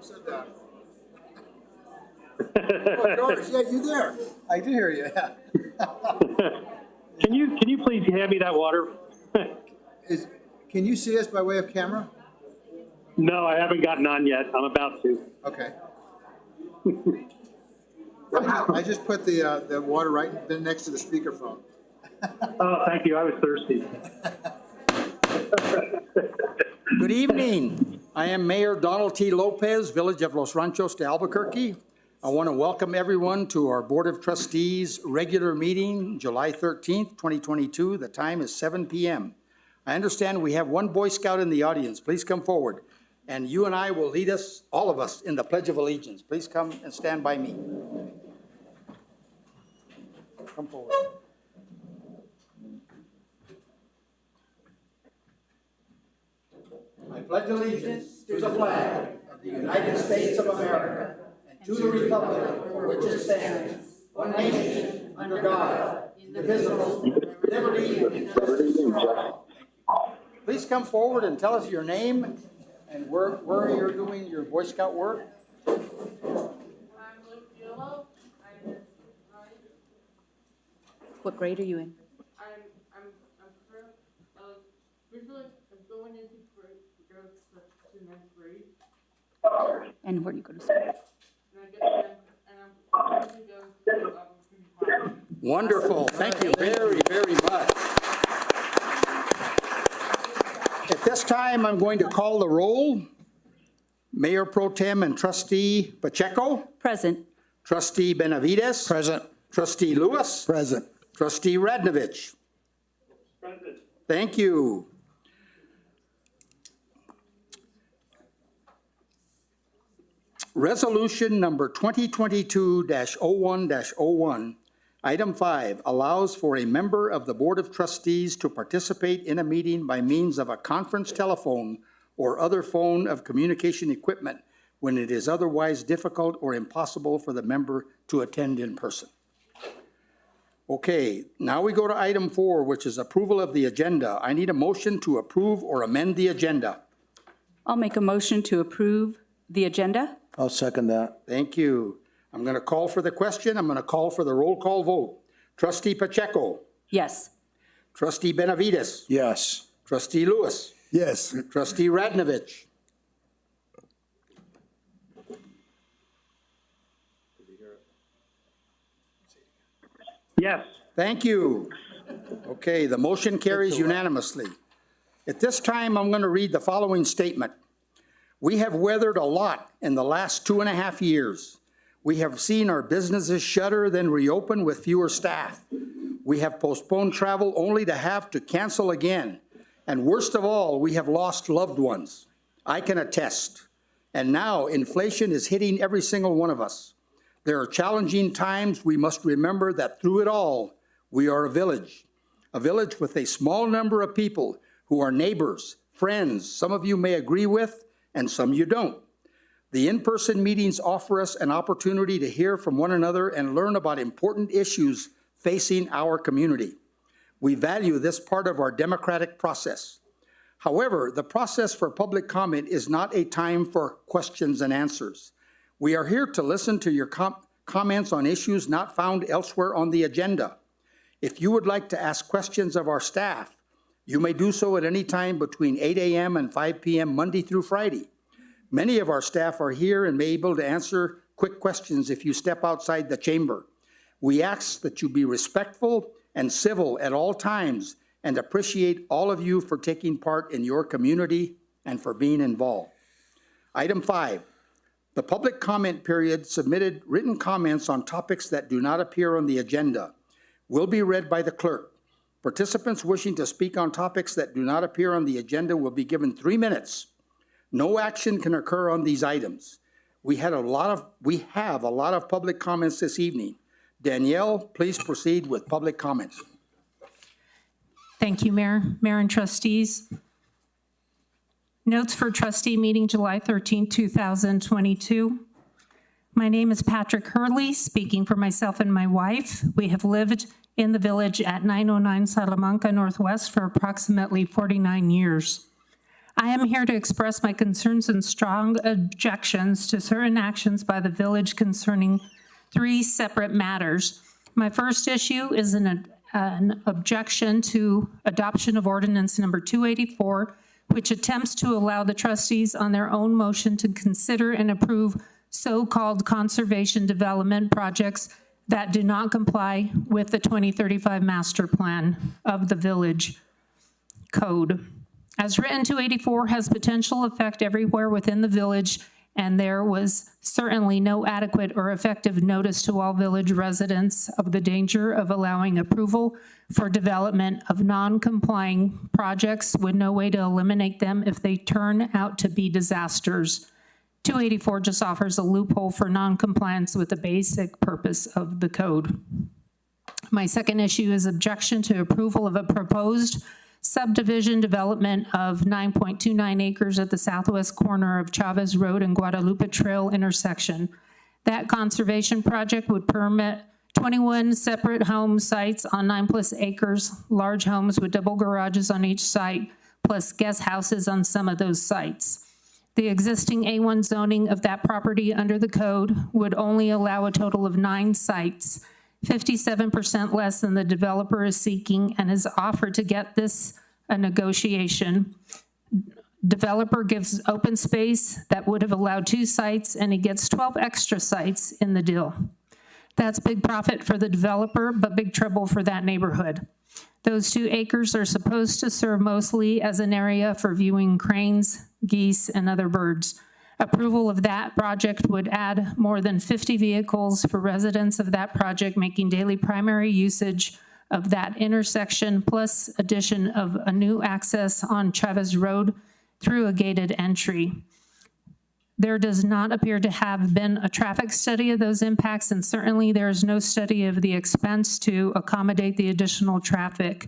said that. Oh, George, yeah, you there? I did hear you. Yeah. Can you please hand me that water? Can you see us by way of camera? No, I haven't gotten on yet. I'm about to. Okay. I just put the water right next to the speakerphone. Oh, thank you. I was thirsty. Good evening. I am Mayor Donald T. Lopez, Village of Los Ranchos de Albuquerque. I want to welcome everyone to our Board of Trustees regular meeting, July 13th, 2022. The time is 7 p.m. I understand we have one Boy Scout in the audience. Please come forward. And you and I will lead us, all of us, in the Pledge of Allegiance. Please come and stand by me. Come forward. I pledge allegiance to the flag of the United States of America and to the republic for which it stands, one nation, under God, indivisible, with liberty and justice for all. Please come forward and tell us your name and where you're doing your Boy Scout work. What grade are you in? I'm originally going into ninth grade. And where do you go to school? And I'm going to go to Wonderful. Thank you very, very much. At this time, I'm going to call the roll. Mayor Pro Tem and Trustee Pacheco. Present. Trustee Benavides. Present. Trustee Lewis. Present. Trustee Radnovich. Present. Thank you. Resolution number 2022-01-01, item 5, allows for a member of the Board of Trustees to participate in a meeting by means of a conference telephone or other phone of communication equipment when it is otherwise difficult or impossible for the member to attend in person. Okay, now we go to item 4, which is approval of the agenda. I need a motion to approve or amend the agenda. I'll make a motion to approve the agenda. I'll second that. Thank you. I'm going to call for the question. I'm going to call for the roll call vote. Trustee Pacheco. Yes. Trustee Benavides. Yes. Trustee Lewis. Yes. Trustee Radnovich. Yes. Thank you. Okay, the motion carries unanimously. At this time, I'm going to read the following statement. We have weathered a lot in the last 2.5 years. We have seen our businesses shutter, then reopen with fewer staff. We have postponed travel only to have to cancel again. And worst of all, we have lost loved ones. I can attest. And now inflation is hitting every single one of us. There are challenging times. We must remember that through it all, we are a village with a small number of people who are neighbors, friends, some of you may agree with, and some you don't. The in-person meetings offer us an opportunity to hear from one another and learn about important issues facing our community. We value this part of our democratic process. However, the process for public comment is not a time for questions and answers. We are here to listen to your comments on issues not found elsewhere on the agenda. If you would like to ask questions of our staff, you may do so at any time between 8 a.m. and 5 p.m. Monday through Friday. Many of our staff are here and may be able to answer quick questions if you step outside the chamber. We ask that you be respectful and civil at all times and appreciate all of you for taking part in your community and for being involved. Item 5, the public comment period submitted written comments on topics that do not appear on the agenda will be read by the clerk. Participants wishing to speak on topics that do not appear on the agenda will be given 3 minutes. No action can occur on these items. We have a lot of public comments this evening. Danielle, please proceed with public comments. Thank you, Mayor and Trustees. Notes for trustee meeting July 13, 2022. My name is Patrick Hurley, speaking for myself and my wife. We have lived in the village at 909 Salamanca Northwest for approximately 49 years. I am here to express my concerns and strong objections to certain actions by the village concerning 3 separate matters. My first issue is an objection to adoption of ordinance number 284, which attempts to allow the trustees on their own motion to consider and approve so-called conservation development projects that do not comply with the 2035 master plan of the village code. As written, 284 has potential effect everywhere within the village, and there was certainly no adequate or effective notice to all village residents of the danger of allowing approval for development of non-complying projects with no way to eliminate them if they turn out to be disasters. 284 just offers a loophole for non-compliance with the basic purpose of the code. My second issue is objection to approval of a proposed subdivision development of 9.29 acres at the southwest corner of Chavez Road and Guadalupe Trail intersection. That conservation project would permit 21 separate home sites on 9+ acres, large homes with double garages on each site, plus guest houses on some of those sites. The existing A1 zoning of that property under the code would only allow a total of 9 sites, 57% less than the developer is seeking, and has offered to get this a negotiation. Developer gives open space that would have allowed 2 sites, and he gets 12 extra sites in the deal. That's big profit for the developer, but big trouble for that neighborhood. Those 2 acres are supposed to serve mostly as an area for viewing cranes, geese, and other birds. Approval of that project would add more than 50 vehicles for residents of that project, making daily primary usage of that intersection, plus addition of a new access on Chavez Road through a gated entry. There does not appear to have been a traffic study of those impacts, and certainly there is no study of the expense to accommodate the additional traffic.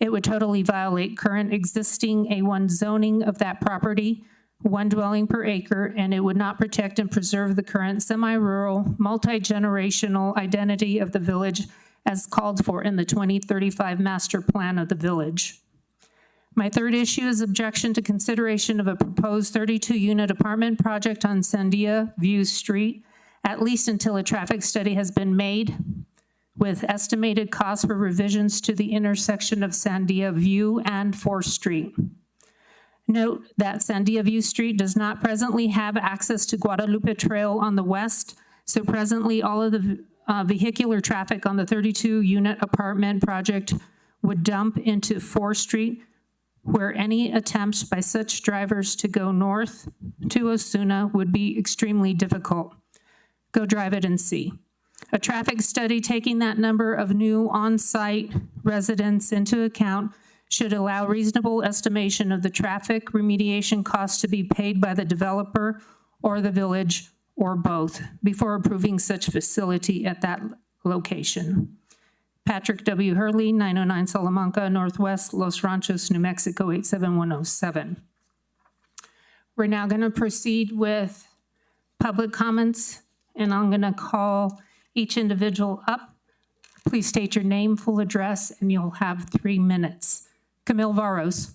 It would totally violate current existing A1 zoning of that property, 1 dwelling per acre, and it would not protect and preserve the current semi-rural, multi-generational identity of the village as called for in the 2035 master plan of the village. My third issue is objection to consideration of a proposed 32-unit apartment project on Sandia View Street, at least until a traffic study has been made with estimated costs for revisions to the intersection of Sandia View and 4th Street. Note that Sandia View Street does not presently have access to Guadalupe Trail on the west, so presently all of the vehicular traffic on the 32-unit apartment project would dump into 4th Street, where any attempts by such drivers to go north to Osuna would be extremely difficult. Go drive it and see. A traffic study taking that number of new on-site residents into account should allow reasonable estimation of the traffic remediation costs to be paid by the developer or the village or both before approving such facility at that location. Patrick W. Hurley, 909 Salamanca Northwest, Los Ranchos, New Mexico, 87107. We're now going to proceed with public comments, and I'm going to call each individual up. Please state your name, full address, and you'll have 3 minutes. Camille Varos.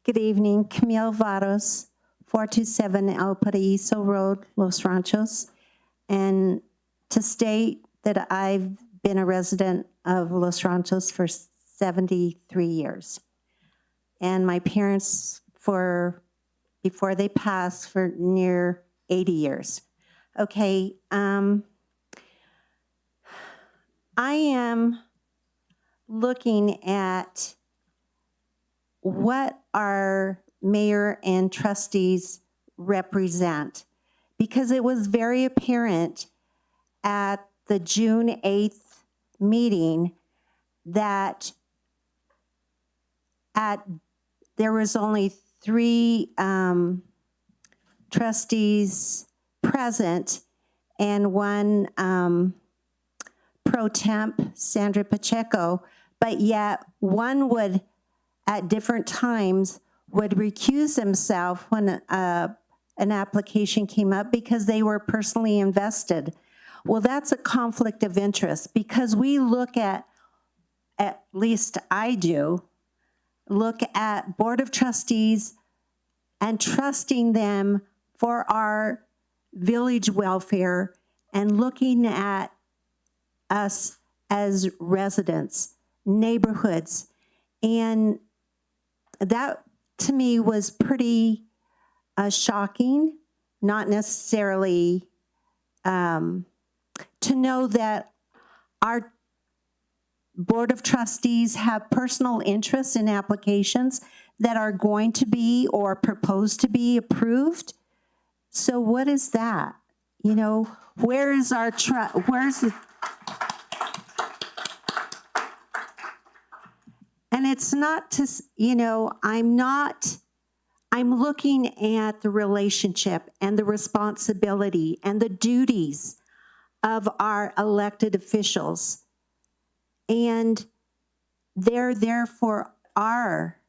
Good evening, Camille Varos, 427 El Paraíso Road, Los Ranchos. And to state that I've been a resident of Los Ranchos for 73 years. And my parents before they passed, for near 80 years. Okay, I am looking at what our mayor and trustees represent, because it was very apparent at the June 8th meeting that there was only 3 trustees present and 1 pro temp, Sandra Pacheco, but yet one would at different times would recuse themselves when an application came up because they were personally invested. Well, that's a conflict of interest because we look at least I do, look at Board of Trustees and trusting them for our village welfare and looking at us as residents, neighborhoods. And that to me was pretty shocking, not necessarily to know that our Board of Trustees have personal interests in applications that are going to be or proposed to be approved. So what is that? You know, where is our where's the, and it's not to, you know, I'm looking at the relationship and the responsibility and the duties of our elected officials. And they're there for our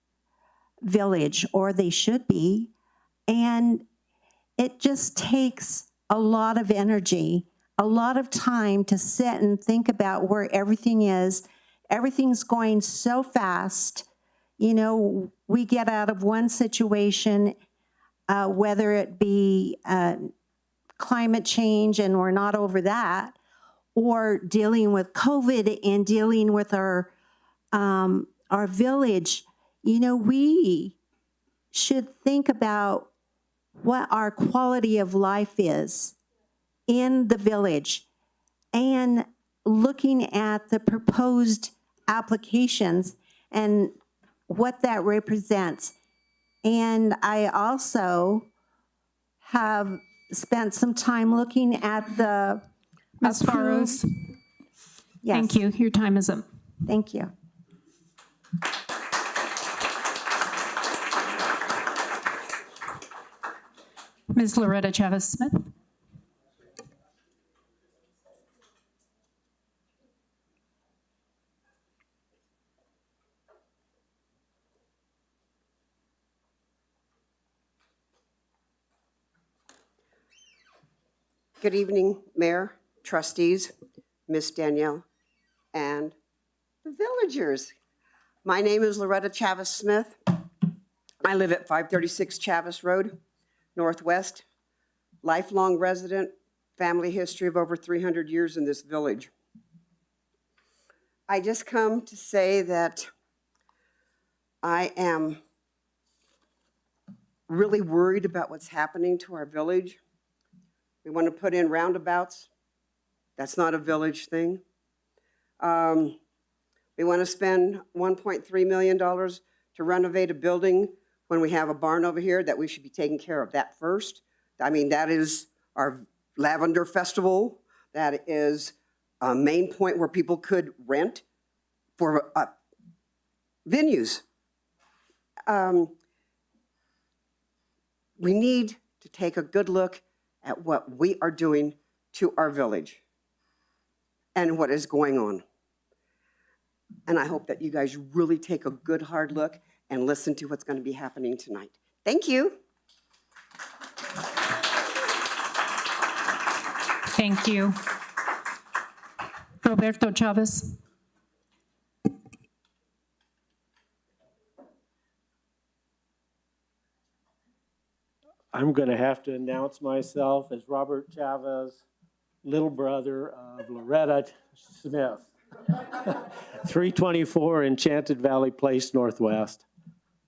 village, or they should be. And it just takes a lot of energy, a lot of time to sit and think about where everything is. Everything's going so fast. You know, we get out of one situation, whether it be climate change, and we're not over that, or dealing with COVID and dealing with our village. You know, we should think about what our quality of life is in the village and looking at the proposed applications and what that represents. And I also have spent some time looking at the Ms. Faros, Yes. thank you. Your time is up. Thank you. Ms. Loretta Chavez Smith. Good evening, Mayor, trustees, Miss Danielle, and the villagers. My name is Loretta Chavez Smith. I live at 536 Chavez Road, Northwest. Lifelong resident, family history of over 300 years in this village. I just come to say that I am really worried about what's happening to our village. We want to put in roundabouts. That's not a village thing. We want to spend $1.3 million to renovate a building when we have a barn over here that we should be taking care of that first. I mean, that is our Lavender Festival. That is a main point where people could rent for venues. We need to take a good look at what we are doing to our village and what is going on. And I hope that you guys really take a good hard look and listen to what's going to be happening tonight. Thank you. Thank you. Roberto Chavez. I'm going to have to announce myself as Robert Chavez, little brother of Loretta Smith, 324 Enchanted Valley Place, Northwest,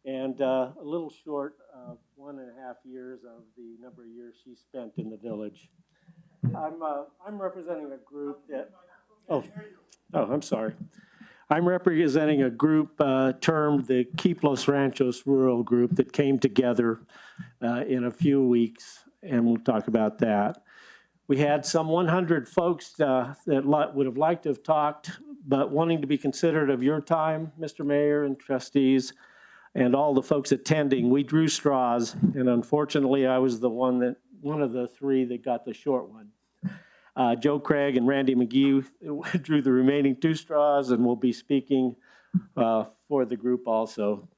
and a little short of 1.5 years of the number of years she spent in the village. I'm representing a group that, I'm sorry. I'm representing a group termed the Keep Los Ranchos Rural Group that came together in a few weeks, and we'll talk about that. We had some 100 folks that would have liked to have talked, but wanting to be considerate of your time, Mr. Mayor and trustees, and all the folks attending, we drew straws, and unfortunately, I was one of the three that got the short one. Joe Craig and Randy McGee drew the remaining 2 straws and will be speaking for the group also.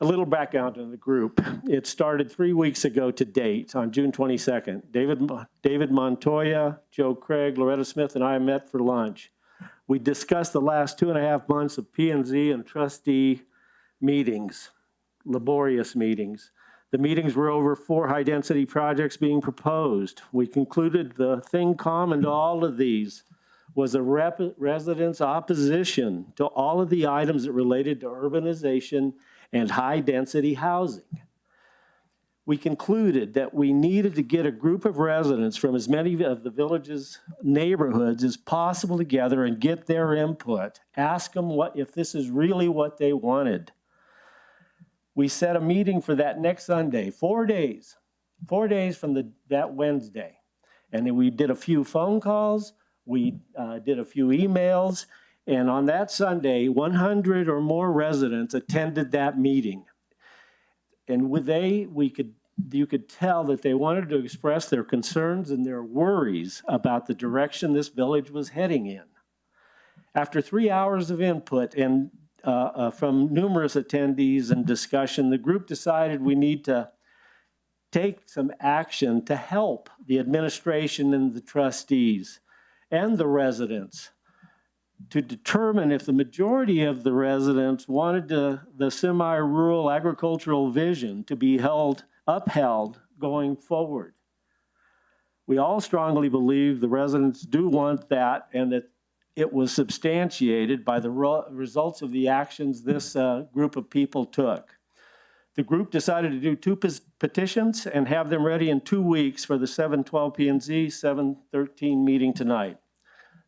A little background on the group. It started 3 weeks ago to date on June 22nd. David Montoya, Joe Craig, Loretta Smith, and I met for lunch. We discussed the last 2.5 months of P&Z and trustee meetings, laborious meetings. The meetings were over 4 high-density projects being proposed. We concluded the thing common to all of these was a residents' opposition to all of the items that related to urbanization and high-density housing. We concluded that we needed to get a group of residents from as many of the village's neighborhoods as possible together and get their input. Ask them if this is really what they wanted. We set a meeting for that next Sunday, 4 days from that Wednesday. And then we did a few phone calls, we did a few emails, and on that Sunday, 100 or more residents attended that meeting. And you could tell that they wanted to express their concerns and their worries about the direction this village was heading in. After 3 hours of input and from numerous attendees and discussion, the group decided we need to take some action to help the administration and the trustees and the residents to determine if the majority of the residents wanted the semi-rural agricultural vision to be upheld going forward. We all strongly believe the residents do want that, and that it was substantiated by the results of the actions this group of people took. The group decided to do 2 petitions and have them ready in 2 weeks for the 7/12 P&Z, 7/13 meeting tonight.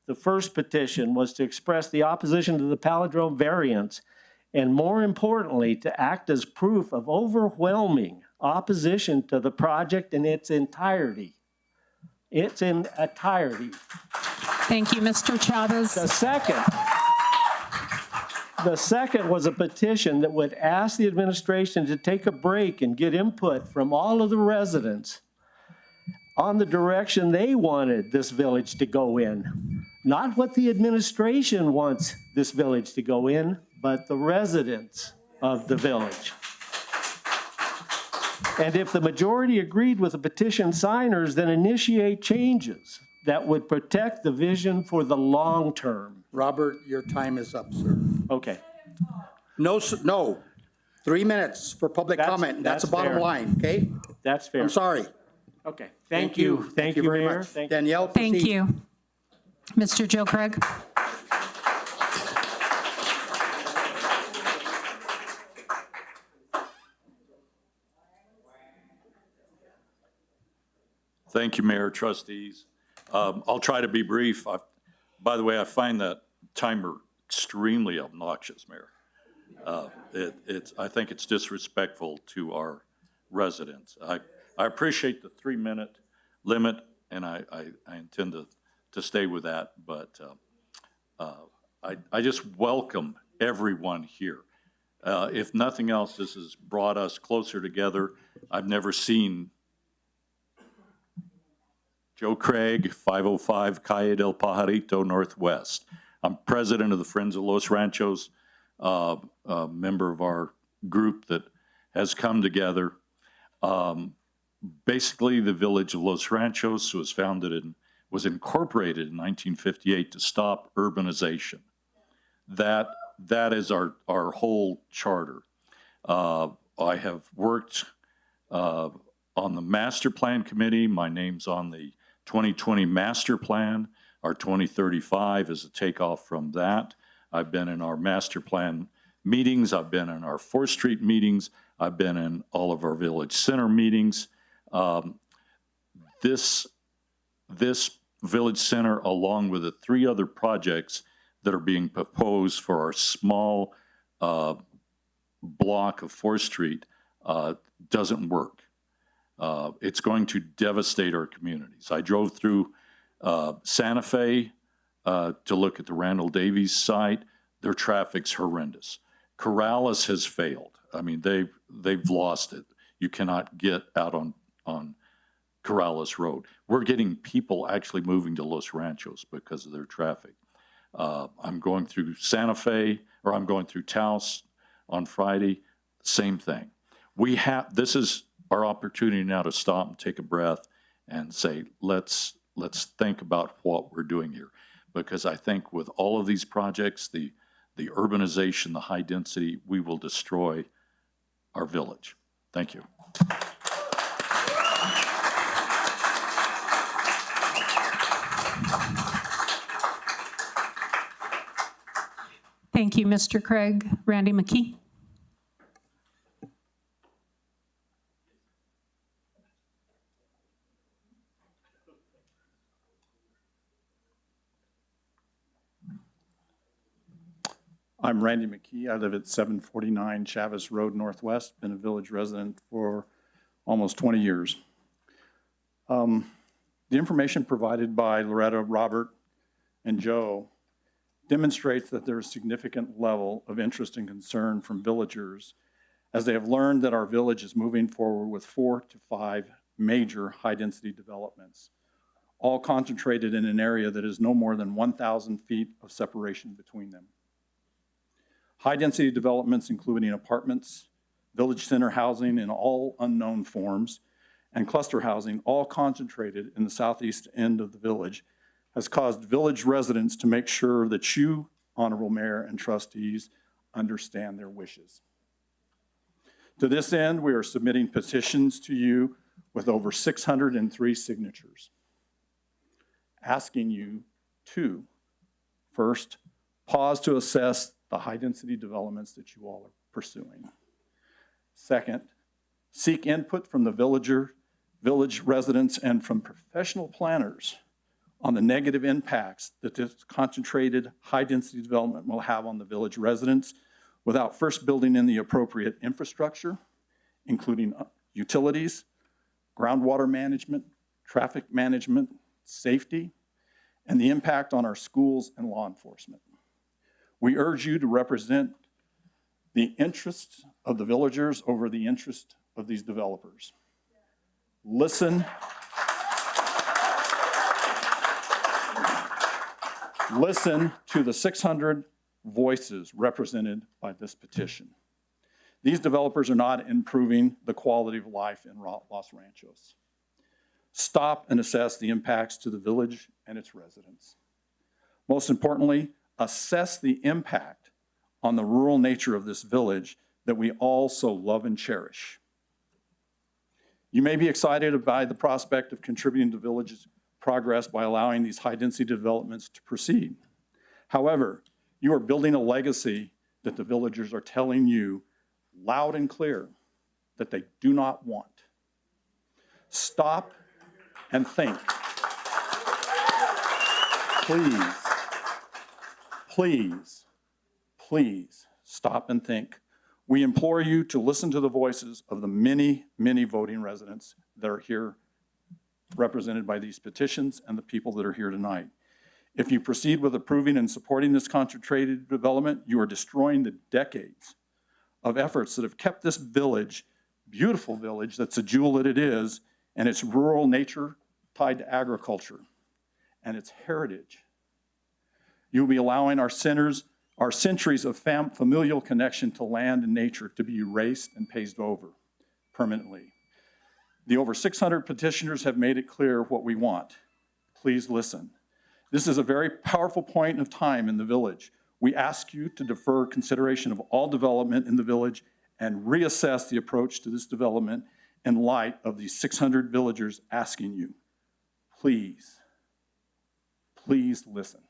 The first petition was to express the opposition to the palindrome variance, and more importantly, to act as proof of overwhelming opposition to the project in its entirety. Its entirety. Thank you, Mr. Chavez. The second was a petition that would ask the administration to take a break and get input from all of the residents on the direction they wanted this village to go in. Not what the administration wants this village to go in, but the residents of the village. And if the majority agreed with the petition signers, then initiate changes that would protect the vision for the long term. Robert, your time is up, sir. Okay. No, 3 minutes for public comment. That's the bottom fair. line, okay? That's fair. I'm sorry. Okay. Thank you. Thank you very Mayor. much. Thank you. Danielle, Thank proceed. you. Mr. Joe Craig? Thank you, Mayor, trustees. I'll try to be brief. By the way, I find that timer extremely obnoxious, Mayor. I think it's disrespectful to our residents. I appreciate the 3-minute limit, and I intend to stay with that, but I just welcome everyone here. If nothing else, this has brought us closer together. I've never seen Joe Craig, 505 Calle del Pajarito Northwest. I'm president of the Friends of Los Ranchos, a member of our group that has come together. Basically, the village of Los Ranchos was incorporated in 1958 to stop urbanization. That is our whole charter. I have worked on the master plan committee. My name's on the 2020 master plan. Our 2035 is a takeoff from that. I've been in our master plan meetings. I've been in our 4th Street meetings. I've been in all of our village center meetings. This village center, along with the 3 other projects that are being proposed for our small block of 4th Street, doesn't work. It's going to devastate our communities. I drove through Santa Fe to look at the Randall Davies site. Their traffic's horrendous. Corrales has failed. I mean, they've lost it. You cannot get out on Corrales Road. We're getting people actually moving to Los Ranchos because of their traffic. I'm going through Santa Fe, or I'm going through Taos on Friday, same thing. This is our opportunity now to stop and take a breath and say, let's think about what we're doing here. Because I think with all of these projects, the urbanization, the high density, we will destroy our village. Thank you. Thank you, Mr. Craig. Randy McKee. I'm Randy McKee. I live at 749 Chavez Road Northwest. Been a village resident for almost 20 years. The information provided by Loretta, Robert, and Joe demonstrates that there is significant level of interest and concern from villagers as they have learned that our village is moving forward with 4 to 5 major high-density developments, all concentrated in an area that is no more than 1,000 feet of separation between them. High-density developments including apartments, village center housing in all unknown forms, and cluster housing, all concentrated in the southeast end of the village, has caused village residents to make sure that you, Honorable Mayor and trustees, understand their wishes. To this end, we are submitting petitions to you with over 603 signatures, asking you to, first, pause to assess the high-density developments that you all are pursuing. Second, seek input from the village residents and from professional planners on the negative impacts that this concentrated high-density development will have on the village residents without first building in the appropriate infrastructure, including utilities, groundwater management, traffic management, safety, and the impact on our schools and law enforcement. We urge you to represent the interests of the villagers over the interest of these developers. Listen to the 600 voices represented by this petition. These developers are not improving the quality of life in Los Ranchos. Stop and assess the impacts to the village and its residents. Most importantly, assess the impact on the rural nature of this village that we all so love and cherish. You may be excited by the prospect of contributing to the village's progress by allowing these high-density developments to proceed. However, you are building a legacy that the villagers are telling you loud and clear that they do not want. Stop and think. Please stop and think. We implore you to listen to the voices of the many, many voting residents that are here represented by these petitions and the people that are here tonight. If you proceed with approving and supporting this concentrated development, you are destroying the decades of efforts that have kept this village, beautiful village that's a jewel that it is, and its rural nature tied to agriculture and its heritage. You'll be allowing our centers, our centuries of familial connection to land and nature to be erased and paved over permanently. The over 600 petitioners have made it clear what we want. Please listen. This is a very powerful point of time in the village. We ask you to defer consideration of all development in the village and reassess the approach to this development in light of these 600 villagers asking you. Please listen.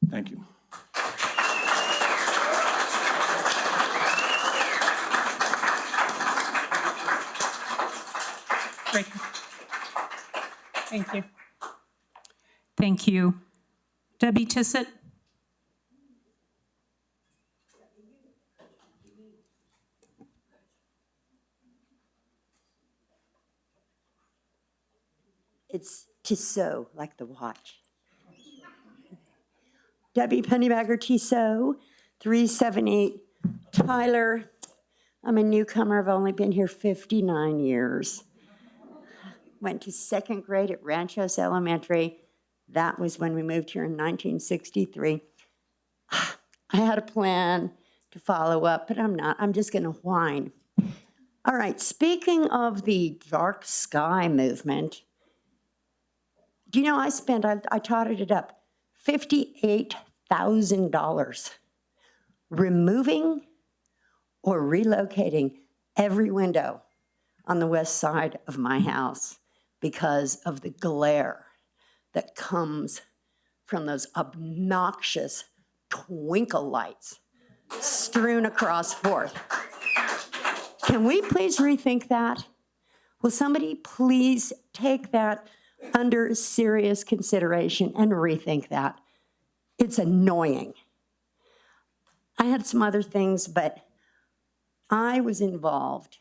Thank you. Great. Thank you. Thank you. Debbie Tissett. It's Tissot, like the watch. Debbie Pennybagger Tissot, 378 Tyler. I'm a newcomer. I've only been here 59 years. Went to second grade at Ranchos Elementary. That was when we moved here in 1963. I had a plan to follow up, but I'm not. I'm just going to whine. All right, speaking of the dark sky movement, do you know I totted it up, $58,000 removing or relocating every window on the west side of my house because of the glare that comes from those obnoxious twinkle lights strewn across Fourth. Can we please rethink that? Will somebody please take that under serious consideration and rethink that? It's annoying. I had some other things, but I was involved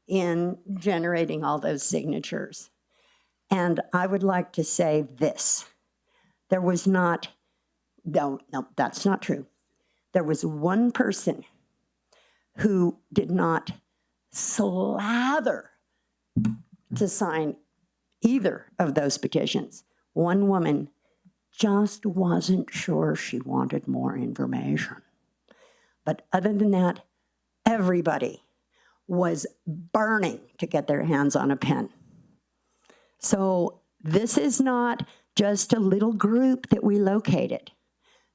in generating all those signatures. And I would like to say this. There was not, no, that's not true. There was one person who did not slather to sign either of those petitions. One woman just wasn't sure she wanted more information. But other than that, everybody was burning to get their hands on a pen. So this is not just a little group that we located.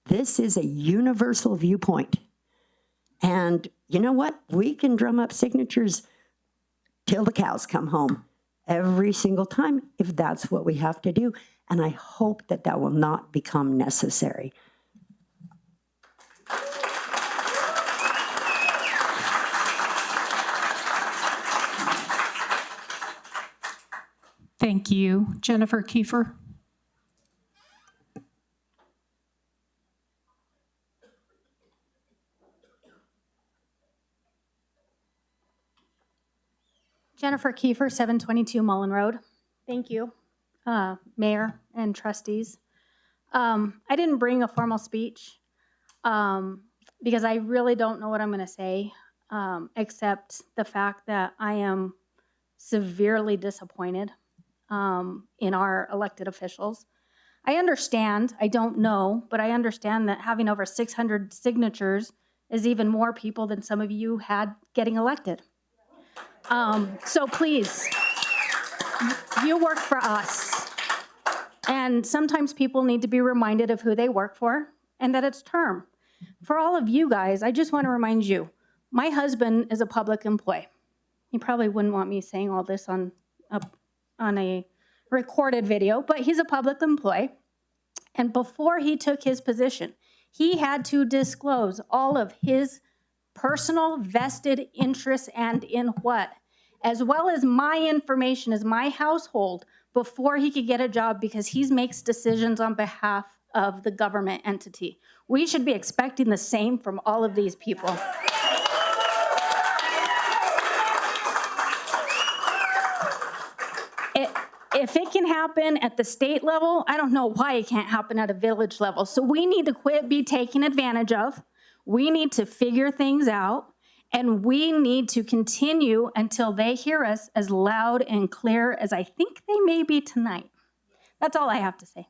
This is a universal viewpoint. And you know what? We can drum up signatures till the cows come home every single time if that's what we have to do. And I hope that that will not become necessary. Thank you. Jennifer Kiefer. Jennifer Kiefer, 722 Mullen Road. Thank you, Mayor and trustees. I didn't bring a formal speech because I really don't know what I'm going to say, except the fact that I am severely disappointed in our elected officials. I understand, I don't know, but I understand that having over 600 signatures is even more people than some of you had getting elected. So please, you work for us. And sometimes people need to be reminded of who they work for and that it's term. For all of you guys, I just want to remind you, my husband is a public employee. He probably wouldn't want me saying all this on a recorded video, but he's a public employee. And before he took his position, he had to disclose all of his personal vested interests and in what, as well as my information as my household before he could get a job because he makes decisions on behalf of the government entity. We should be expecting the same from all of these people. If it can happen at the state level, I don't know why it can't happen at a village level. So we need to quit being taken advantage of. We need to figure things out, and we need to continue until they hear us as loud and clear as I think they may be tonight. That's all I have to say.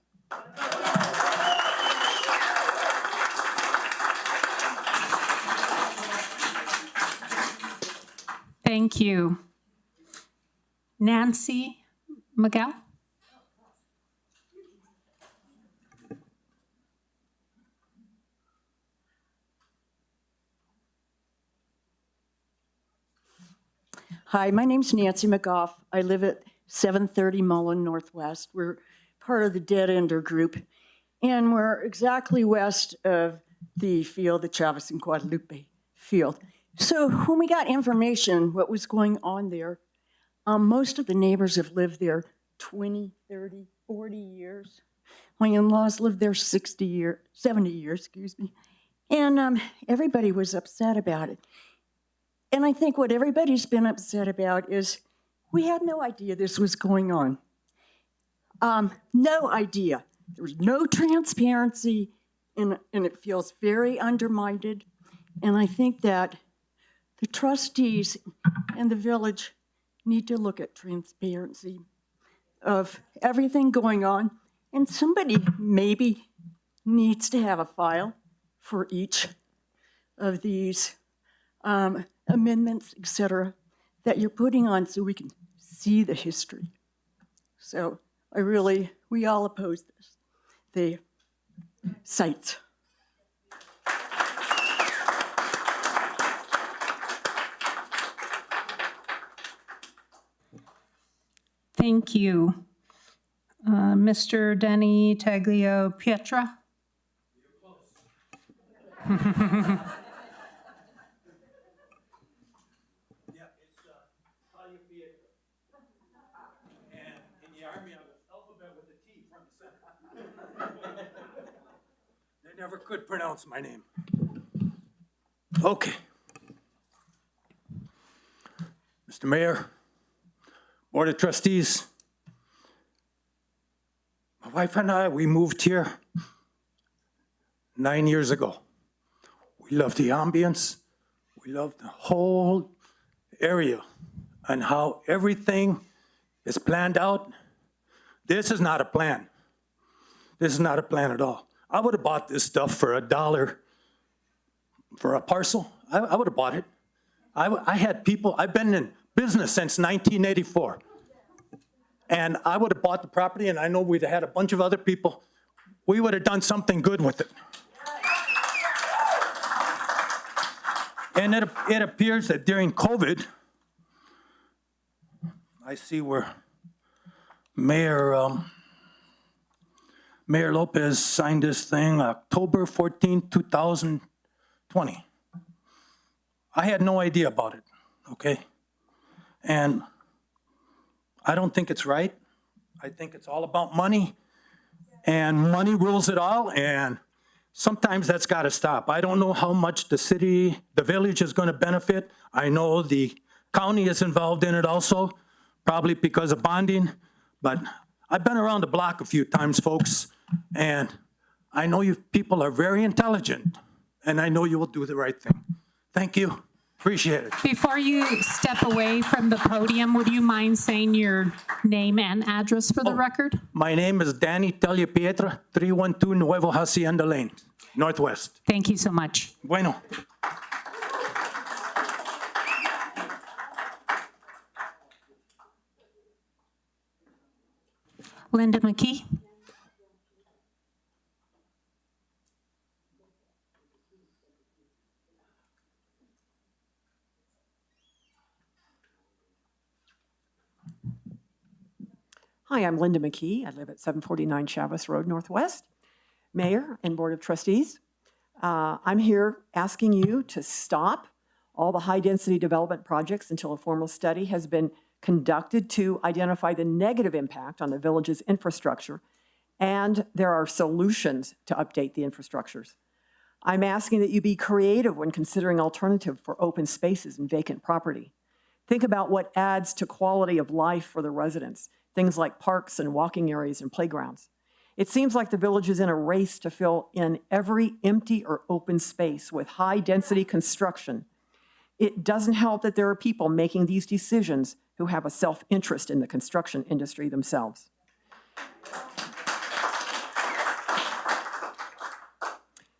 Thank you. Nancy McGow. Hi, my name's Nancy McGough. I live at 730 Mullen Northwest. We're part of the Dead Ender group, and we're exactly west of the field, the Chavez and Guadalupe field. So when we got information what was going on there, most of the neighbors have lived there 20, 30, 40 years. My in-laws lived there 70 years, excuse me. And everybody was upset about it. And I think what everybody's been upset about is we had no idea this was going on. No idea. There was no transparency, and it feels very undermined. And I think that the trustees and the village need to look at transparency of everything going on. And somebody maybe needs to have a file for each of these amendments, et cetera, that you're putting on so we can see the history. So we all oppose this, the sites. Thank you. Mr. Denny Taglio Pietra? In the Army, I was alphabet with a T front and center. They never could pronounce my name. Okay. Mr. Mayor, Board of Trustees, my wife and I, we moved here 9 years ago. We love the ambience. We love the whole area and how everything is planned out. This is not a plan. This is not a plan at all. I would have bought this stuff for $1 for a parcel. I would have bought it. I had people, I've been in business since 1984. And I would have bought the property, and I know we'd have had a bunch of other people. We would have done something good with it. And it appears that during COVID, I see where Mayor Lopez signed this thing October 14, 2020. I had no idea about it, okay? And I don't think it's right. I think it's all about money, and money rules it all, and sometimes that's got to stop. I don't know how much the city, the village is going to benefit. I know the county is involved in it also, probably because of bonding, but I've been around the block a few times, folks, and I know you people are very intelligent, and I know you will do the right thing. Thank you. Appreciate it. Before you step away from the podium, would you mind saying your name and address for the record? My name is Danny Pietra, 312 Nuevo Hacienda Lane, Northwest. Thank you so much. Bueno. Linda McKee? Hi, I'm Linda McKee. I live at 749 Chavez Road Northwest. Mayor and Board of Trustees, I'm here asking you to stop all the high-density development projects until a formal study has been conducted to identify the negative impact on the village's infrastructure, and there are solutions to update the infrastructures. I'm asking that you be creative when considering alternative for open spaces and vacant property. Think about what adds to quality of life for the residents, things like parks and walking areas and playgrounds. It seems like the village is in a race to fill in every empty or open space with high-density construction. It doesn't help that there are people making these decisions who have a self-interest in the construction industry themselves.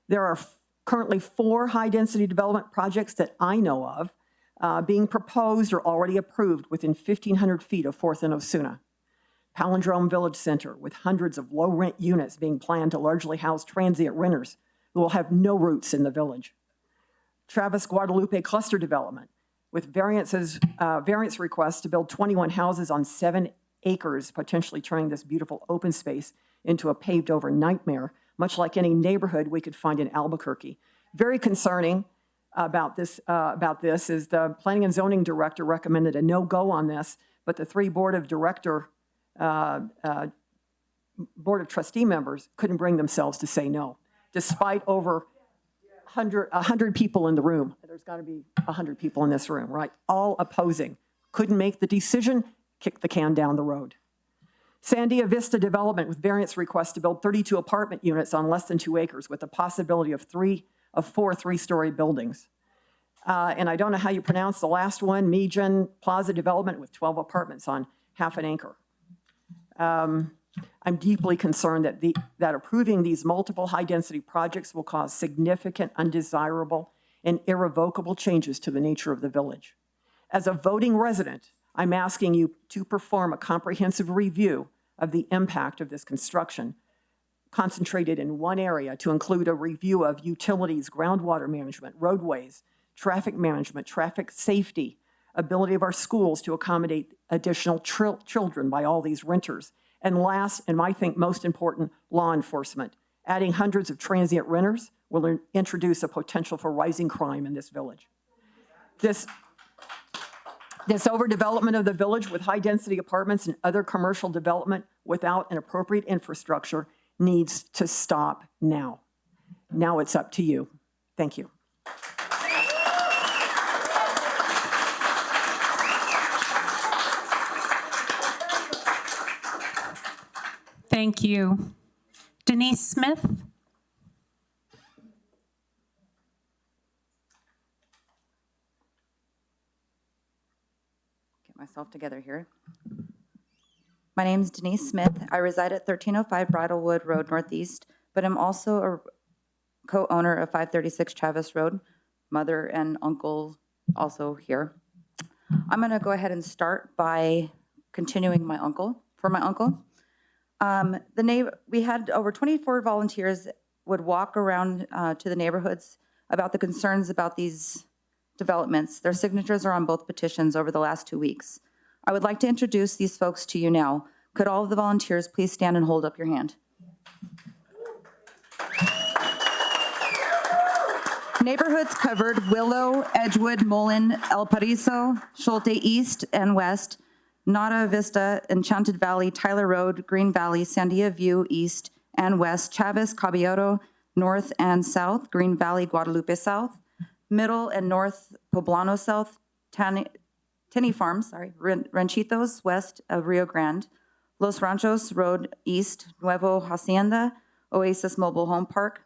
There are currently 4 high-density development projects that I know of being proposed or already approved within 1,500 feet of 4th and Osuna. Palindrome Village Center, with hundreds of low-rent units being planned to largely house transient renters who will have no roots in the village. Travis Guadalupe Cluster Development, with variance requests to build 21 houses on 7 acres, potentially turning this beautiful open space into a paved-over nightmare, much like any neighborhood we could find in Albuquerque. Very concerning about this is the Planning and Zoning Director recommended a no-go on this, but the 3 Board of Trustee members couldn't bring themselves to say no, despite over 100 people in the room. There's got to be 100 people in this room, right? All opposing. Couldn't make the decision, kicked the can down the road. Sandia Vista Development, with variance requests to build 32 apartment units on less than 2 acres with the possibility of 4 3-story buildings. And I don't know how you pronounce the last one, Mejan Plaza Development with 12 apartments on half an acre. I'm deeply concerned that approving these multiple high-density projects will cause significant, undesirable, and irrevocable changes to the nature of the village. As a voting resident, I'm asking you to perform a comprehensive review of the impact of this construction, concentrated in one area, to include a review of utilities, groundwater management, roadways, traffic management, traffic safety, ability of our schools to accommodate additional children by all these renters, and last, and I think most important, law enforcement. Adding hundreds of transient renters will introduce a potential for rising crime in this village. This overdevelopment of the village with high-density apartments and other commercial development without an appropriate infrastructure needs to stop now. Now it's up to you. Thank you. Thank you. Denise Smith? Get myself together here. My name is Denise Smith. I reside at 1305 Bridlewood Road Northeast, but I'm also a co-owner of 536 Chavis Road, mother and uncle also here. I'm going to go ahead and start by continuing my uncle. We had over 24 volunteers would walk around to the neighborhoods about the concerns about these developments. Their signatures are on both petitions over the last 2 weeks. I would like to introduce these folks to you now. Could all of the volunteers please stand and hold up your hand? Neighborhoods covered: Willow, Edgewood, Mullen, El Paraiso, Schulte East and West, Nada Vista, Enchanted Valley, Tyler Road, Green Valley, Sandia View East and West, Chavis, Caballero North and South, Green Valley, Guadalupe South, Middle and North, Poblano South, Tenney Farms, Ranchitos west of Rio Grande, Los Ranchos Road East, Nuevo Hacienda, Oasis Mobile Home Park.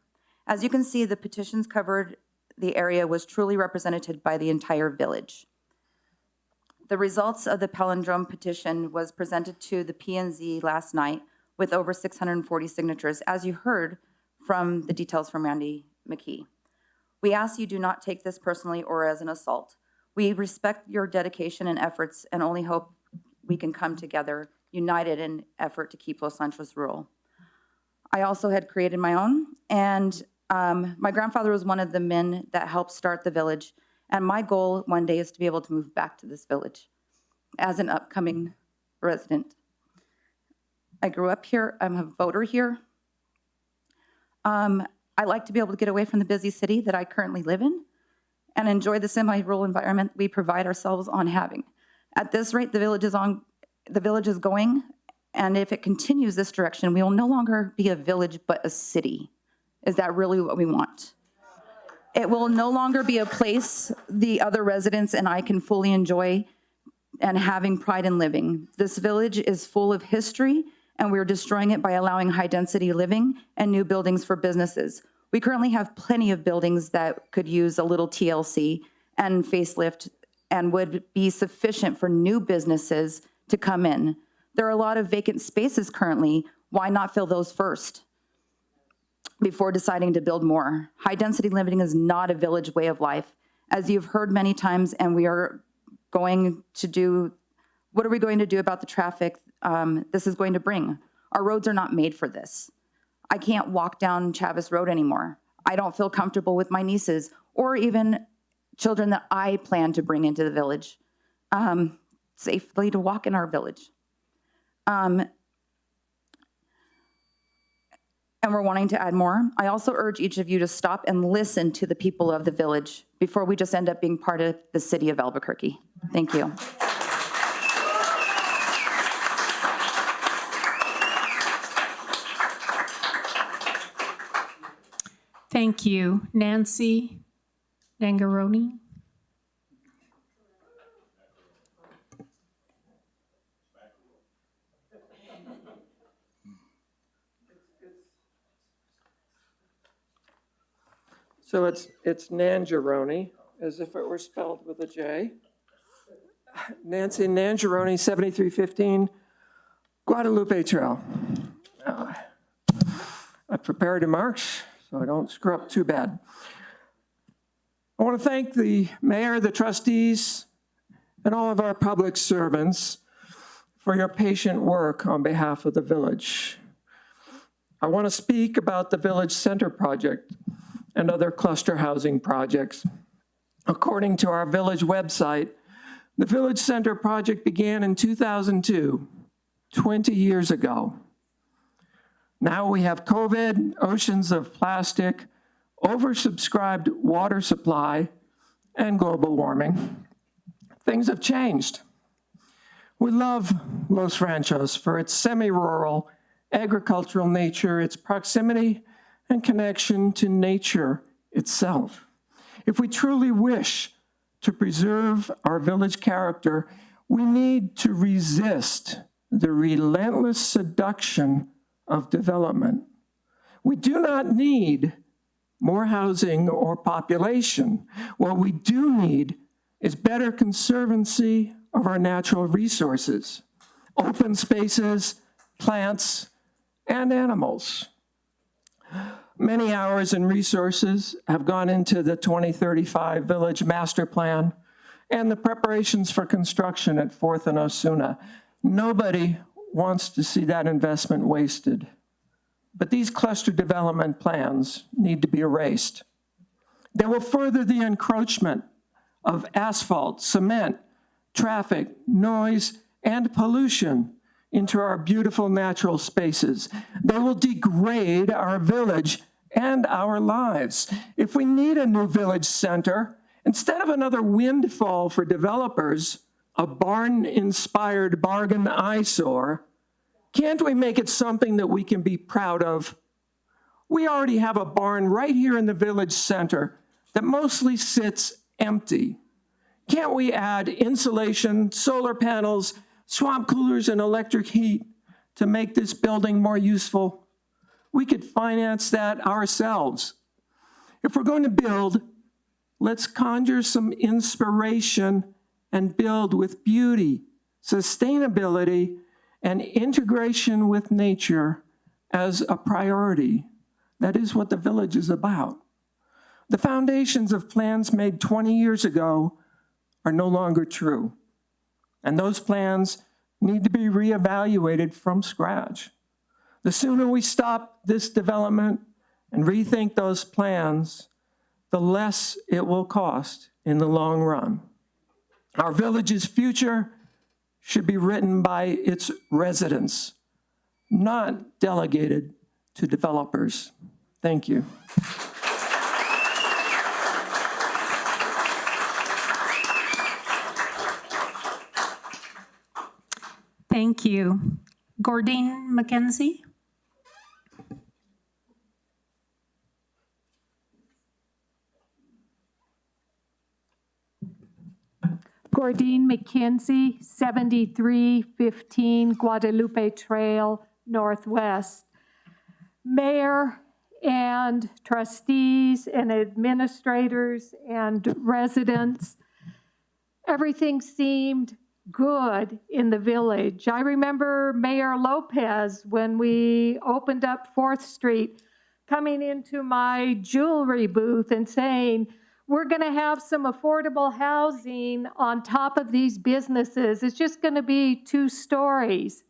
As you can see, the petitions covered the area was truly represented by the entire village. The results of the palindrome petition was presented to the P&Z last night with over 640 signatures, as you heard from the details from Randy McKee. We ask you do not take this personally or as an assault. We respect your dedication and efforts and only hope we can come together united in effort to keep Los Ranchos rural. I also had created my own, and my grandfather was one of the men that helped start the village, and my goal one day is to be able to move back to this village as an upcoming resident. I grew up here. I'm a voter here. I like to be able to get away from the busy city that I currently live in and enjoy the semi-rural environment we pride ourselves on having. At this rate, the village is going, and if it continues this direction, we will no longer be a village but a city. Is that really what we want? It will no longer be a place the other residents and I can fully enjoy and having pride in living. This village is full of history, and we're destroying it by allowing high-density living and new buildings for businesses. We currently have plenty of buildings that could use a little TLC and facelift and would be sufficient for new businesses to come in. There are a lot of vacant spaces currently. Why not fill those first before deciding to build more? High-density living is not a village way of life. As you've heard many times, and we are going to do, what are we going to do about the traffic this is going to bring? Our roads are not made for this. I can't walk down Chavis Road anymore. I don't feel comfortable with my nieces or even children that I plan to bring into the village safely to walk in our village. And we're wanting to add more. I also urge each of you to stop and listen to the people of the village before we just end up being part of the city of Albuquerque. Thank you. Thank you. Nancy Nangaroni. So it's Nangaroni, as if it were spelled with a J. Nancy Nangaroni, 7315 Guadalupe Trail. I've prepared remarks, so I don't screw up too bad. I want to thank the mayor, the trustees, and all of our public servants for your patient work on behalf of the village. I want to speak about the Village Center project and other cluster housing projects. According to our village website, the Village Center project began in 2002, 20 years ago. Now we have COVID, oceans of plastic, oversubscribed water supply, and global warming. Things have changed. We love Los Ranchos for its semi-rural, agricultural nature, its proximity and connection to nature itself. If we truly wish to preserve our village character, we need to resist the relentless seduction of development. We do not need more housing or population. What we do need is better conservancy of our natural resources, open spaces, plants, and animals. Many hours and resources have gone into the 2035 Village Master Plan and the preparations for construction at 4th and Osuna. Nobody wants to see that investment wasted. But these cluster development plans need to be erased. They will further the encroachment of asphalt, cement, traffic, noise, and pollution into our beautiful natural spaces. They will degrade our village and our lives. If we need a new village center, instead of another windfall for developers, a barn-inspired bargain eyesore, can't we make it something that we can be proud of? We already have a barn right here in the village center that mostly sits empty. Can't we add insulation, solar panels, swamp coolers, and electric heat to make this building more useful? We could finance that ourselves. If we're going to build, let's conjure some inspiration and build with beauty, sustainability, and integration with nature as a priority. That is what the village is about. The foundations of plans made 20 years ago are no longer true. And those plans need to be reevaluated from scratch. The sooner we stop this development and rethink those plans, the less it will cost in the long run. Our village's future should be written by its residents, not delegated to developers. Thank you. Thank you. Gordine McKenzie? Gordine McKenzie, 7315 Guadalupe Trail, Northwest. Mayor and trustees and administrators and residents, everything seemed good in the village. I remember Mayor Lopez, when we opened up 4th Street, coming into my jewelry booth and saying, we're going to have some affordable housing on top of these businesses. It's just going to be 2 stories.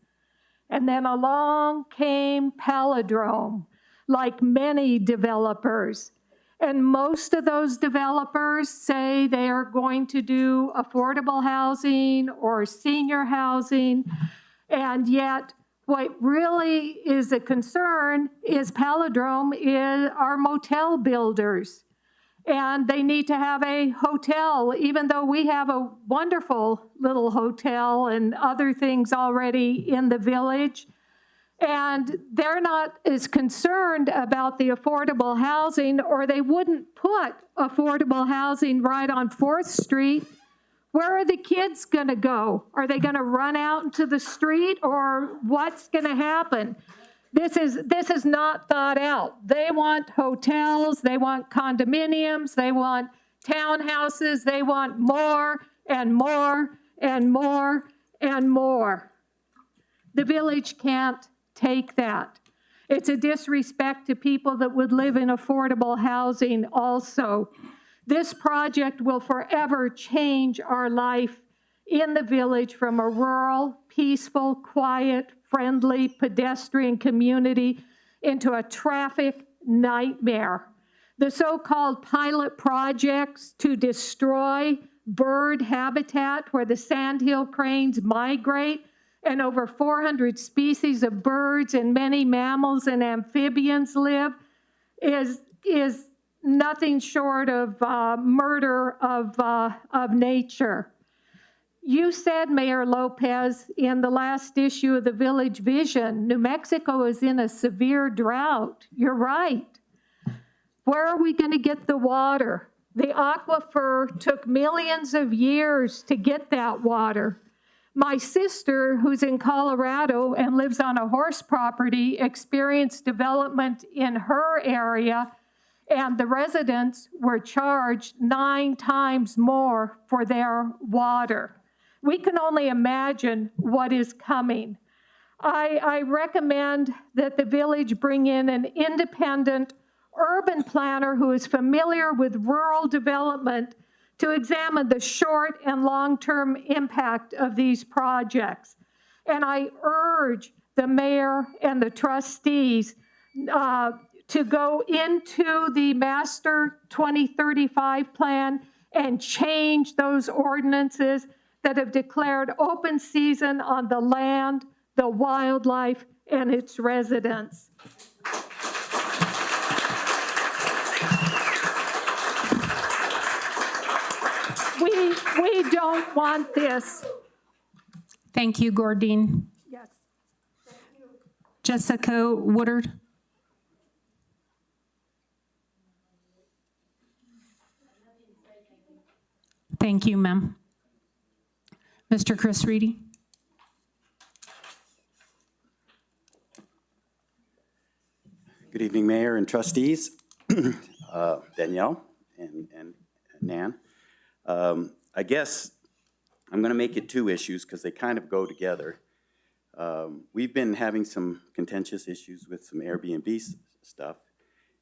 And then along came Palindrome, like many developers. And most of those developers say they are going to do affordable housing or senior housing. And yet, what really is a concern is Palindrome are motel builders. And they need to have a hotel, even though we have a wonderful little hotel and other things already in the village. And they're not as concerned about the affordable housing, or they wouldn't put affordable housing right on 4th Street. Where are the kids going to go? Are they going to run out into the street, or what's going to happen? This is not thought out. They want hotels, they want condominiums, they want townhouses, they want more and more and more and more. The village can't take that. It's a disrespect to people that would live in affordable housing also. This project will forever change our life in the village from a rural, peaceful, quiet, friendly, pedestrian community into a traffic nightmare. The so-called pilot projects to destroy bird habitat where the sandhill cranes migrate and over 400 species of birds and many mammals and amphibians live is nothing short of murder of nature. You said, Mayor Lopez, in the last issue of the Village Vision, New Mexico is in a severe drought. You're right. Where are we going to get the water? The aquifer took millions of years to get that water. My sister, who's in Colorado and lives on a horse property, experienced development in her area, and the residents were charged 9 times more for their water. We can only imagine what is coming. I recommend that the village bring in an independent urban planner who is familiar with rural development to examine the short and long-term impact of these projects. And I urge the mayor and the trustees to go into the Master 2035 plan and change those ordinances that have declared open season on the land, the wildlife, and its residents. We don't want this. Thank you, Gordine. Yes. Jessica Woodard. Thank you, ma'am. Mr. Chris Reedy. Good evening, Mayor and trustees, Danielle and Nan. I guess I'm going to make it 2 issues because they kind of go together. We've been having some contentious issues with some Airbnb stuff,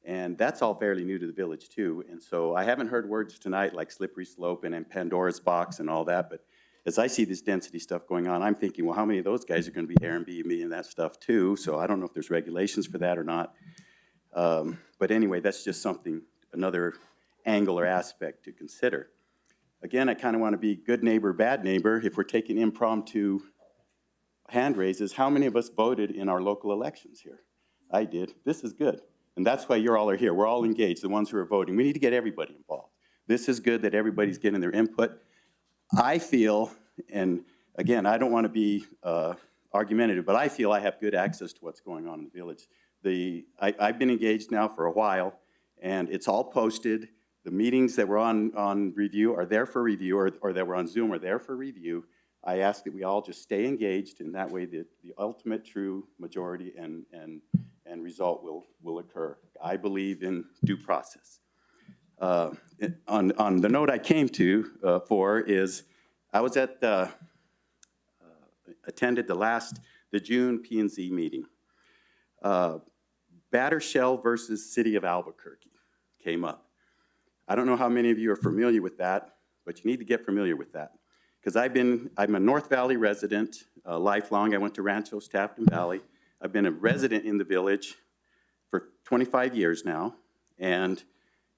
and that's all fairly new to the village too. And so I haven't heard words tonight like slippery slope and Pandora's box and all that, but as I see this density stuff going on, I'm thinking, well, how many of those guys are going to be Airbnb and that stuff too? So I don't know if there's regulations for that or not. But anyway, that's just something, another angle or aspect to consider. Again, I kind of want to be good neighbor, bad neighbor. If we're taking impromptu hand raises, how many of us voted in our local elections here? I did. This is good. And that's why you all are here. We're all engaged, the ones who are voting. We need to get everybody involved. This is good that everybody's getting their input. I feel, and again, I don't want to be argumentative, but I feel I have good access to what's going on in the village. I've been engaged now for a while, and it's all posted. The meetings that were on review are there for review, or that were on Zoom are there for review. I ask that we all just stay engaged, and that way the ultimate true majority and result will occur. I believe in due process. On the note I came to for is, I was at attended the June P&Z meeting. Batter Shell versus City of Albuquerque came up. I don't know how many of you are familiar with that, but you need to get familiar with that. Because I'm a North Valley resident, lifelong. I went to Ranchos, Taft Valley. I've been a resident in the village for 25 years now, and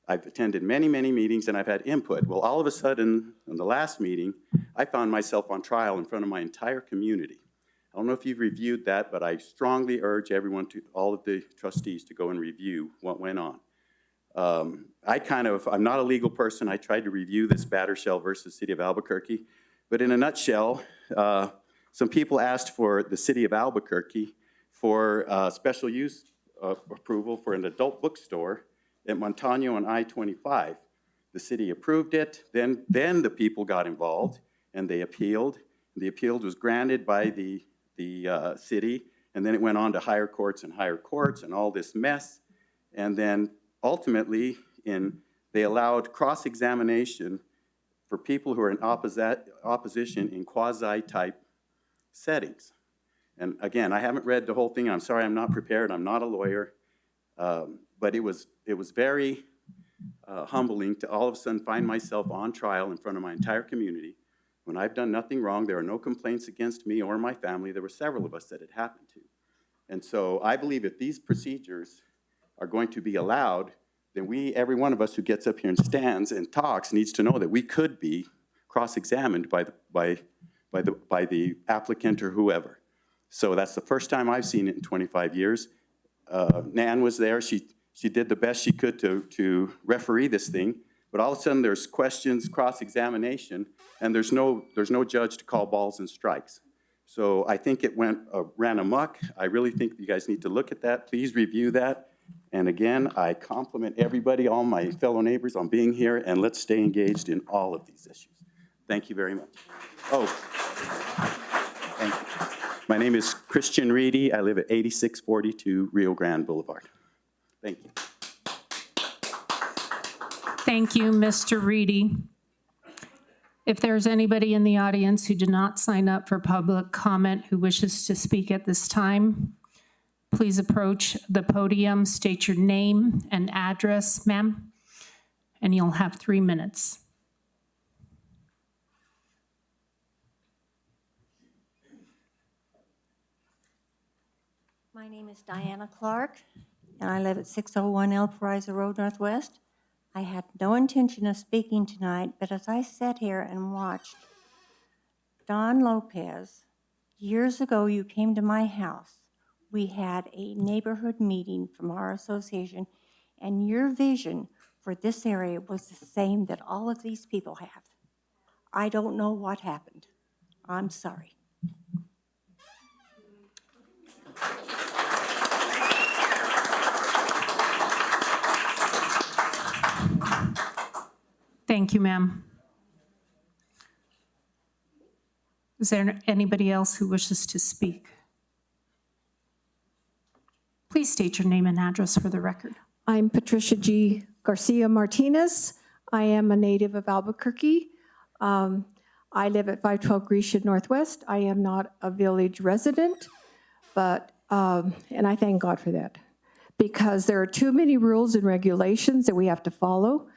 I've attended many, many meetings, and I've had input. Well, all of a sudden, in the last meeting, I found myself on trial in front of my entire community. I don't know if you've reviewed that, but I strongly urge everyone, all of the trustees, to go and review what went on. I'm not a legal person. I tried to review this Batter Shell versus City of Albuquerque, but in a nutshell, some people asked for the City of Albuquerque for special use approval for an adult bookstore at Montano and I-25. The city approved it, then the people got involved and they appealed. The appeal was granted by the city, and then it went on to higher courts and all this mess. And then ultimately, they allowed cross-examination for people who are in opposition in quasi-type settings. And again, I haven't read the whole thing. I'm sorry, I'm not prepared. I'm not a lawyer. But it was very humbling to all of a sudden find myself on trial in front of my entire community when I've done nothing wrong. There are no complaints against me or my family. There were several of us that it happened to. And so I believe if these procedures are going to be allowed, then every one of us who gets up here and stands and talks needs to know that we could be cross-examined by the applicant or whoever. So that's the first time I've seen it in 25 years. Nan was there. She did the best she could to referee this thing, but all of a sudden there's questions, cross-examination, and there's no judge to call balls and strikes. So I think it ran amok. I really think you guys need to look at that. Please review that. And again, I compliment everybody, all my fellow neighbors on being here, and let's stay engaged in all of these issues. Thank you very much. Oh, thank you. My name is Christian Reedy. I live at 8642 Rio Grande Boulevard. Thank you. Thank you, Mr. Reedy. If there's anybody in the audience who did not sign up for public comment who wishes to speak at this time, please approach the podium, state your name and address, ma'am, and you'll have 3 minutes. My name is Diana Clark, and I live at 601 El Paraiso Road Northwest. I had no intention of speaking tonight, but as I sat here and watched Don Lopez, years ago you came to my house. We had a neighborhood meeting from our association, and your vision for this area was the same that all of these people have. I don't know what happened. I'm sorry. Thank you, ma'am. Is there anybody else who wishes to speak? Please state your name and address for the record. I'm Patricia G. Garcia Martinez. I am a native of Albuquerque. I live at 512 Grecian Northwest. I am not a village resident, but, and I thank God for that, because there are too many rules and regulations that we have to follow.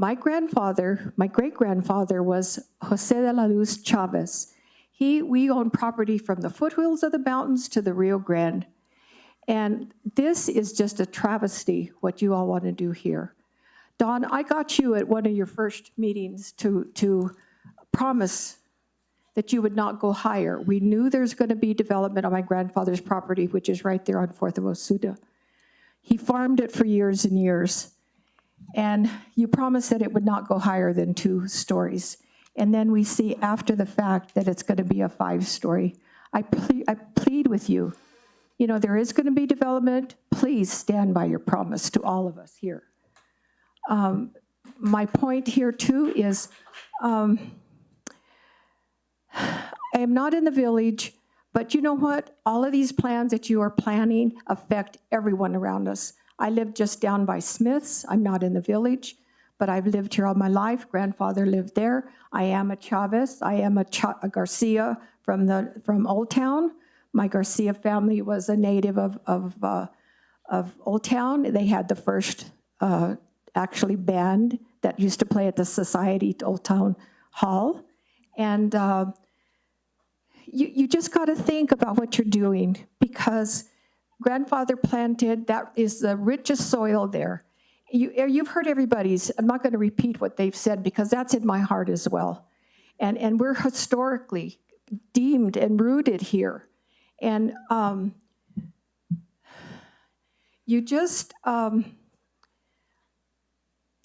My great-grandfather was Jose de la Luz Chavez. We own property from the foothills of the mountains to the Rio Grande. And this is just a travesty, what you all want to do here. Don, I got you at one of your first meetings to promise that you would not go higher. We knew there's going to be development on my grandfather's property, which is right there on 4th of Osuda. He farmed it for years and years. And you promised that it would not go higher than 2 stories. And then we see after the fact that it's going to be a 5-story. I plead with you. You know, there is going to be development. Please stand by your promise to all of us here. My point here, too, is I am not in the village, but you know what? All of these plans that you are planning affect everyone around us. I live just down by Smith's. I'm not in the village, but I've lived here all my life. Grandfather lived there. I am a Chavez. I am a Garcia from Old Town. My Garcia family was a native of Old Town. They had the first actually band that used to play at the Society Old Town Hall. And you just got to think about what you're doing, because grandfather planted, that is the richest soil there. You've heard everybody's, I'm not going to repeat what they've said because that's in my heart as well. And we're historically deemed and rooted here. And you just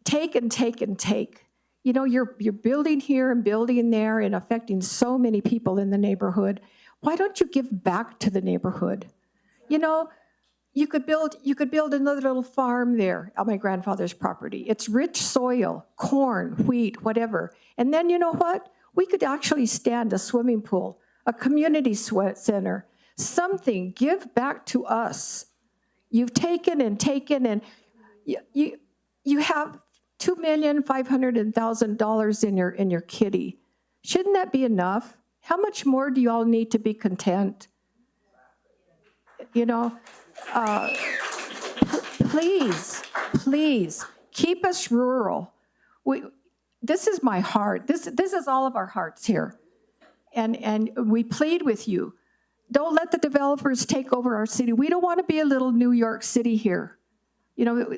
take and take and take. You know, you're building here and building there and affecting so many people in the neighborhood. Why don't you give back to the neighborhood? You know, you could build another little farm there on my grandfather's property. It's rich soil, corn, wheat, whatever. And then you know what? We could actually stand a swimming pool, a community center, something. Give back to us. You've taken and taken, and you have $2,500,000 in your kitty. Shouldn't that be enough? How much more do you all need to be content? You know, please, please, keep us rural. This is my heart. This is all of our hearts here. And we plead with you. Don't let the developers take over our city. We don't want to be a little New York City here. You know,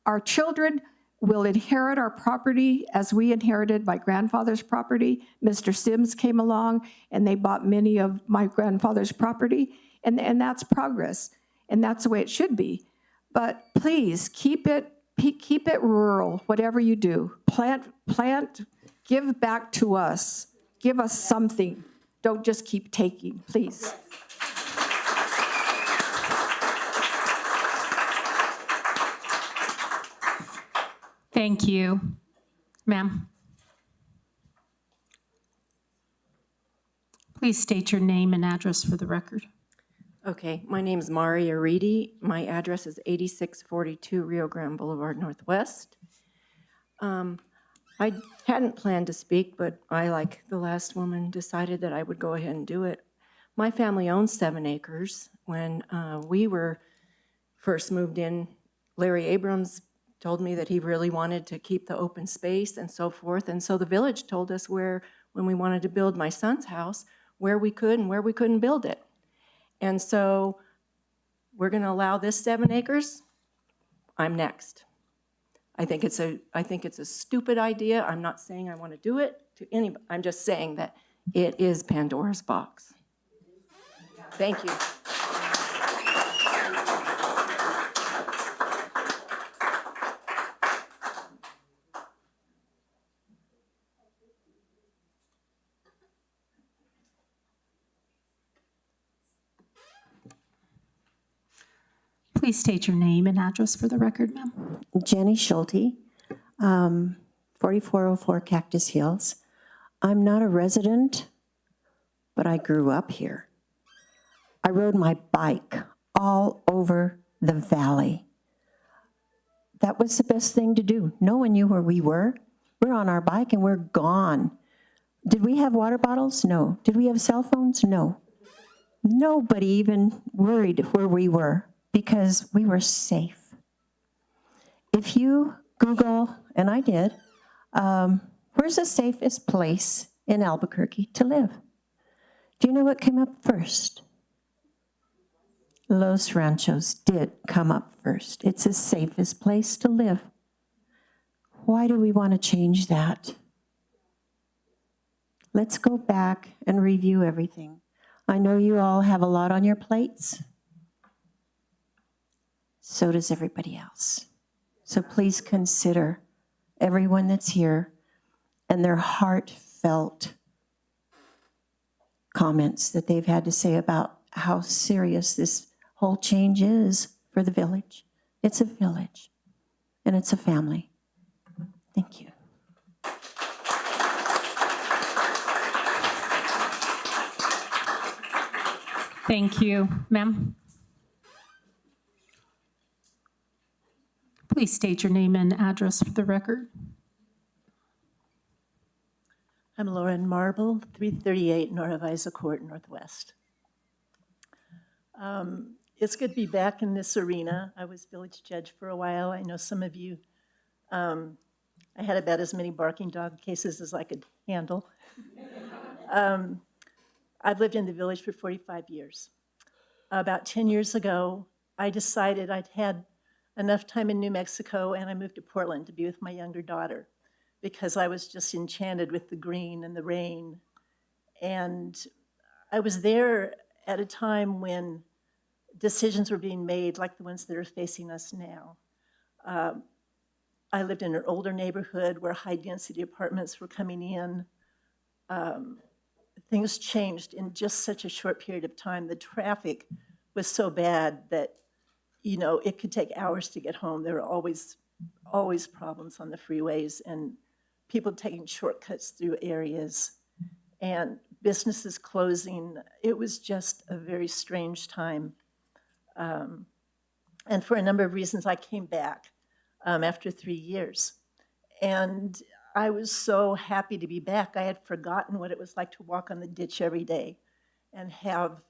our children will inherit our property as we inherited my grandfather's property. Mr. Sims came along and they bought many of my grandfather's property, and that's progress, and that's the way it should be. But please keep it rural, whatever you do. Plant, give back to us. Give us something. Don't just keep taking, please. Thank you. Ma'am. Please state your name and address for the record. Okay, my name is Mari Aridi. My address is 8642 Rio Grande Boulevard Northwest. I hadn't planned to speak, but I, like the last woman, decided that I would go ahead and do it. My family owns 7 acres. When we were first moved in, Larry Abrams told me that he really wanted to keep the open space and so forth. And so the village told us where, when we wanted to build my son's house, where we could and where we couldn't build it. And so we're going to allow this 7 acres. I'm next. I think it's a stupid idea. I'm not saying I want to do it to anybody. I'm just saying that it is Pandora's box. Thank you. Please state your name and address for the record, ma'am. Jenny Schulte, 4404 Cactus Hills. I'm not a resident, but I grew up here. I rode my bike all over the valley. That was the best thing to do. No one knew where we were. We're on our bike and we're gone. Did we have water bottles? No. Did we have cell phones? No. Nobody even worried where we were, because we were safe. If you Google, and I did, where's the safest place in Albuquerque to live? Do you know what came up first? Los Ranchos did come up first. It's the safest place to live. Why do we want to change that? Let's go back and review everything. I know you all have a lot on your plates. So does everybody else. So please consider everyone that's here and their heartfelt comments that they've had to say about how serious this whole change is for the village. It's a village, and it's a family. Thank you. Thank you. Ma'am? Please state your name and address for the record. I'm Lauren Marble, 338 Noravisa Court, Northwest. It's good to be back in this arena. I was village judge for a while. I know some of you, I had about as many barking dog cases as I could handle. I've lived in the village for 45 years. About 10 years ago, I decided I'd had enough time in New Mexico, and I moved to Portland to be with my younger daughter because I was just enchanted with the green and the rain. And I was there at a time when decisions were being made like the ones that are facing us now. I lived in an older neighborhood where high-density apartments were coming in. Things changed in just such a short period of time. The traffic was so bad that, you know, it could take hours to get home. There were always problems on the freeways and people taking shortcuts through areas and businesses closing. It was just a very strange time. And for a number of reasons, I came back after 3 years. And I was so happy to be back. I had forgotten what it was like to walk on the ditch every day and have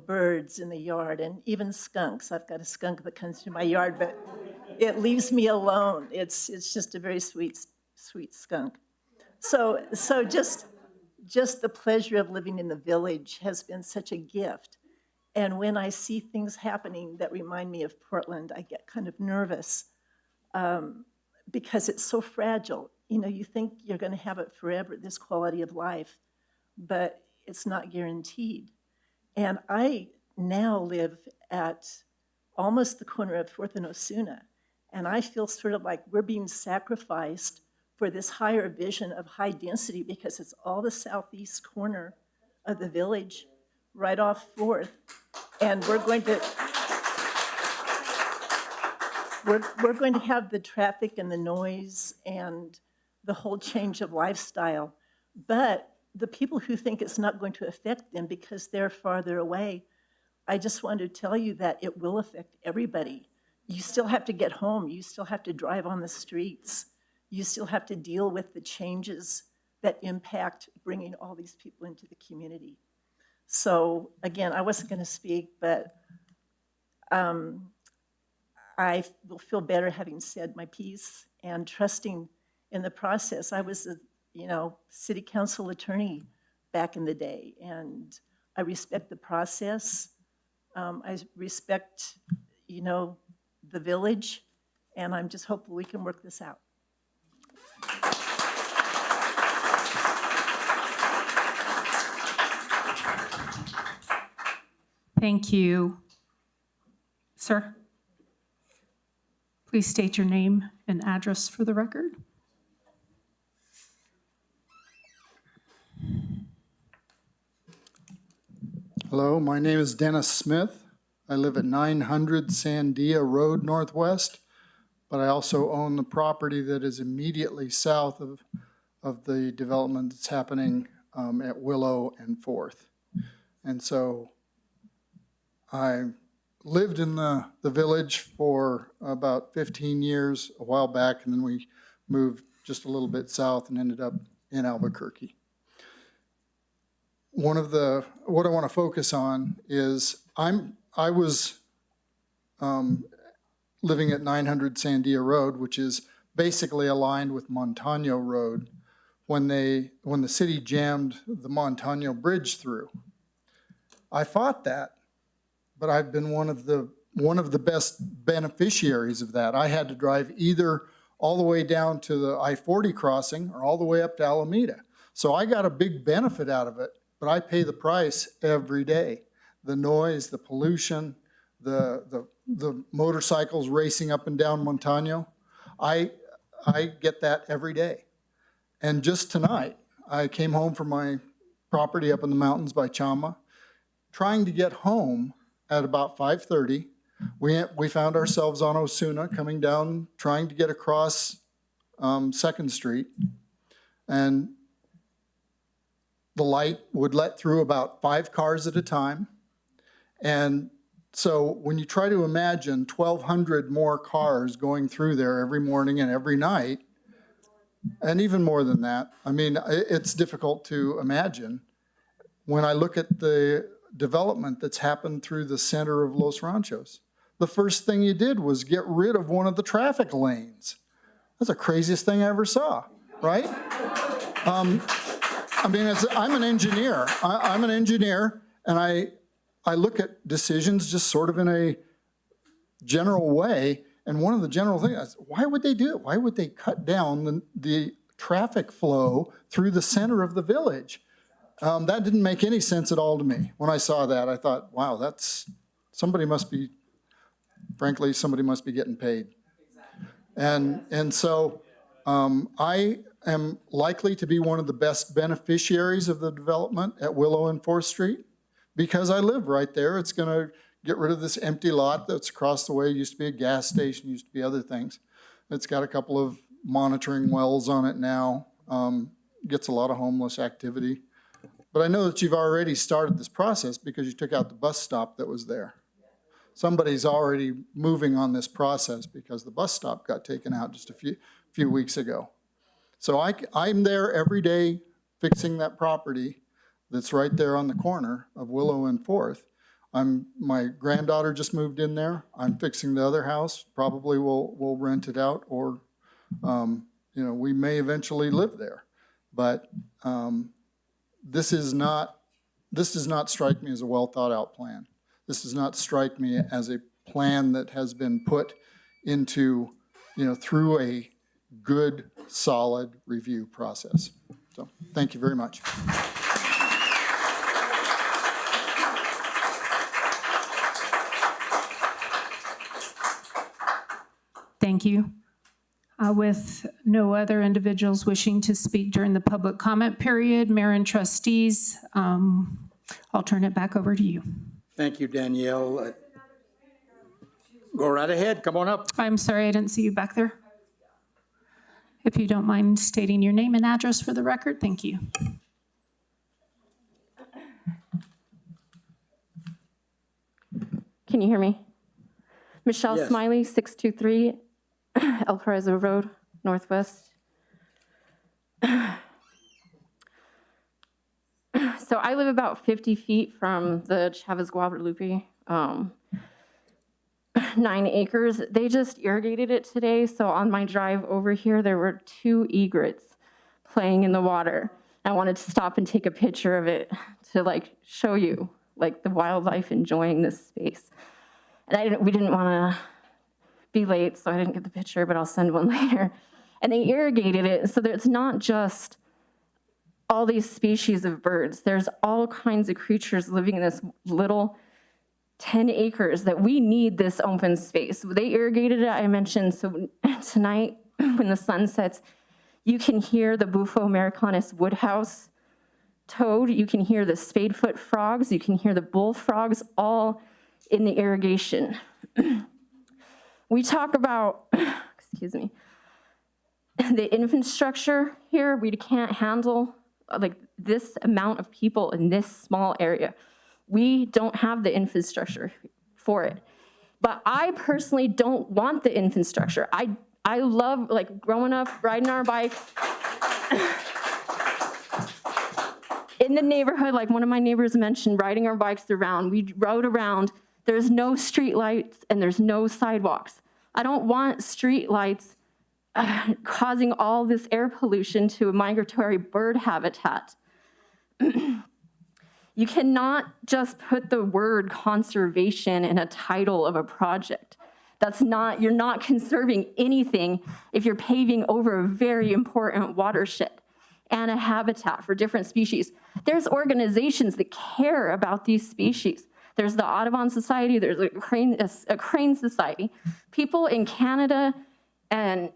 birds in the yard and even skunks. I've got a skunk that comes through my yard, but it leaves me alone. It's just a very sweet skunk. So just the pleasure of living in the village has been such a gift. And when I see things happening that remind me of Portland, I get kind of nervous because it's so fragile. You think you're going to have it forever, this quality of life, but it's not guaranteed. And I now live at almost the corner of 4th and Osuna, and I feel sort of like we're being sacrificed for this higher vision of high density because it's all the southeast corner of the village, right off 4th, and we're going to have the traffic and the noise and the whole change of lifestyle. But the people who think it's not going to affect them because they're farther away, I just want to tell you that it will affect everybody. You still have to get home. You still have to drive on the streets. You still have to deal with the changes that impact bringing all these people into the community. So again, I wasn't going to speak, but I will feel better having said my piece and trusting in the process. I was a city council attorney back in the day, and I respect the process. I respect, the village, and I'm just hopeful we can work this out. Thank you. Sir, please state your name and address for the record. Hello, my name is Dennis Smith. I live at 900 Sandia Road Northwest, but I also own the property that is immediately south of the development that's happening at Willow and 4th. And so I lived in the village for about 15 years a while back, and then we moved just a little bit south and ended up in Albuquerque. What I want to focus on is I was living at 900 Sandia Road, which is basically aligned with Montano Road when the city jammed the Montano Bridge through. I fought that, but I've been one of the best beneficiaries of that. I had to drive either all the way down to the I-40 crossing or all the way up to Alameda. So I got a big benefit out of it, but I pay the price every day. The noise, the pollution, the motorcycles racing up and down Montano. I get that every day. And just tonight, I came home from my property up in the mountains by Chama, trying to get home at about 5:30. We found ourselves on Osuna coming down, trying to get across 2nd Street. And the light would let through about 5 cars at a time. And so when you try to imagine 1,200 more cars going through there every morning and every night, and even more than that, I mean, it's difficult to imagine. When I look at the development that's happened through the center of Los Ranchos, the first thing you did was get rid of one of the traffic lanes. That's the craziest thing I ever saw, right? I mean, I'm an engineer. I'm an engineer, and I look at decisions just sort of in a general way. And one of the general things is, why would they do it? Why would they cut down the traffic flow through the center of the village? That didn't make any sense at all to me. When I saw that, I thought, wow, somebody must be getting paid. And so I am likely to be one of the best beneficiaries of the development at Willow and 4th Street because I live right there. It's going to get rid of this empty lot that's across the way. It used to be a gas station, used to be other things. It's got a couple of monitoring wells on it now. Gets a lot of homeless activity. But I know that you've already started this process because you took out the bus stop that was there. Somebody's already moving on this process because the bus stop got taken out just a few weeks ago. So I'm there every day fixing that property that's right there on the corner of Willow and 4th My granddaughter just moved in there. I'm fixing the other house. Probably we'll rent it out, or, we may eventually live there. But this does not strike me as a well-thought-out plan. This does not strike me as a plan that has been put into, through a good, solid review process. So, thank you very much. Thank you. With no other individuals wishing to speak during the public comment period, Mayor and trustees, I'll turn it back over to you. Thank you, Danielle. Go right ahead. Come on up. I'm sorry, I didn't see you back there. If you don't mind stating your name and address for the record, thank you. Can you hear me? Michelle Yes. Smiley, 623 El Paraiso Road, Northwest. So I live about 50 feet from the Chavez Guadalupe, 9 acres. They just irrigated it today, so on my drive over here, there were 2 egrets playing in the water. I wanted to stop and take a picture of it to show you the wildlife enjoying this space. And we didn't want to be late, so I didn't get the picture, but I'll send one later. And they irrigated it, so that it's not just all these species of birds. There's all kinds of creatures living in this little 10 acres that we need this open space. They irrigated it, I mentioned, so tonight when the sun sets, you can hear the Bufo americanus woodhouse toad, you can hear the spadefoot frogs, you can hear the bullfrogs, all in the irrigation. We talk about, excuse me, the infrastructure here. We can't handle this amount of people in this small area. We don't have the infrastructure for it. But I personally don't want the infrastructure. I love growing up, riding our bikes in the neighborhood, like one of my neighbors mentioned, riding our bikes around. We rode around. There's no street lights and there's no sidewalks. I don't want street lights causing all this air pollution to a migratory bird habitat. You cannot just put the word conservation in a title of a project. You're not conserving anything if you're paving over a very important watershed and a habitat for different species. There's organizations that care about these species. There's the Audubon Society, there's a crane society. People in Canada and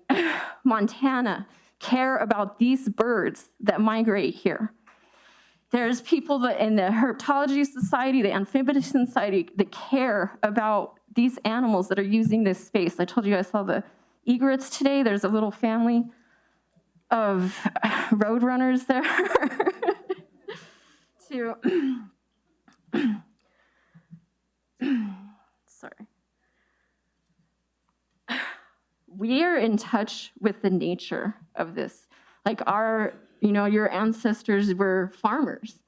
Montana care about these birds that migrate here. There's people that in the Herpetology Society, the Amphibian Society, that care about these animals that are using this space. I told you I saw the egrets today. There's a little family of roadrunners there. Sorry. We are in touch with the nature of this. Your ancestors were farmers.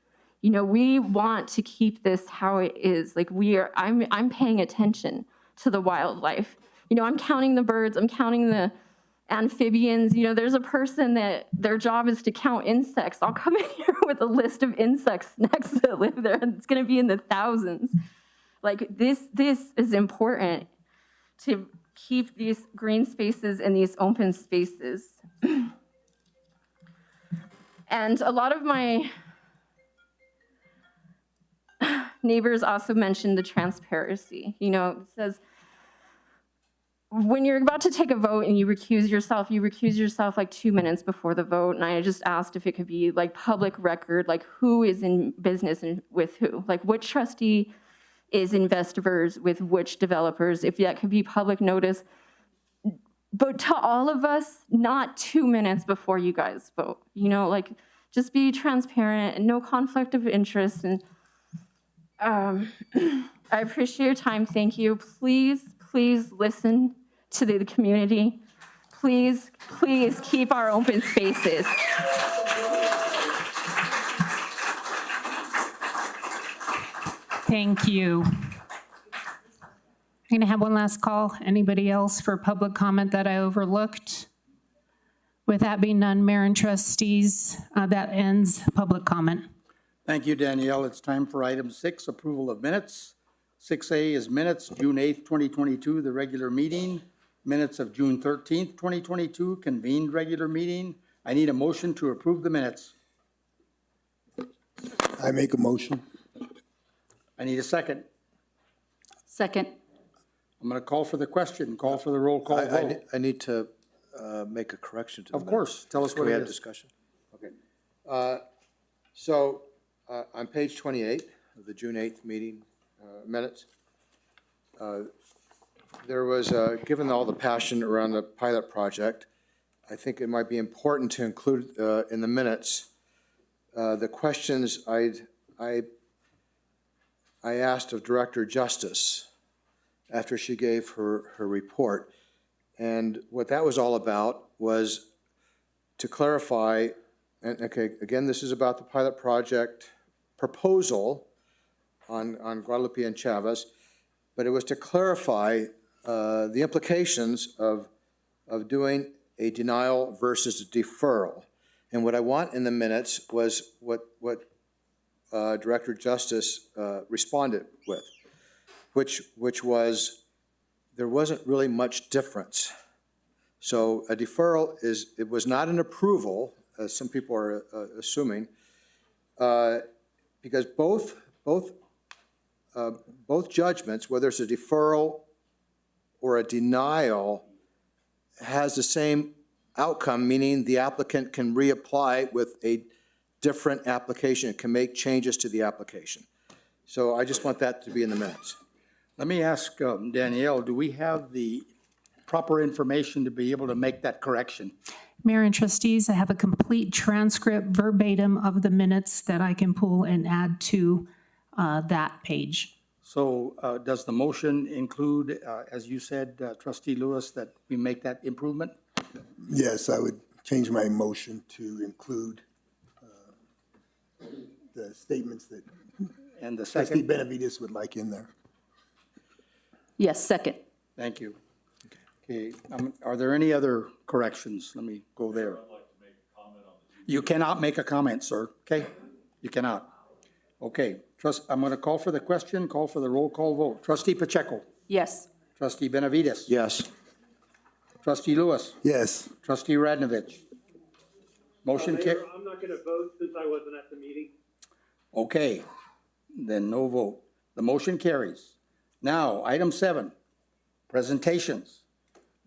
We want to keep this how it is. I'm paying attention to the wildlife. I'm counting the birds, I'm counting the amphibians. There's a person that their job is to count insects. I'll come in here with a list of insects next that live there, and it's gonna be in the thousands. This is important to keep these green spaces and these open spaces. And a lot of my neighbors also mentioned the transparency. It says, when you're about to take a vote and you recuse yourself 2 minutes before the vote. And I just asked if it could be public record, who is in business and with who, which trustee is investors with which developers, if that could be public notice. But to all of us, not 2 minutes before you guys vote. Just be transparent and no conflict of interest. And I appreciate your time. Thank you. Please listen to the community. Please keep our open spaces. Thank you. I'm going to have one last call. Anybody else for public comment that I overlooked? With that being none, Mayor and trustees, that ends public comment. Thank you, Danielle. It's time for item 6, approval of minutes. 6A is minutes, June 8th, 2022, the regular meeting. Minutes of June 13th, 2022, convened regular meeting. I need a motion to approve the minutes. I make a motion. I need a second. Second. I'm going to call for the question, call for the roll call vote. I need to make a correction to the Of course, tell us Can what we it have is. discussion? Okay. So on page 28 of the June 8th meeting minutes, there was, given all the passion around the pilot project, I think it might be important to include in the minutes the questions I asked of Director Justice after she gave her report. And what that was all about was to clarify, and okay, again, this is about the pilot project proposal on Guadalupe and Chavez, but it was to clarify the implications of doing a denial versus a deferral. And what I want in the minutes was what Director Justice responded with, which was there wasn't really much difference. So a deferral it was not an approval, as some people are assuming, because both judgments, whether it's a deferral or a denial, has the same outcome, meaning the applicant can reapply with a different application, can make changes to the application. So I just want that to be in the minutes. Let me ask Danielle, do we have the proper information to be able to make that correction? Mayor and trustees, I have a complete transcript verbatim of the minutes that I can pull and add to that page. So does the motion include, as you said, Trustee Lewis, that we make that improvement? Yes, I would change my motion to include the statements that And the Trustee second? Benavides would like in there. Yes, second. Thank you. Okay, are there any other corrections? Let me go there. You cannot make a comment, sir, okay? You cannot. Okay, I'm going to call for the question, call for the roll call vote. Trustee Pacheco? Yes. Trustee Benavides? Yes. Trustee Lewis? Yes. Trustee Radnovich? Motion carried. I'm not going to vote since I wasn't at the meeting. Okay, then no vote. The motion carries. Now, item 7, presentations.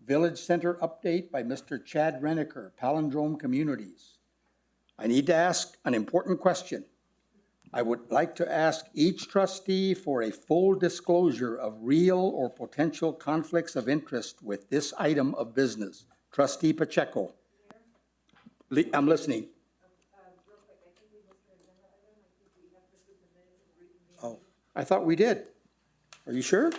Village Center update by Mr. Chad Reniker, Palindrome Communities. I need to ask an important question. I would like to ask each trustee for a full disclosure of real or potential conflicts of interest with this item of business. Trustee Pacheco. I'm listening. Oh, I thought we did. Are you sure?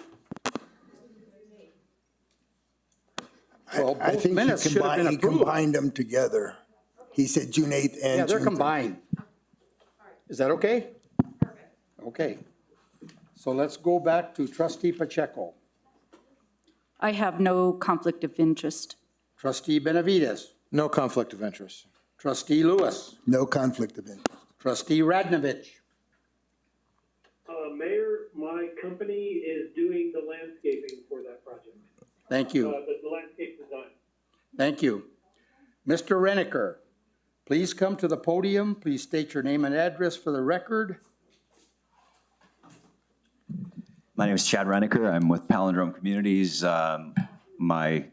Well, I both think minutes should have been he approved. combined them together. He said June 8th and Yeah, they're June 13th. combined. Is that okay? Okay. So let's go back to Trustee Pacheco. I have no conflict of interest. Trustee Benavides. No conflict of interest. Trustee Lewis. No conflict of interest. Trustee Radnovich. Mayor, my company is doing the landscaping for that project. Thank you. The landscape design. Thank you. Mr. Reniker, please come to the podium. Please state your name and address for the record. My name is Chad Reniker. I'm with Palindrome Communities. My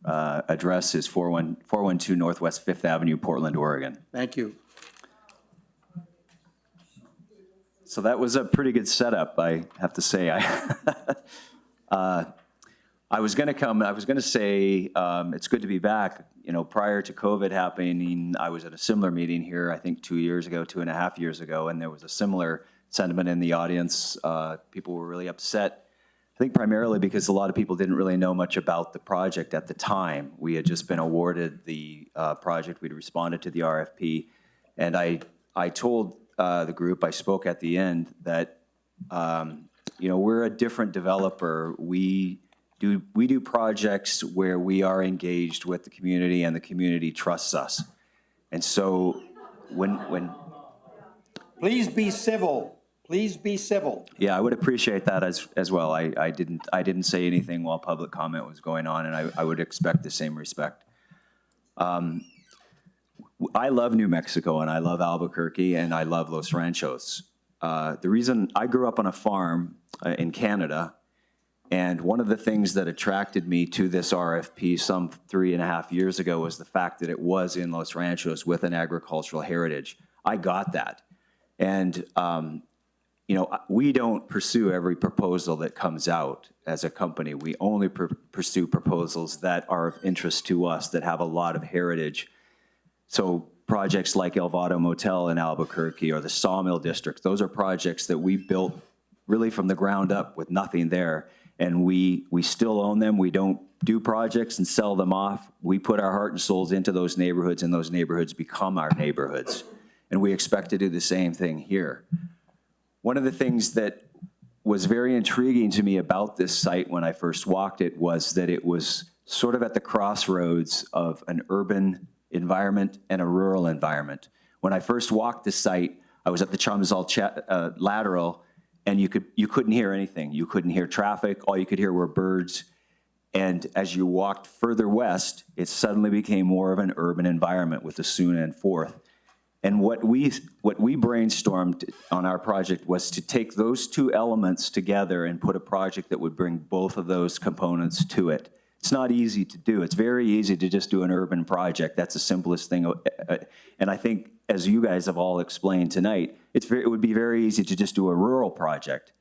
address is 412 Northwest 5th Avenue, Portland, Oregon. Thank you. So that was a pretty good setup, I have to say. I was going to say it's good to be back. You know, prior to COVID happening, I was at a similar meeting here, I think 2.5 years ago, and there was a similar sentiment in the audience. People were really upset, I think primarily because a lot of people didn't really know much about the project at the time. We had just been awarded the project, we'd responded to the RFP, and I told the group, I spoke at the end, that You know, we're a different developer. We do projects where we are engaged with the community and the community trusts us. And so when Please be civil. Please be civil. yeah, I would appreciate that as well. I didn't say anything while public comment was going on, and I would expect the same respect. I love New Mexico, and I love Albuquerque, and I love Los Ranchos. The reason I grew up on a farm in Canada, and one of the things that attracted me to this RFP some 3.5 years ago was the fact that it was in Los Ranchos with an agricultural heritage. I got that. And, you know, we don't pursue every proposal that comes out as a company. We only pursue proposals that are of interest to us, that have a lot of heritage. So projects like El Vado Motel in Albuquerque or the Sawmill District, those are projects that we built really from the ground up with nothing there. And we still own them. We don't do projects and sell them off. We put our heart and souls into those neighborhoods, and those neighborhoods become our neighborhoods. And we expect to do the same thing here. One of the things that was very intriguing to me about this site when I first walked it was that it was sort of at the crossroads of an urban environment and a rural environment. When I first walked the site, I was at the Chamizal lateral, and you couldn't hear anything. You couldn't hear traffic. All you could hear were birds. And as you walked further west, it suddenly became more of an urban environment with the Suna and Fourth. And what we brainstormed on our project was to take those two elements together and put a project that would bring both of those components to it. It's not easy to do. It's very easy to just do an urban project. That's the simplest thing. And I think, as you guys have all explained tonight, it would be very easy to just do a rural project.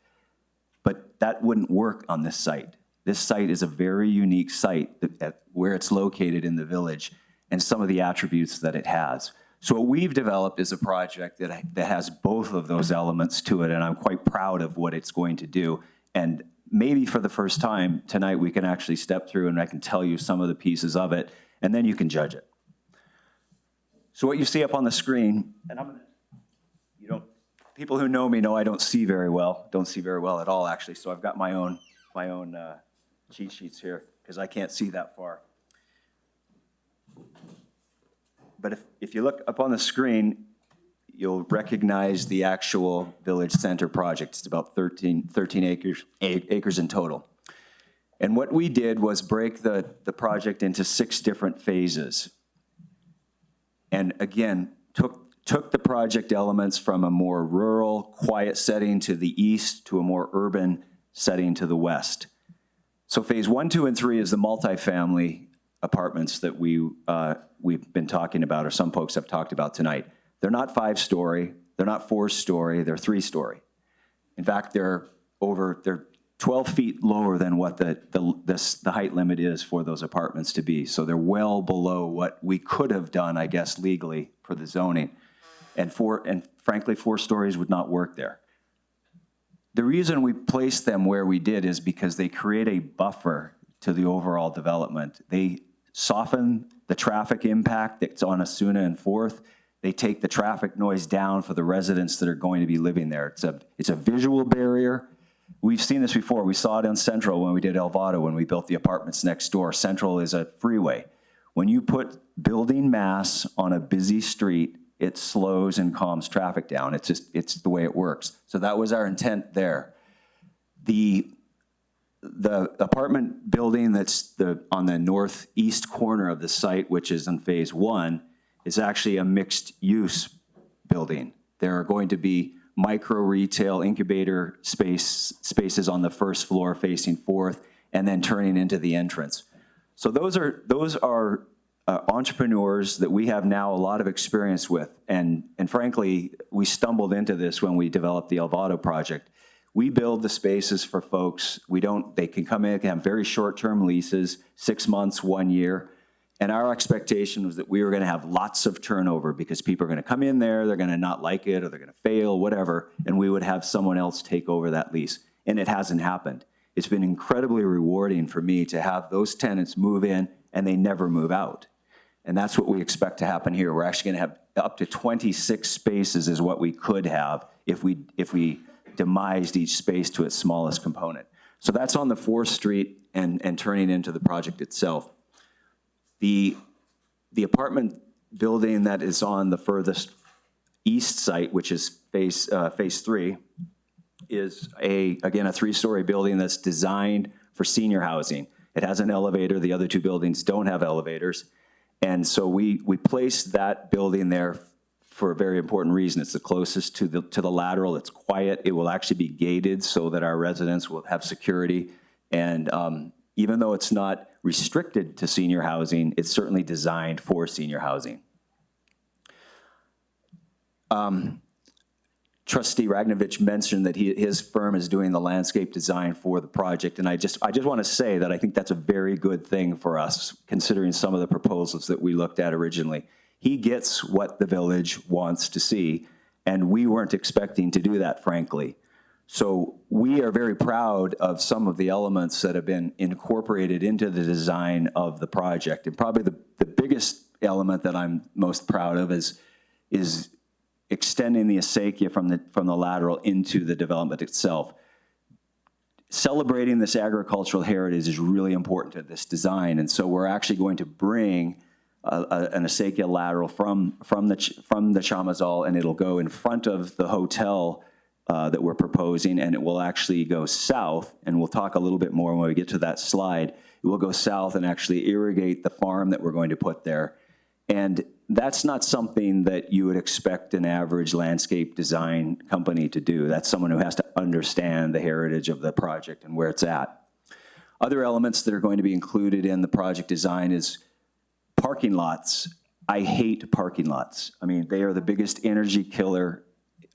But that wouldn't work on this site. This site is a very unique site where it's located in the village and some of the attributes that it has. So what we've developed is a project that has both of those elements to it, and I'm quite proud of what it's going to do. And maybe for the first time tonight, we can actually step through and I can tell you some of the pieces of it, and then you can judge it. So what you see up on the screen, and people who know me know I don't see very well at all, actually, so I've got my own cheat sheets here, because I can't see that far. But if you look up on the screen, you'll recognize the actual village center project. It's about 13 acres in total. And what we did was break the project into 6 different phases. And again, took the project elements from a more rural, quiet setting to the east to a more urban setting to the west. So phase 1, 2, and 3 is the multifamily apartments that we've been talking about, or some folks have talked about tonight. They're not 5-story, they're not 4-story, they're 3-story. In fact, they're 12 feet lower than what the height limit is for those apartments to be. So they're well below what we could have done, I guess, legally for the zoning. And frankly, 4 stories would not work there. The reason we placed them where we did is because they create a buffer to the overall development. They soften the traffic impact that's on Asuna and Fourth. They take the traffic noise down for the residents that are going to be living there. It's a visual barrier. We've seen this before. We saw it on Central when we did El Vado, when we built the apartments next door. Central is a freeway. When you put building mass on a busy street, it slows and calms traffic down. It's the way it works. So that was our intent there. The apartment building that's on the northeast corner of the site, which is in phase 1, is actually a mixed use building. There are going to be micro retail incubator spaces on the first floor facing Fourth, and then turning into the entrance. So those are entrepreneurs that we have now a lot of experience with, and frankly, we stumbled into this when we developed the El Vado project. We build the spaces for folks. They can come in, can have very short-term leases, 6 months, 1 year. And our expectation was that we were gonna have lots of turnover because people are gonna come in there, they're gonna not like it, or they're gonna fail, whatever, and we would have someone else take over that lease. And it hasn't happened. It's been incredibly rewarding for me to have those tenants move in and they never move out. And that's what we expect to happen here. We're actually gonna have up to 26 spaces is what we could have if we demised each space to its smallest component. So that's on the 4th Street and turning into the project itself. The apartment building that is on the furthest east site, which is phase 3, is again, a 3-story building that's designed for senior housing. It has an elevator. The other 2 buildings don't have elevators. And so we placed that building there for a very important reason. It's the closest to the lateral. It's quiet. It will actually be gated so that our residents will have security. And even though it's not restricted to senior housing, it's certainly designed for senior housing. Trustee Ragnovich mentioned that his firm is doing the landscape design for the project, and I just want to say that I think that's a very good thing for us, considering some of the proposals that we looked at originally. He gets what the village wants to see, and we weren't expecting to do that, frankly. So we are very proud of some of the elements that have been incorporated into the design of the project, and probably the biggest element that I'm most proud of is extending the acequia from the lateral into the development itself. Celebrating this agricultural heritage is really important to this design, and so we're actually going to bring an acequia lateral from the Chamazal, and it'll go in front of the hotel that we're proposing, and it will actually go south, and we'll talk a little bit more when we get to that slide. It will go south and actually irrigate the farm that we're going to put there. And that's not something that you would expect an average landscape design company to do. That's someone who has to understand the heritage of the project and where it's at. Other elements that are going to be included in the project design is parking lots. I hate parking lots. I mean, they are the biggest energy killer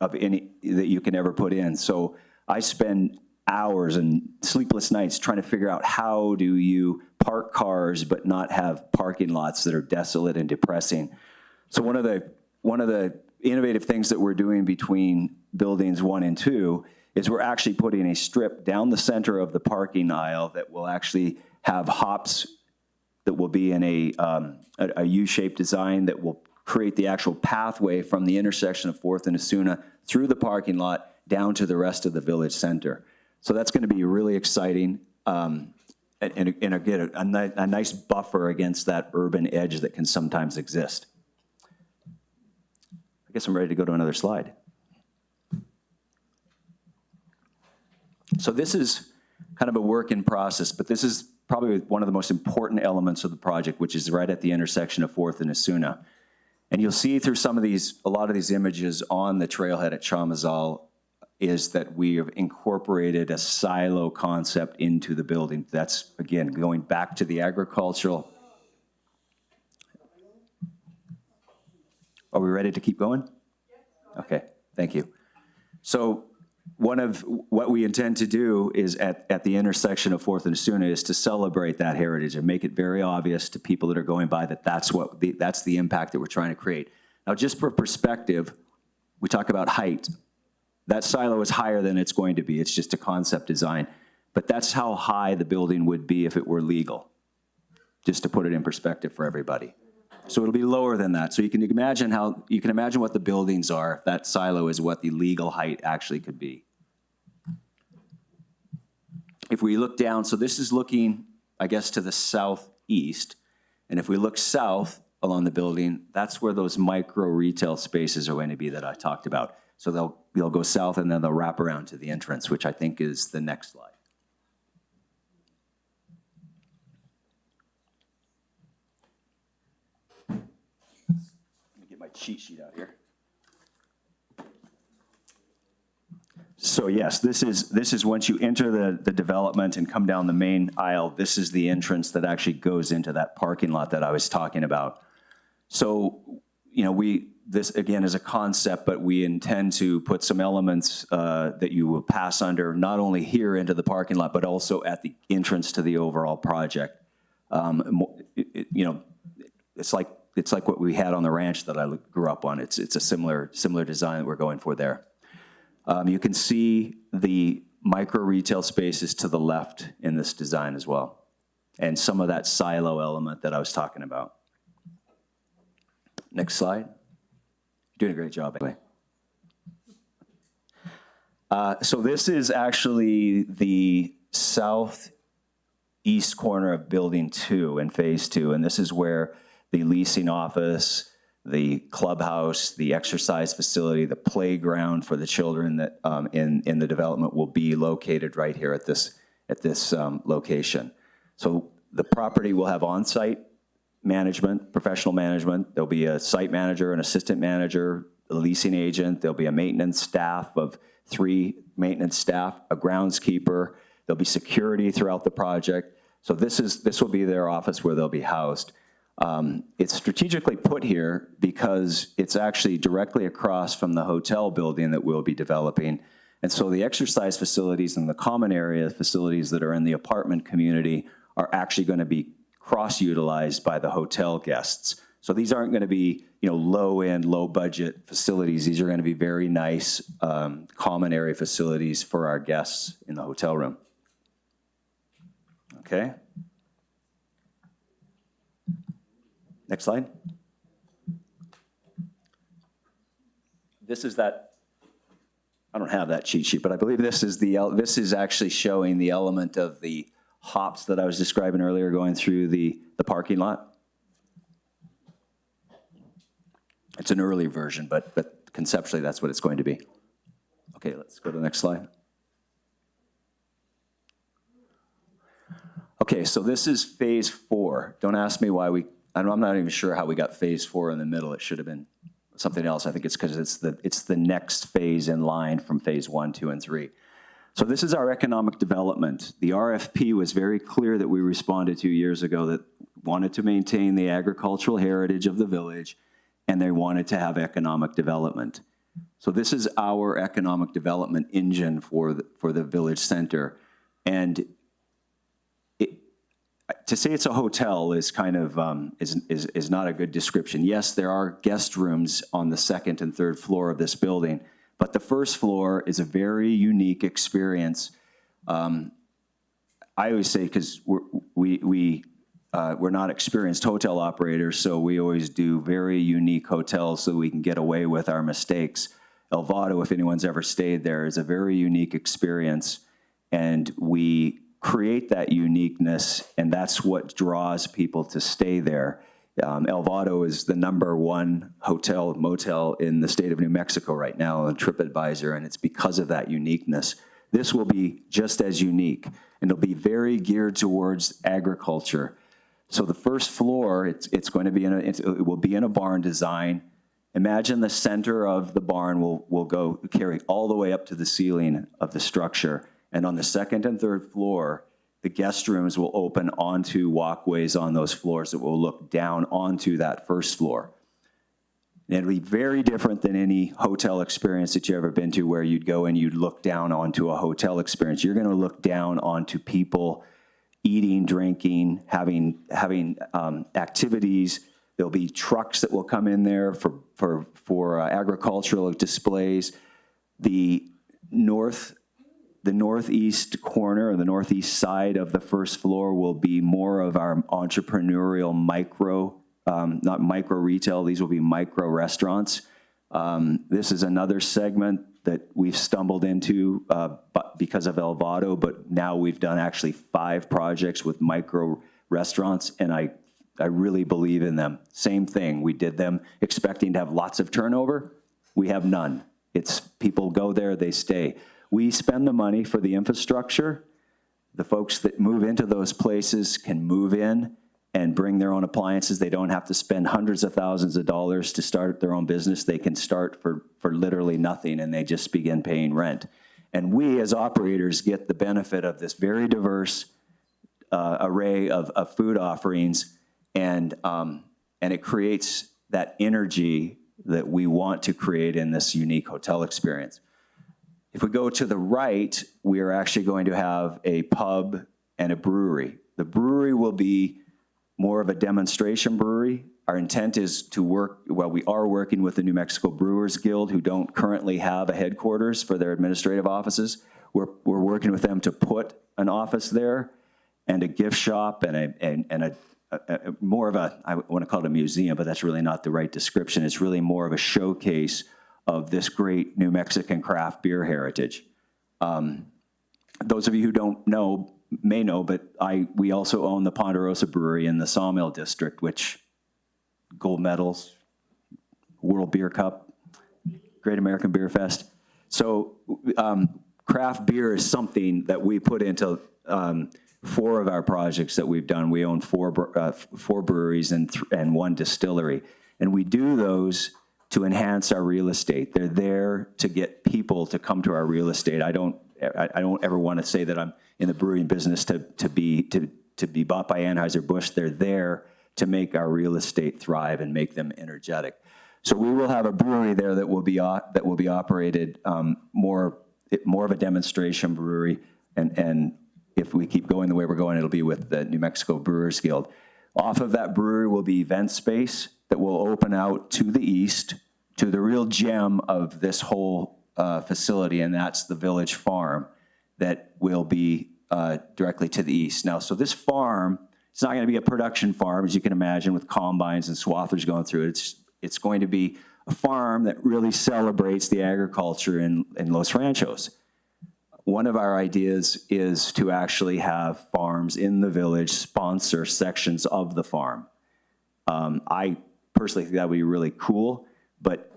of any that you can ever put in. So I spend hours and sleepless nights trying to figure out how do you park cars but not have parking lots that are desolate and depressing. So one of the innovative things that we're doing between buildings 1 and 2 is we're actually putting a strip down the center of the parking aisle that will actually have hops that will be in a U-shaped design that will create the actual pathway from the intersection of 4th and Asuna through the parking lot down to the rest of the village center. So that's going to be really exciting, and again, a nice buffer against that urban edge that can sometimes exist. I guess I'm ready to go to another slide. So this is kind of a work in process, but this is probably one of the most important elements of the project, which is right at the intersection of 4th and Asuna. And you'll see through a lot of these images on the trailhead at Chamazal is that we have incorporated a silo concept into the building. That's, again, going back to the agricultural. Are we ready to keep going? Okay, thank you. So one of what we intend to do is at the intersection of 4th and Asuna is to celebrate that heritage and make it very obvious to people that are going by that that's the impact that we're trying to create. Now, just for perspective, we talk about height. That silo is higher than it's going to be. It's just a concept design. But that's how high the building would be if it were legal, just to put it in perspective for everybody. So it'll be lower than that. So you can imagine what the buildings are if that silo is what the legal height actually could be. If we look down, so this is looking, I guess, to the southeast. And if we look south along the building, that's where those micro retail spaces are going to be that I talked about. So they'll go south and then they'll wrap around to the entrance, which I think is the next slide. Let me get my cheat sheet out here. So yes, this is once you enter the development and come down the main aisle, this is the entrance that actually goes into that parking lot that I was talking about. So, you know, this again is a concept, but we intend to put some elements that you will pass under, not only here into the parking lot, but also at the entrance to the overall project. You know, it's like what we had on the ranch that I grew up on. It's a similar design that we're going for there. You can see the micro retail spaces to the left in this design as well, and some of that silo element that I was talking about. Next slide. You're doing a great job, anyway. So this is actually the southeast corner of Building 2 in Phase 2, and this is where the leasing office, the clubhouse, the exercise facility, the playground for the children that in the development will be located right here at this location. So the property will have on-site management, professional management. There'll be a site manager, an assistant manager, a leasing agent. There'll be a maintenance staff of 3 maintenance staff, a groundskeeper. There'll be security throughout the project. So this will be their office where they'll be housed. It's strategically put here because it's actually directly across from the hotel building that we'll be developing. And so the exercise facilities and the common area facilities that are in the apartment community are actually going to be cross-utilized by the hotel guests. So these aren't going to be, low-end, low-budget facilities. These are going to be very nice common area facilities for our guests in the hotel room. Okay. Next slide. This is that, I don't have that cheat sheet, but I believe this is actually showing the element of the hops that I was describing earlier going through the parking lot. It's an early version, but conceptually that's what it's going to be. Okay, let's go to the next slide. Okay, so this is phase 4. Don't ask me why I'm not even sure how we got phase 4 in the middle. It should have been something else. I think it's because it's the next phase in line from phase 1, 2, and 3. So this is our economic development. The RFP was very clear that we responded 2 years ago that wanted to maintain the agricultural heritage of the village, and they wanted to have economic development. So this is our economic development engine for the village center. And to say it's a hotel is kind of is not a good description. Yes, there are guest rooms on the 2nd and 3rd floor of this building, but the 1st floor is a very unique experience. I always say, because we're not experienced hotel operators, so we always do very unique hotels so we can get away with our mistakes. El Vado, if anyone's ever stayed there, is a very unique experience, and we create that uniqueness, and that's what draws people to stay there. El Vado is the #1 hotel, motel in the state of New Mexico right now on TripAdvisor, and it's because of that uniqueness. This will be just as unique, and it'll be very geared towards agriculture. So the 1st floor, it's going to be it will be in a barn design. Imagine the center of the barn will carry all the way up to the ceiling of the structure. And on the 2nd and 3rd floor, the guest rooms will open onto walkways on those floors that will look down onto that 1st floor. And it'll be very different than any hotel experience that you've ever been to where you'd go and you'd look down onto a hotel experience. You're going to look down onto people eating, drinking, having activities. There'll be trucks that will come in there for agricultural displays. The northeast corner, or the northeast side of the 1st floor, will be more of our entrepreneurial not micro retail, these will be micro restaurants. This is another segment that we've stumbled into because of El Vado, but now we've done actually 5 projects with micro restaurants, and I really believe in them. Same thing, we did them expecting to have lots of turnover. We have none. It's people go there, they stay. We spend the money for the infrastructure. The folks that move into those places can move in and bring their own appliances. They don't have to spend hundreds of thousands of dollars to start their own business. They can start for literally nothing, and they just begin paying rent. And we, as operators, get the benefit of this very diverse array of food offerings, and it creates that energy that we want to create in this unique hotel experience. If we go to the right, we are actually going to have a pub and a brewery. The brewery will be more of a demonstration brewery. Our intent is to we are working with the New Mexico Brewers Guild, who don't currently have a headquarters for their administrative offices. We're working with them to put an office there and a gift shop and a more of a, I want to call it a museum, but that's really not the right description. It's really more of a showcase of this great New Mexican craft beer heritage. Those of you who don't know may know, but we also own the Ponderosa Brewery in the Sawmill District, which gold medals, World Beer Cup, Great American Beer Fest. So craft beer is something that we put into 4 of our projects that we've done. We own 4 breweries and 1 distillery. And we do those to enhance our real estate. They're there to get people to come to our real estate. I don't ever want to say that I'm in the brewing business to be bought by Anheuser-Busch. They're there to make our real estate thrive and make them energetic. So we will have a brewery there that will be operated more of a demonstration brewery, and if we keep going the way we're going, it'll be with the New Mexico Brewers Guild. Off of that brewery will be event space that will open out to the east, to the real gem of this whole facility, and that's the Village Farm that will be directly to the east. Now, so this farm, it's not going to be a production farm, as you can imagine, with combines and swathers going through it. It's going to be a farm that really celebrates the agriculture in Los Ranchos. One of our ideas is to actually have farms in the village sponsor sections of the farm. I personally think that would be really cool, but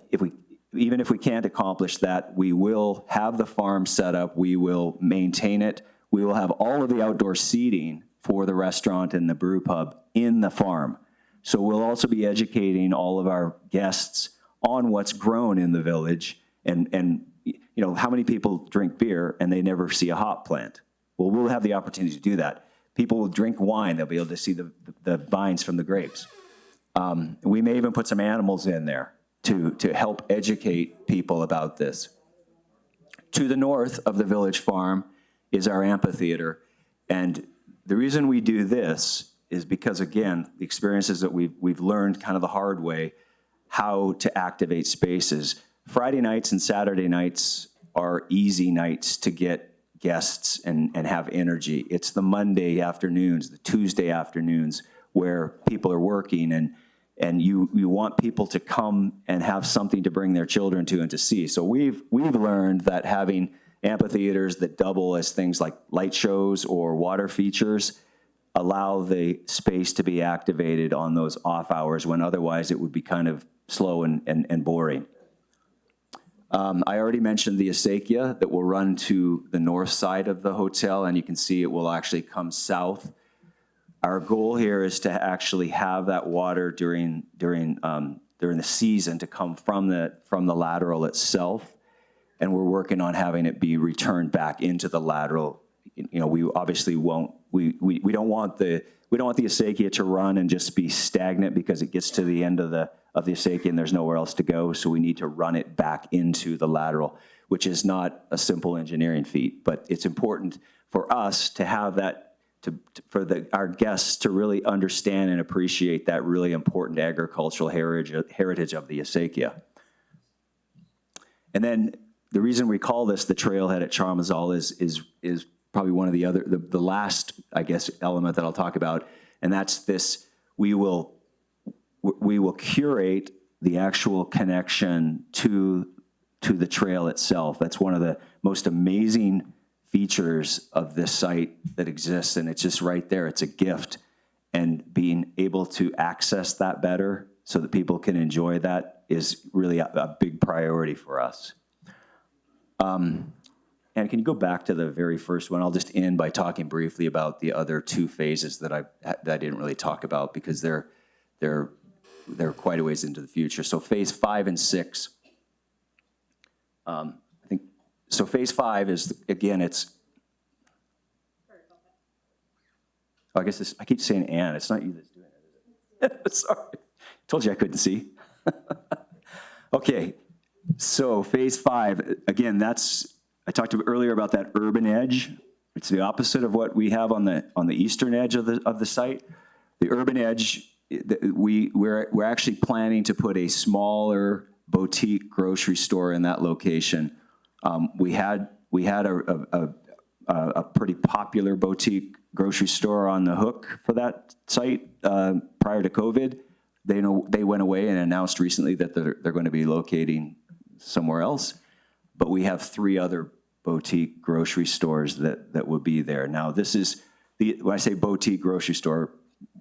even if we can't accomplish that, we will have the farm set up, we will maintain it, we will have all of the outdoor seating for the restaurant and the brew pub in the farm. So we'll also be educating all of our guests on what's grown in the village and you know, how many people drink beer and they never see a hop plant? Well, we'll have the opportunity to do that. People will drink wine, they'll be able to see the vines from the grapes. We may even put some animals in there to help educate people about this. To the north of the Village Farm is our amphitheater. And the reason we do this is because, again, the experiences that we've learned kind of the hard way, how to activate spaces. Friday nights and Saturday nights are easy nights to get guests and have energy. It's the Monday afternoons, the Tuesday afternoons where people are working and you want people to come and have something to bring their children to and to see. So we've learned that having amphitheaters that double as things like light shows or water features allow the space to be activated on those off hours when otherwise it would be kind of slow and boring. I already mentioned the acequia that will run to the north side of the hotel, and you can see it will actually come south. Our goal here is to actually have that water during the season to come from the lateral itself, and we're working on having it be returned back into the lateral. You know, we obviously won't. We don't want the acequia to run and just be stagnant because it gets to the end of the acequia and there's nowhere else to go. So we need to run it back into the lateral, which is not a simple engineering feat, but it's important for us to have that. Our guests to really understand and appreciate that really important agricultural heritage of the acequia. And then the reason we call this the trailhead at Charmazal is probably one of the last, I guess, element that I'll talk about, and that's this: we will curate the actual connection to the trail itself. That's one of the most amazing features of this site that exists, and it's just right there. It's a gift, and being able to access that better so that people can enjoy that is really a big priority for us. And can you go back to the very first one? I'll just end by talking briefly about the other 2 phases that I didn't really talk about because they're quite a ways into the future. So phase 5 and 6. So phase 5 is, again, it's, I guess I keep saying Ann, it's not you that's doing it, is it? Sorry, told you I couldn't see. Okay, so phase 5, again, I talked earlier about that urban edge. It's the opposite of what we have on the eastern edge of the site. The urban edge, we're actually planning to put a smaller boutique grocery store in that location. We had a pretty popular boutique grocery store on the hook for that site prior to COVID. They went away and announced recently that they're going to be locating somewhere else. But we have 3 other boutique grocery stores that will be there. Now, this is, when I say boutique grocery store,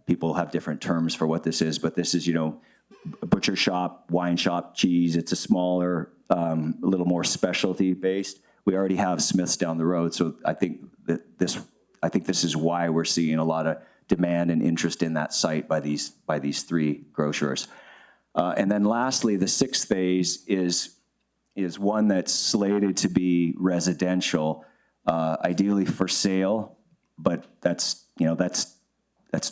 people have different terms for what this is, but this is, a butcher shop, wine shop, cheese. It's a smaller, a little more specialty based. We already have Smith's down the road, so I think this is why we're seeing a lot of demand and interest in that site by these three grocers. And then lastly, the sixth phase is one that's slated to be residential, ideally for sale, but that's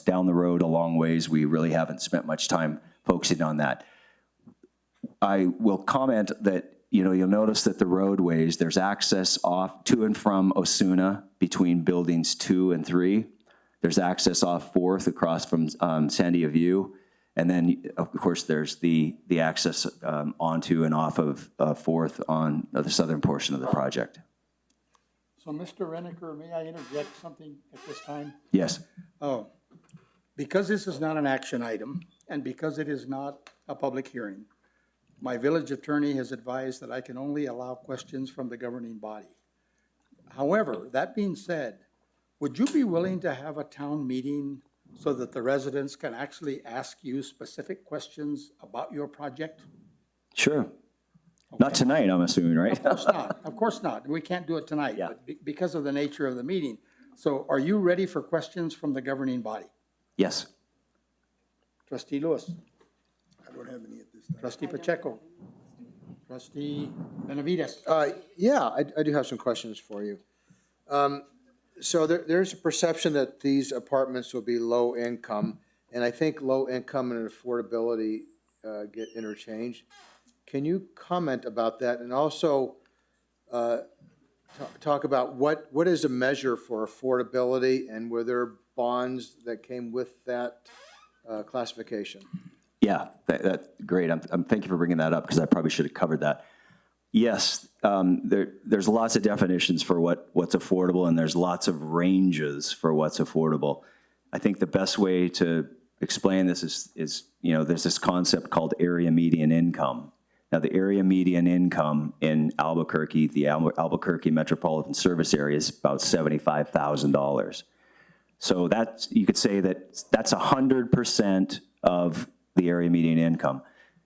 down the road a long ways. We really haven't spent much time focusing on that. I will comment that, you'll notice that the roadways, there's access off to and from Osuna between buildings 2 and 3. There's access off 4th across from Sandia View. And then, of course, there's the access onto and off of 4th on the southern portion of the project. So, Mr. Reniker, may I interject something at this time? Yes. Oh, because this is not an action item, and because it is not a public hearing, my village attorney has advised that I can only allow questions from the governing body. However, that being said, would you be willing to have a town meeting so that the residents can actually ask you specific questions about your project? Sure. Okay. Not tonight, I'm assuming, right? Of course not. Of course not. We can't do it tonight, Yeah. but because of the nature of the meeting. So are you ready for questions from the governing body? Yes. Trustee Lewis. I don't have any at this time. Trustee Pacheco. Trustee Benavides. Yeah, I do have some questions for you. So there's a perception that these apartments will be low income, and I think low income and affordability get interchanged. Can you comment about that, and also talk about what is a measure for affordability, and were there bonds that came with that classification? Yeah, that's great. Thank you for bringing that up because I probably should have covered that. Yes, there's lots of definitions for what's affordable, and there's lots of ranges for what's affordable. I think the best way to explain this is there's this concept called area median income. Now, the area median income in Albuquerque, the Albuquerque Metropolitan Service Area, is about $75,000. So you could say that's 100% of the area median income.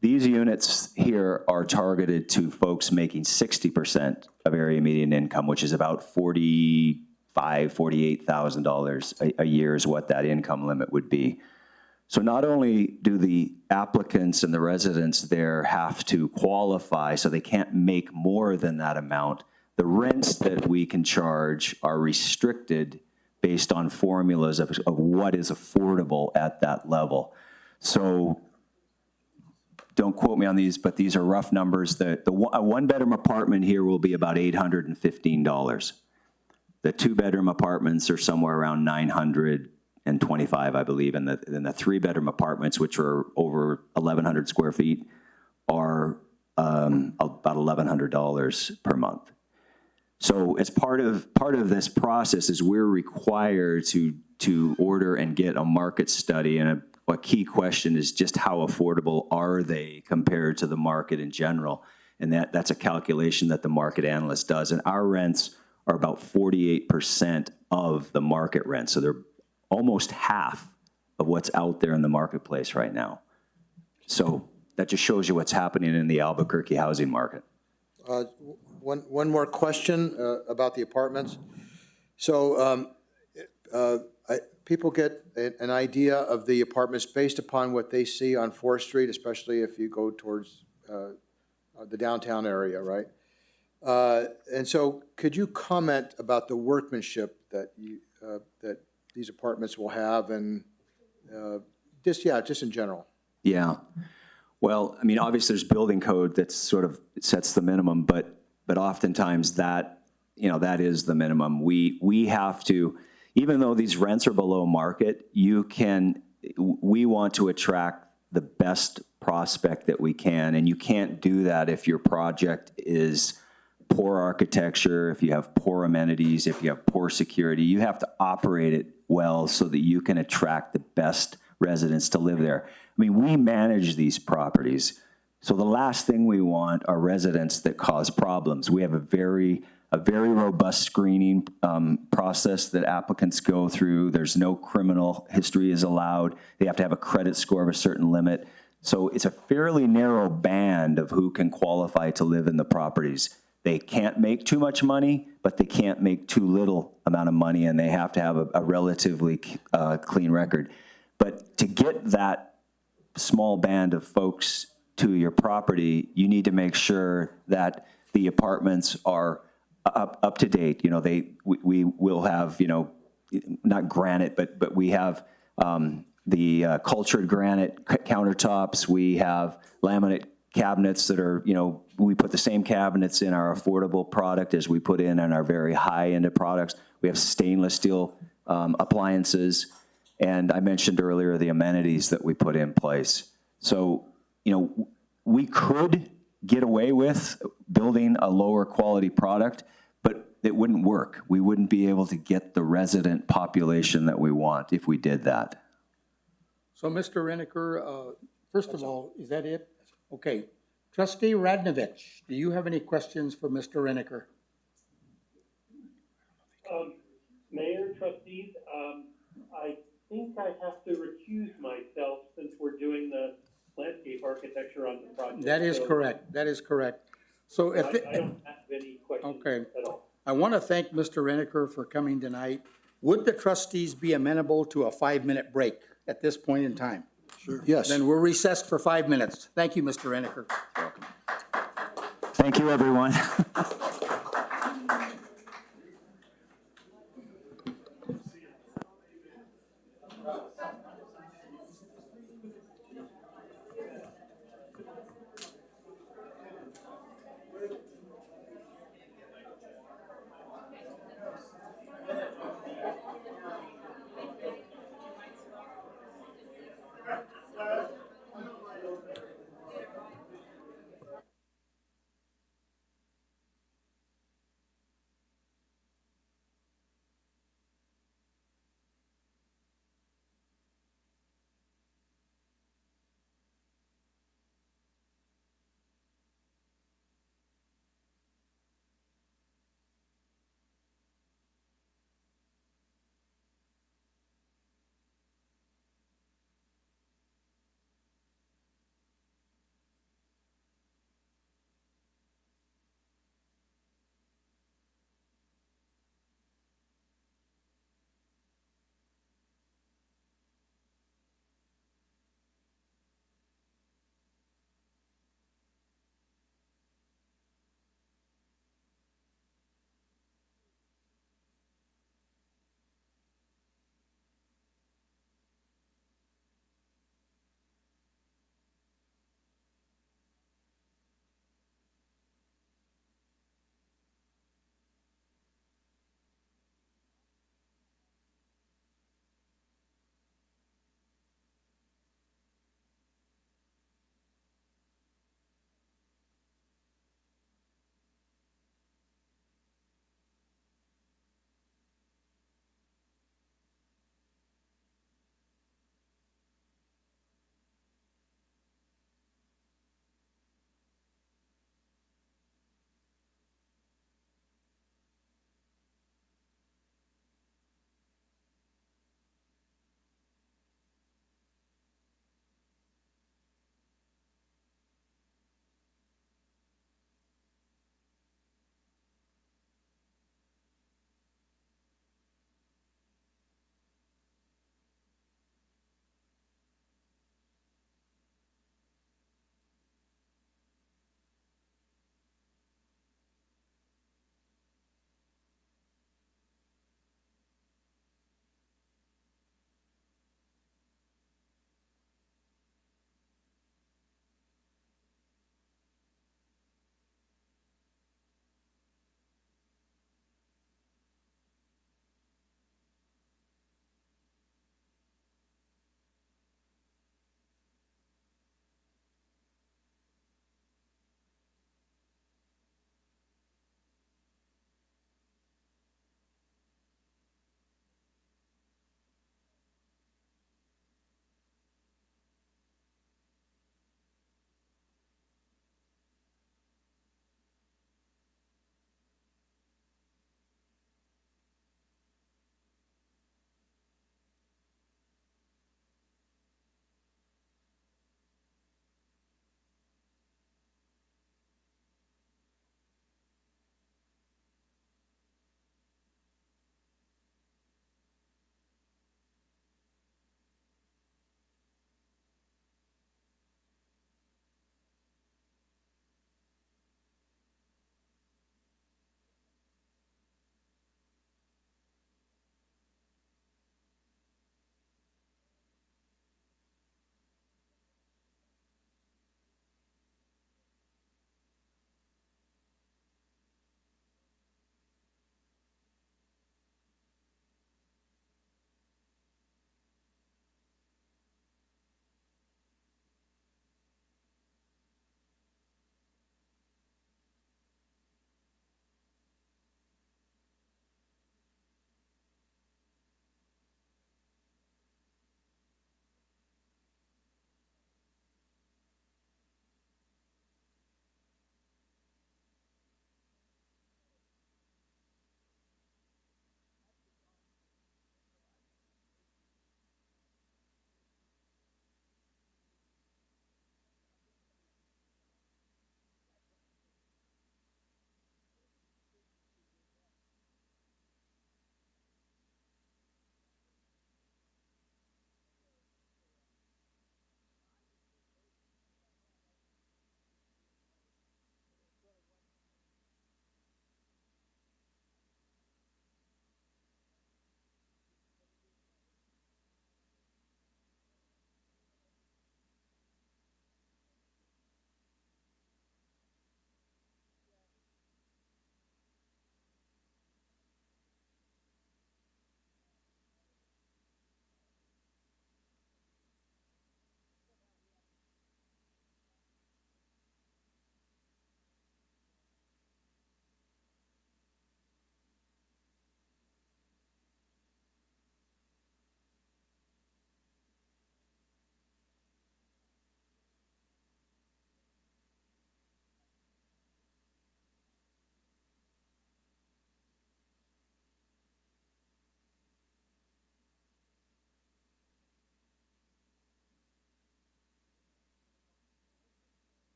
These units here are targeted to folks making 60% of area median income, which is about $45,000, $48,000 a year is what that income limit would be. So not only do the applicants and the residents there have to qualify, so they can't make more than that amount, the rents that we can charge are restricted based on formulas of what is affordable at that level. So don't quote me on these, but these are rough numbers. A one-bedroom apartment here will be about $815. The two-bedroom apartments are somewhere around $925, I believe, and the three-bedroom apartments, which are over 1,100 square feet, are about $1,100 per month. So as part of this process is we're required to order and get a market study, and a key question is just how affordable are they compared to the market in general, and that's a calculation that the market analyst does, and our rents are about 48% of the market rent, so they're almost half of what's out there in the marketplace right now. So that just shows you what's happening in the Albuquerque housing market. One more question about the apartments. So people get an idea of the apartments based upon what they see on 4th Street, especially if you go towards the downtown area, right? And so could you comment about the workmanship that these apartments will have, and just in general? Yeah. Well, I mean, obviously there's building code that sort of sets the minimum, but oftentimes that is the minimum. We have to, even though these rents are below market, we want to attract the best prospect that we can, and you can't do that if your project is poor architecture, if you have poor amenities, if you have poor security. You have to operate it well so that you can attract the best residents to live there. I mean, we manage these properties, so the last thing we want are residents that cause problems. We have a very a very robust screening process that applicants go through. There's no criminal history is allowed. They have to have a credit score of a certain limit. So it's a fairly narrow band of who can qualify to live in the properties. They can't make too much money, but they can't make too little amount of money, and they have to have a relatively clean record. But to get that small band of folks to your property, you need to make sure that the apartments are up to date. You know, we will have, you know, not granite, but we have the cultured granite countertops. We have laminate cabinets that are, you know, we put the same cabinets in our affordable product as we put in our very high-end products. We have stainless steel appliances. And I mentioned earlier the amenities that we put in place. So, you know, we could get away with building a lower quality product, but it wouldn't work. We wouldn't be able to get the resident population that we want if we did that. So, Mr. Reinicker, first of all, is that it? Okay. Trustee Radnovich, do you have any questions for Mr. Reinicker? Mayor, trustees, I think I have to recuse myself since we're doing the landscape architecture on the project. That is correct. That is correct. So I don't have any questions at all. I want to thank Mr. Reinicker for coming tonight. Would the trustees be amenable to a 5-minute break at this point in time? Sure. Yes. Then we're recessed for 5 minutes. Thank you, Mr. Reinicker. Welcome. Thank you, everyone.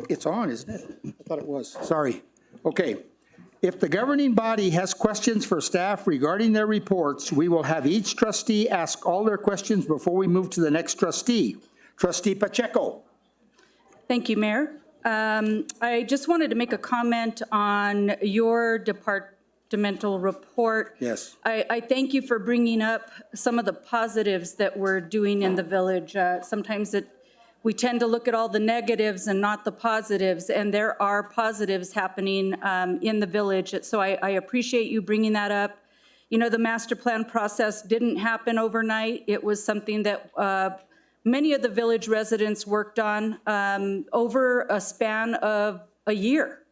It's on, isn't it? I thought it was. Sorry. Okay. If the governing body has questions for staff regarding their reports, we will have each trustee ask all their questions before we move to the next trustee. Trustee Pacheco. Thank you, Mayor. I just wanted to make a comment on your departmental report. Yes. I thank you for bringing up some of the positives that we're doing in the village. Sometimes we tend to look at all the negatives and not the positives, and there are positives happening in the village. So I appreciate you bringing that up. You know, the master plan process didn't happen overnight. It was something that many of the village residents worked on over a span of a year.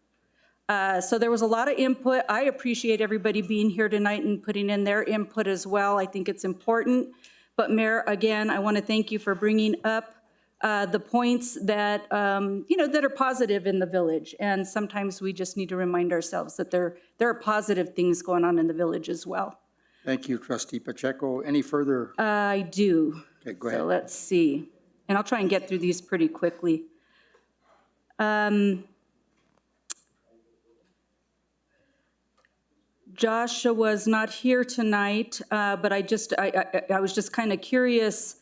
So there was a lot of input. I appreciate everybody being here tonight and putting in their input as well. I think it's important. But Mayor, again, I want to thank you for bringing up the points that, that are positive in the village. And sometimes we just need to remind ourselves that there are positive things going on in the village as well. Thank you, Trustee Pacheco. Any further? I do. Okay, go ahead. So let's see. And I'll try and get through these pretty quickly. Joshua was not here tonight, but I was just kind of curious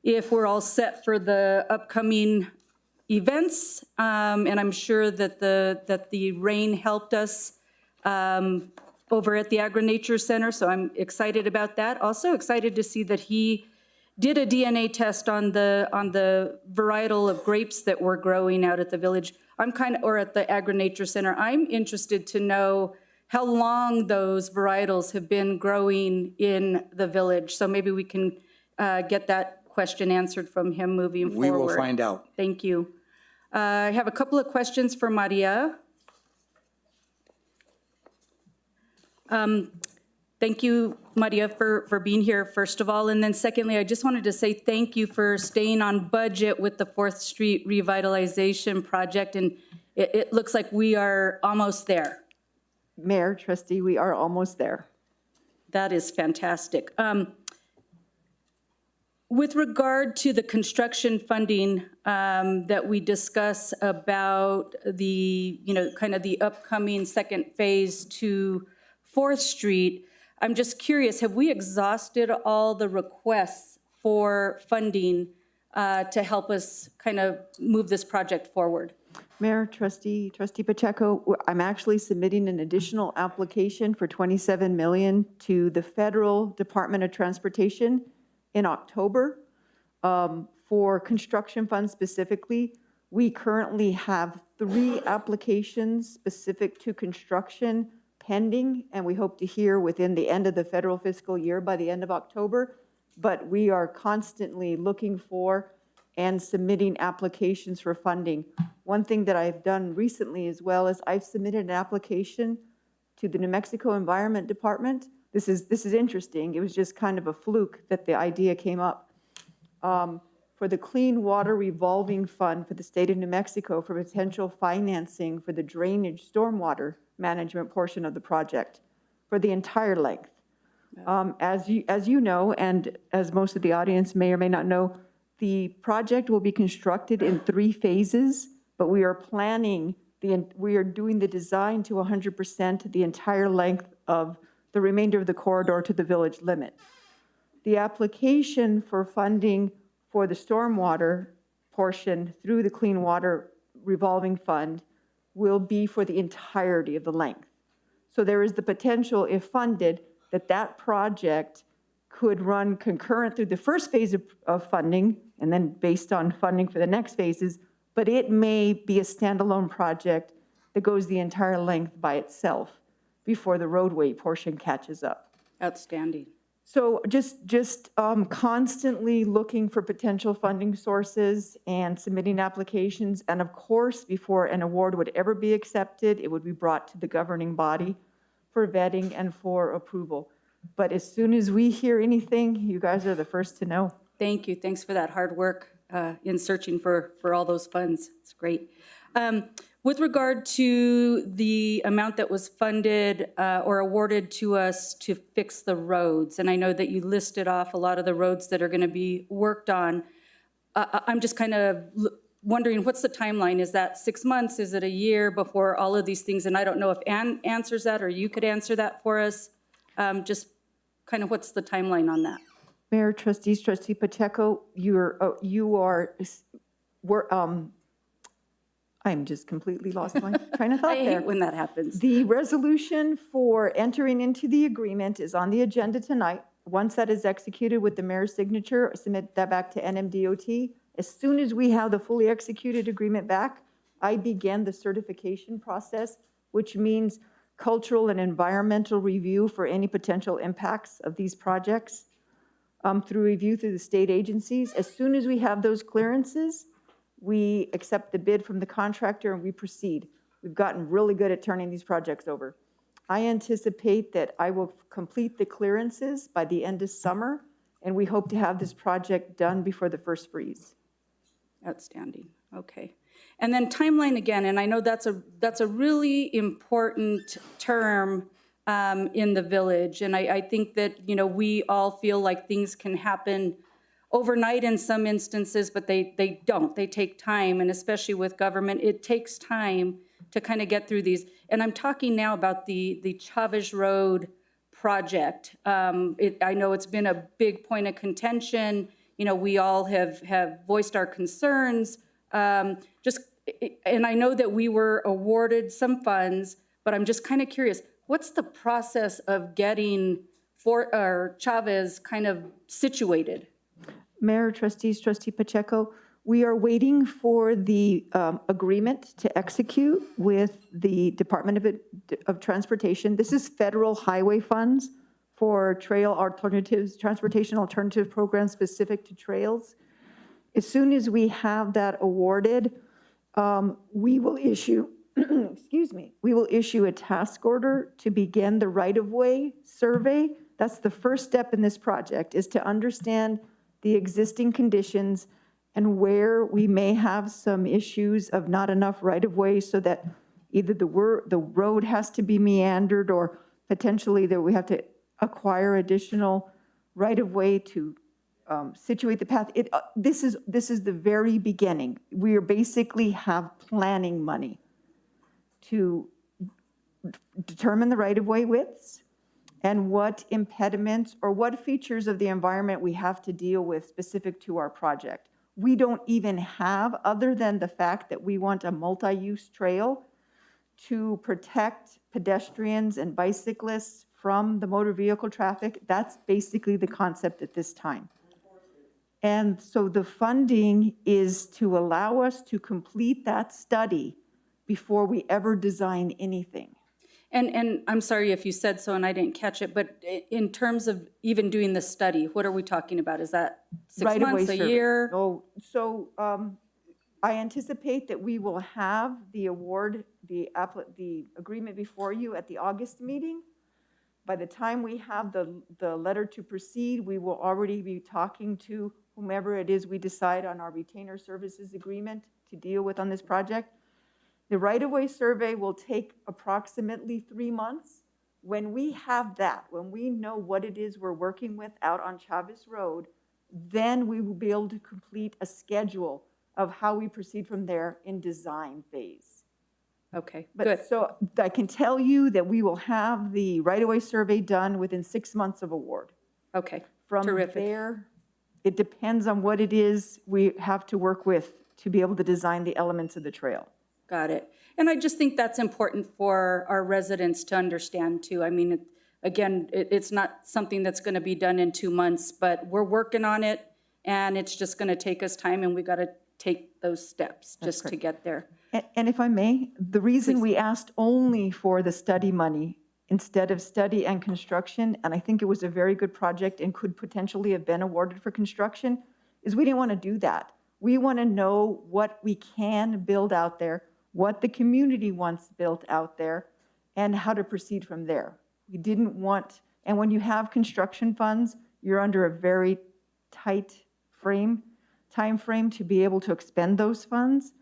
if we're all set for the upcoming events. And I'm sure that the rain helped us over at the Agri-Nature Center, so I'm excited about that. Also excited to see that he did a DNA test on the varietal of grapes that we're growing out at the village. Or at the Agri-Nature Center. I'm interested to know how long those varietals have been growing in the village. So maybe we can get that question answered from him moving forward. We will find out. Thank you. I have a couple of questions for Maria. Thank you, Maria, for being here, first of all. And then secondly, I just wanted to say thank you for staying on budget with the 4th Street revitalization project. And it looks like we are almost there. Mayor, trustee, we are almost there. That is fantastic. With regard to the construction funding that we discuss about the, kind of the upcoming second phase to 4th Street, I'm just curious, have we exhausted all the requests for funding to help us kind of move this project forward? Mayor, trustee Pacheco, I'm actually submitting an additional application for $27 million to the Federal Department of Transportation in October for construction funds specifically. We currently have 3 applications specific to construction pending, and we hope to hear within the end of the federal fiscal year by the end of October. But we are constantly looking for and submitting applications for funding. One thing that I've done recently as well is I've submitted an application to the New Mexico Environment Department. This is interesting. It was just kind of a fluke that the idea came up. For the Clean Water Revolving Fund for the state of New Mexico for potential financing for the drainage stormwater management portion of the project for the entire length. As you know, and as most of the audience may or may not know, the project will be constructed in 3 phases, but we are doing the design to 100% the entire length of the remainder of the corridor to the village limit. The application for funding for the stormwater portion through the Clean Water Revolving Fund will be for the entirety of the length. So there is the potential, if funded, that project could run concurrent through the first phase of funding, and then based on funding for the next phases, but it may be a standalone project that goes the entire length by itself before the roadway portion catches up. Outstanding. So just constantly looking for potential funding sources and submitting applications. And of course, before an award would ever be accepted, it would be brought to the governing body for vetting and for approval. But as soon as we hear anything, you guys are the first to know. Thank you. Thanks for that hard work in searching for all those funds. It's great. With regard to the amount that was funded or awarded to us to fix the roads, and I know that you listed off a lot of the roads that are going to be worked on, I'm just kind of wondering, what's the timeline? Is that 6 months? Is it a year before all of these things? And I don't know if Ann answers that, or you could answer that for us. Just kind of what's the timeline on that? Mayor, trustees, trustee Pacheco, I'm just completely lost my train of thought I there. hate when that happens. The resolution for entering into the agreement is on the agenda tonight. Once that is executed with the mayor's signature, submit that back to NMDOT. As soon as we have the fully executed agreement back, I begin the certification process, which means cultural and environmental review for any potential impacts of these projects through review through the state agencies. As soon as we have those clearances, we accept the bid from the contractor and we proceed. We've gotten really good at turning these projects over. I anticipate that I will complete the clearances by the end of summer, and we hope to have this project done before the first freeze. Outstanding. Okay. And then timeline again, and I know that's a really important term in the village. And I think that, you know, we all feel like things can happen overnight in some instances, but they don't. They take time, and especially with government, it takes time to kind of get through these. And I'm talking now about the Chavez Road project. I know it's been a big point of contention. You know, we all have voiced our concerns. And I know that we were awarded some funds, but I'm just kind of curious, what's the process of getting Chavez kind of situated? Mayor, trustees, trustee Pacheco, we are waiting for the agreement to execute with the Department of Transportation. This is federal highway funds for trail alternatives, transportation alternative programs specific to trails. As soon as we have that awarded, we will issue, excuse me, we will issue a task order to begin the right-of-way survey. That's the first step in this project, is to understand the existing conditions and where we may have some issues of not enough right-of-way, so that either the road has to be meandered, or potentially that we have to acquire additional right-of-way to situate the path. This is the very beginning. We are basically have planning money to determine the right-of-way widths and what impediments or what features of the environment we have to deal with specific to our project. We don't even have, other than the fact that we want a multi-use trail to protect pedestrians and bicyclists from the motor vehicle traffic. That's basically the concept at this time. And so the funding is to allow us to complete that study before we ever design anything. And I'm sorry if you said so and I didn't catch it, but in terms of even doing the study, what are we talking about? Is that 6 months, a year? Oh, so I anticipate that we will have the award, the agreement before you at the August meeting. By the time we have the letter to proceed, we will already be talking to whomever it is we decide on our retainer services agreement to deal with on this project. The right-of-way survey will take approximately 3 months. When we have that, when we know what it is we're working with out on Chavez Road, then we will be able to complete a schedule of how we proceed from there in design phase. Okay, But good. so I can tell you that we will have the right-of-way survey done within 6 months of award. Okay, From terrific. there, it depends on what it is we have to work with to be able to design the elements of the trail. Got it. And I just think that's important for our residents to understand too. I mean, again, it's not something that's going to be done in 2 months, but we're working on it, and it's just going to take us time, and we got to take those steps just to get there. And if I may, the reason we asked only for the study money instead of study and construction, and I think it was a very good project and could potentially have been awarded for construction, is we didn't want to do that. We want to know what we can build out there, what the community wants built out there, and how to proceed from there. We didn't want, and when you have construction funds, you're under a very tight time frame to be able to expend those funds.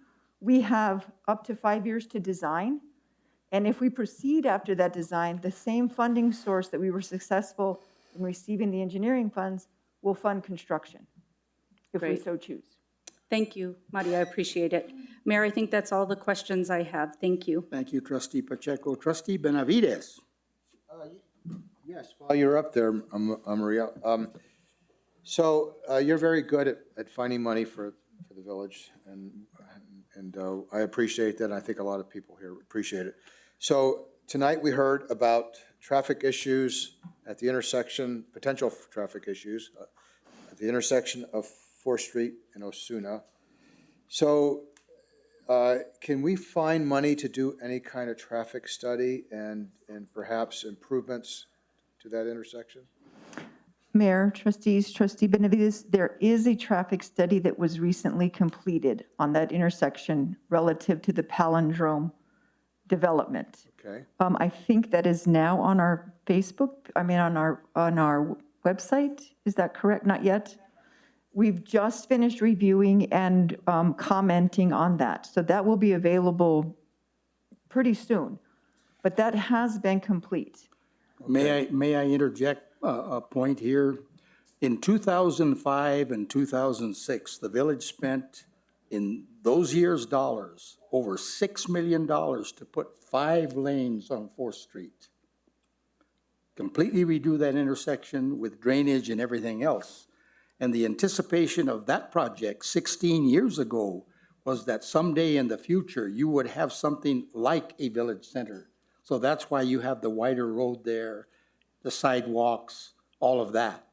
We have up to 5 years to design, and if we proceed after that design, the same funding source that we were successful in receiving the engineering funds will fund construction, if we Great. so choose. Thank you, Maria, I appreciate it. Mayor, I think that's all the questions I have. Thank you. Thank you, Trustee Pacheco. Trustee Benavides. Yes, while you're up there, Maria, so you're very good at finding money for the village, and I appreciate that. I think a lot of people here appreciate it. So tonight we heard about traffic issues at the intersection, potential traffic issues at the intersection of 4th Street and Osuna. So can we find money to do any kind of traffic study and perhaps improvements to that intersection? Mayor, trustees, trustee Benavides, there is a traffic study that was recently completed on that intersection relative to the palindrome development. Okay. I think that is now on our Facebook, on our website. Is that correct? Not yet? We've just finished reviewing and commenting on that. So that will be available pretty soon. But that has been complete. May I interject a point here? In 2005 and 2006, the village spent in those years' dollars over $6 million to put 5 lanes on 4th Street. Completely redo that intersection with drainage and everything else. And the anticipation of that project 16 years ago was that someday in the future, you would have something like a village center. So that's why you have the wider road there, the sidewalks, all of that.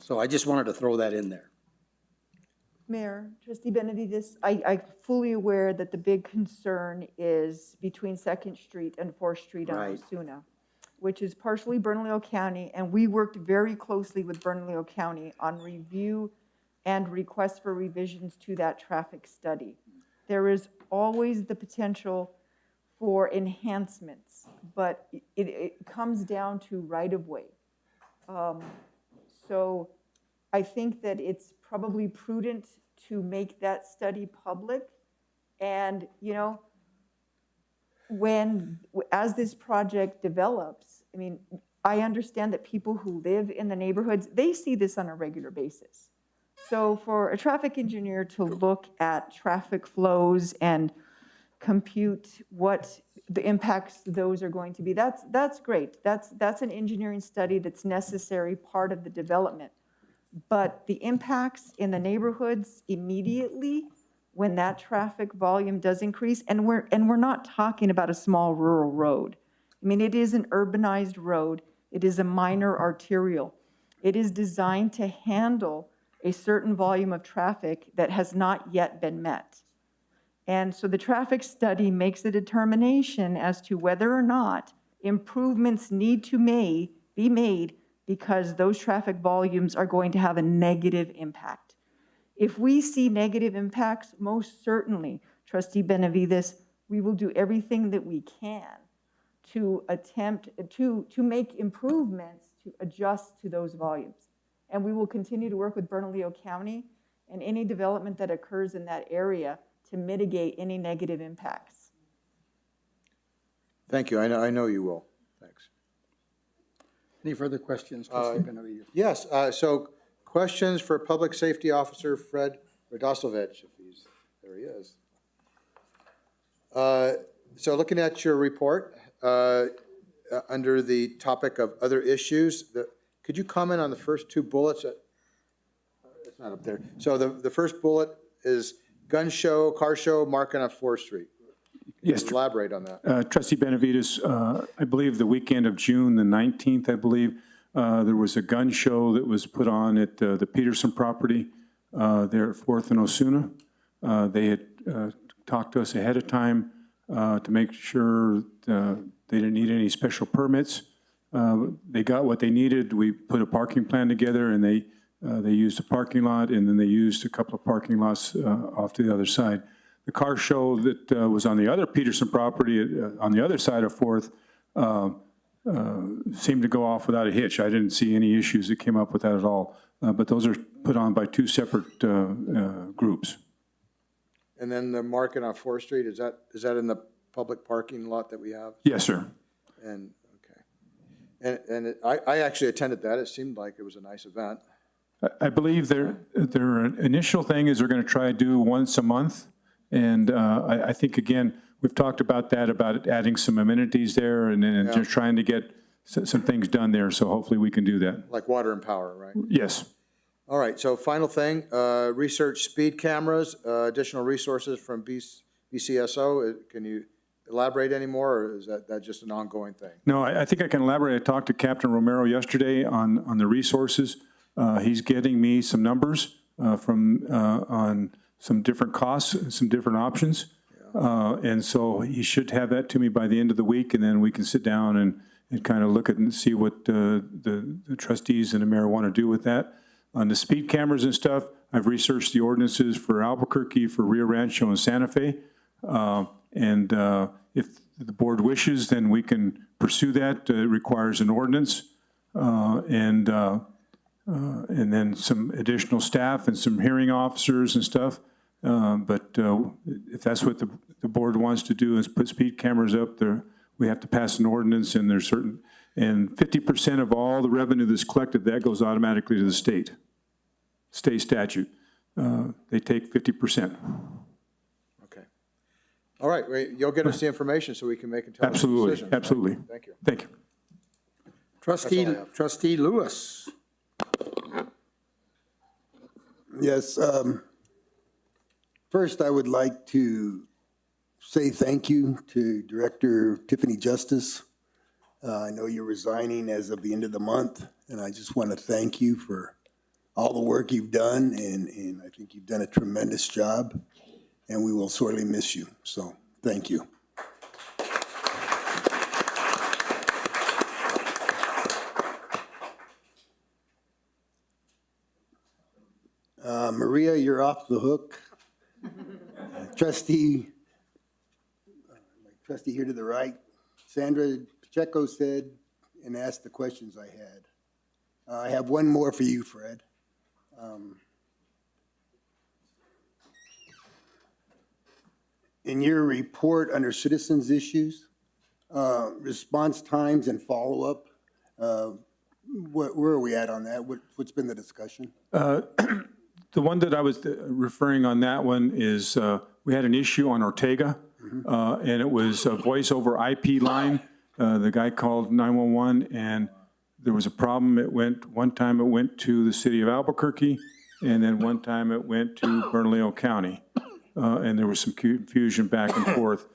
So I just wanted to throw that in there. Mayor, trustee Benavides, I'm fully aware that the big concern is between 2nd Street and 4th Street on Right. Osuna, which is partially Bernalillo County, and we worked very closely with Bernalillo County on review and requests for revisions to that traffic study. There is always the potential for enhancements, but it comes down to right-of-way. So I think that it's probably prudent to make that study public. And, as this project develops, I understand that people who live in the neighborhoods, they see this on a regular basis. So for a traffic engineer to look at traffic flows and compute what the impacts those are going to be, that's great. That's an engineering study that's necessary part of the development. But the impacts in the neighborhoods immediately when that traffic volume does increase, and we're not talking about a small rural road. It is an urbanized road. It is a minor arterial. It is designed to handle a certain volume of traffic that has not yet been met. And so the traffic study makes a determination as to whether or not improvements need to be made because those traffic volumes are going to have a negative impact. If we see negative impacts, most certainly, trustee Benavides, we will do everything that we can to attempt to make improvements to adjust to those volumes. And we will continue to work with Bernalillo County and any development that occurs in that area to mitigate any negative impacts. Thank you. I know you will. Thanks. Any further questions, trustee Benavides? Yes, so questions for Public Safety Officer Fred Radosovich, if there he is. So looking at your report, under the topic of other issues, could you comment on the first 2 bullets? It's not up there. So the first bullet is gun show, car show, marking on 4th Street. Yes. Elaborate on that. Trustee Benavides, I believe the weekend of June the 19th, I believe, there was a gun show that was put on at the Peterson property there at 4th and Osuna. They had talked to us ahead of time to make sure they didn't need any special permits. They got what they needed. We put a parking plan together, and they used a parking lot, and then they used a couple of parking lots off to the other side. The car show that was on the other Peterson property on the other side of 4th seemed to go off without a hitch. I didn't see any issues that came up with that at all. But those are put on by 2 separate groups. And then the marking on 4th Street, is that in the public parking lot that we have? Yes, sir. And, okay. And I actually attended that. It seemed like it was a nice event. I believe their initial thing is they're going to try to do once a month. And I think, again, we've talked about that, about adding some amenities there and just trying to get some things done there. So hopefully we can do that. Like water and power, right? Yes. All right, so final thing, research speed cameras, additional resources from BCSO. Can you elaborate any more, or is that just an ongoing thing? No, I think I can elaborate. I talked to Captain Romero yesterday on the resources. He's getting me some numbers on some different costs, some different options. And so he should have that to me by the end of the week, and then we can sit down and kind of look at and see what the trustees and the mayor want to do with that. On the speed cameras and stuff, I've researched the ordinances for Albuquerque, for Rio Rancho, and Santa Fe. And if the board wishes, then we can pursue that. It requires an ordinance and then some additional staff and some hearing officers and stuff. But if that's what the board wants to do, is put speed cameras up there, we have to pass an ordinance, and there's certain, and 50% of all the revenue that's collected, that goes automatically to the state statute. They take 50%. Okay. All right, you'll get us the information so we can make intelligent Absolutely, decisions. absolutely. Right? Thank you. Thank you. Trustee Lewis. Yes. First, I would like to say thank you to Director Tiffany Justice. I know you're resigning as of the end of the month, and I just want to thank you for all the work you've done, and I think you've done a tremendous job, and we will sorely miss you. So thank you. Maria, you're off the hook. Trustee here to the right, Sandra Pacheco said and asked the questions I had. I have one more for you, Fred. In your report under citizens issues, response times and follow-up, where are we at on that? What's been the discussion? The one that I was referring on that one is we had an issue on Ortega, and it was a voice over IP line. The guy called 911, and there was a problem. One time it went to the city of Albuquerque, and then one time it went to Bernalillo County, and there was some confusion back and forth.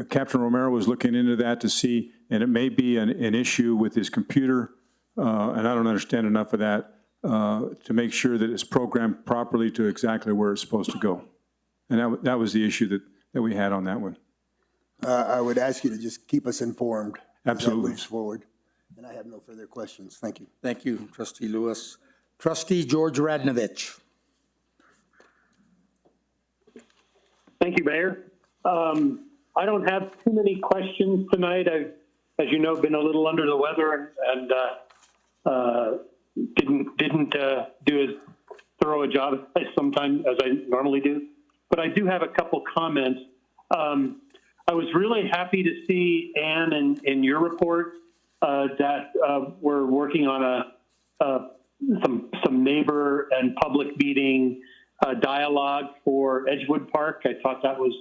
Captain Romero was looking into that to see, and it may be an issue with his computer, and I don't understand enough of that, to make sure that it's programmed properly to exactly where it's supposed to go. And that was the issue that we had on that one. I would ask you to just keep us informed. Absolutely. As that moves forward. And I have no further questions. Thank you. Thank you, Trustee Lewis. Trustee George Radnovich. Thank you, Mayor. I don't have too many questions tonight. I've, as you know, been a little under the weather and didn't do as thorough a job as I normally do. But I do have a couple comments. I was really happy to see, Ann, in your report that we're working on some neighbor and public meeting dialogue for Edgewood Park. I thought that was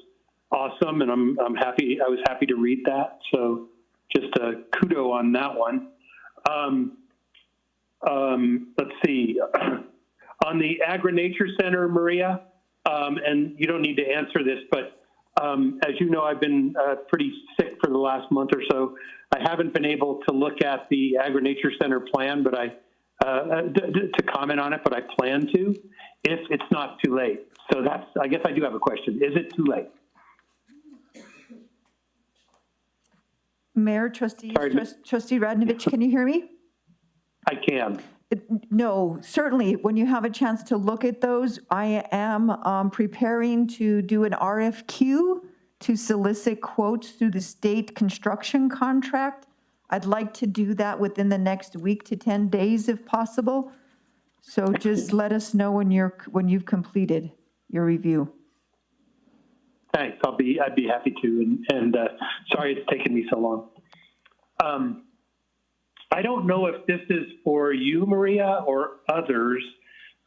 awesome, and I'm happy. I was happy to read that. So just a kudo on that one. Let's see. On the Agri-Nature Center, Maria, and you don't need to answer this, but as you know, I've been pretty sick for the last month or so. I haven't been able to look at the Agri-Nature Center plan, but to comment on it, but I plan to if it's not too late. So I guess I do have a question. Is it too late? Mayor, Trustee Radnovich, can you hear me? I can. No, certainly. When you have a chance to look at those, I am preparing to do an RFQ to solicit quotes through the state construction contract. I'd like to do that within the next week to 10 days if possible. So just let us know when you've completed your review. Thanks. I'd be happy to. And sorry it's taken me so long. I don't know if this is for you, Maria, or others,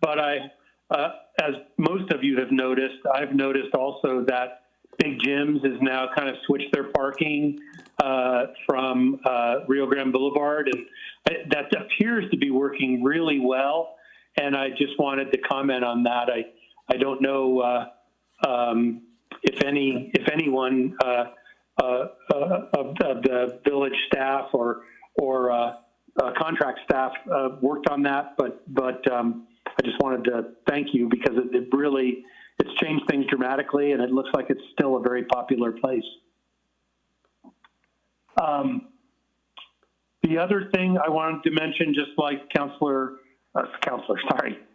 but as most of you have noticed, I've noticed also that Big Jim's has now kind of switched their parking from Rio Grande Boulevard, and that appears to be working really well. And I just wanted to comment on that. I don't know if anyone of the village staff or contract staff worked on that, but I just wanted to thank you because it's changed things dramatically, and it looks like it's still a very popular place. The other thing I wanted to mention, just like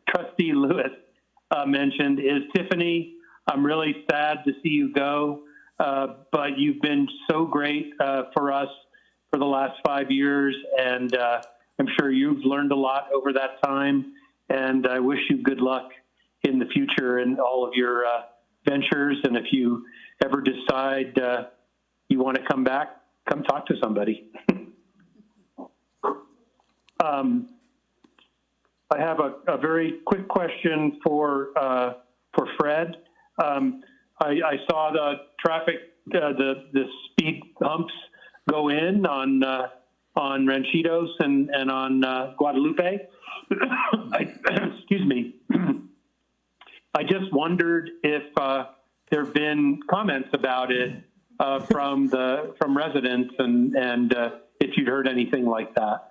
Trustee Lewis mentioned, is Tiffany, I'm really sad to see you go, but you've been so great for us for the last 5 years, and I'm sure you've learned a lot over that time, and I wish you good luck in the future in all of your ventures, and if you ever decide you want to come back, come talk to somebody. I have a very quick question for Fred. I saw the traffic, the speed humps go in on Ranchitos and on Guadalupe. Excuse me. I just wondered if there have been comments about it from residents and if you'd heard anything like that.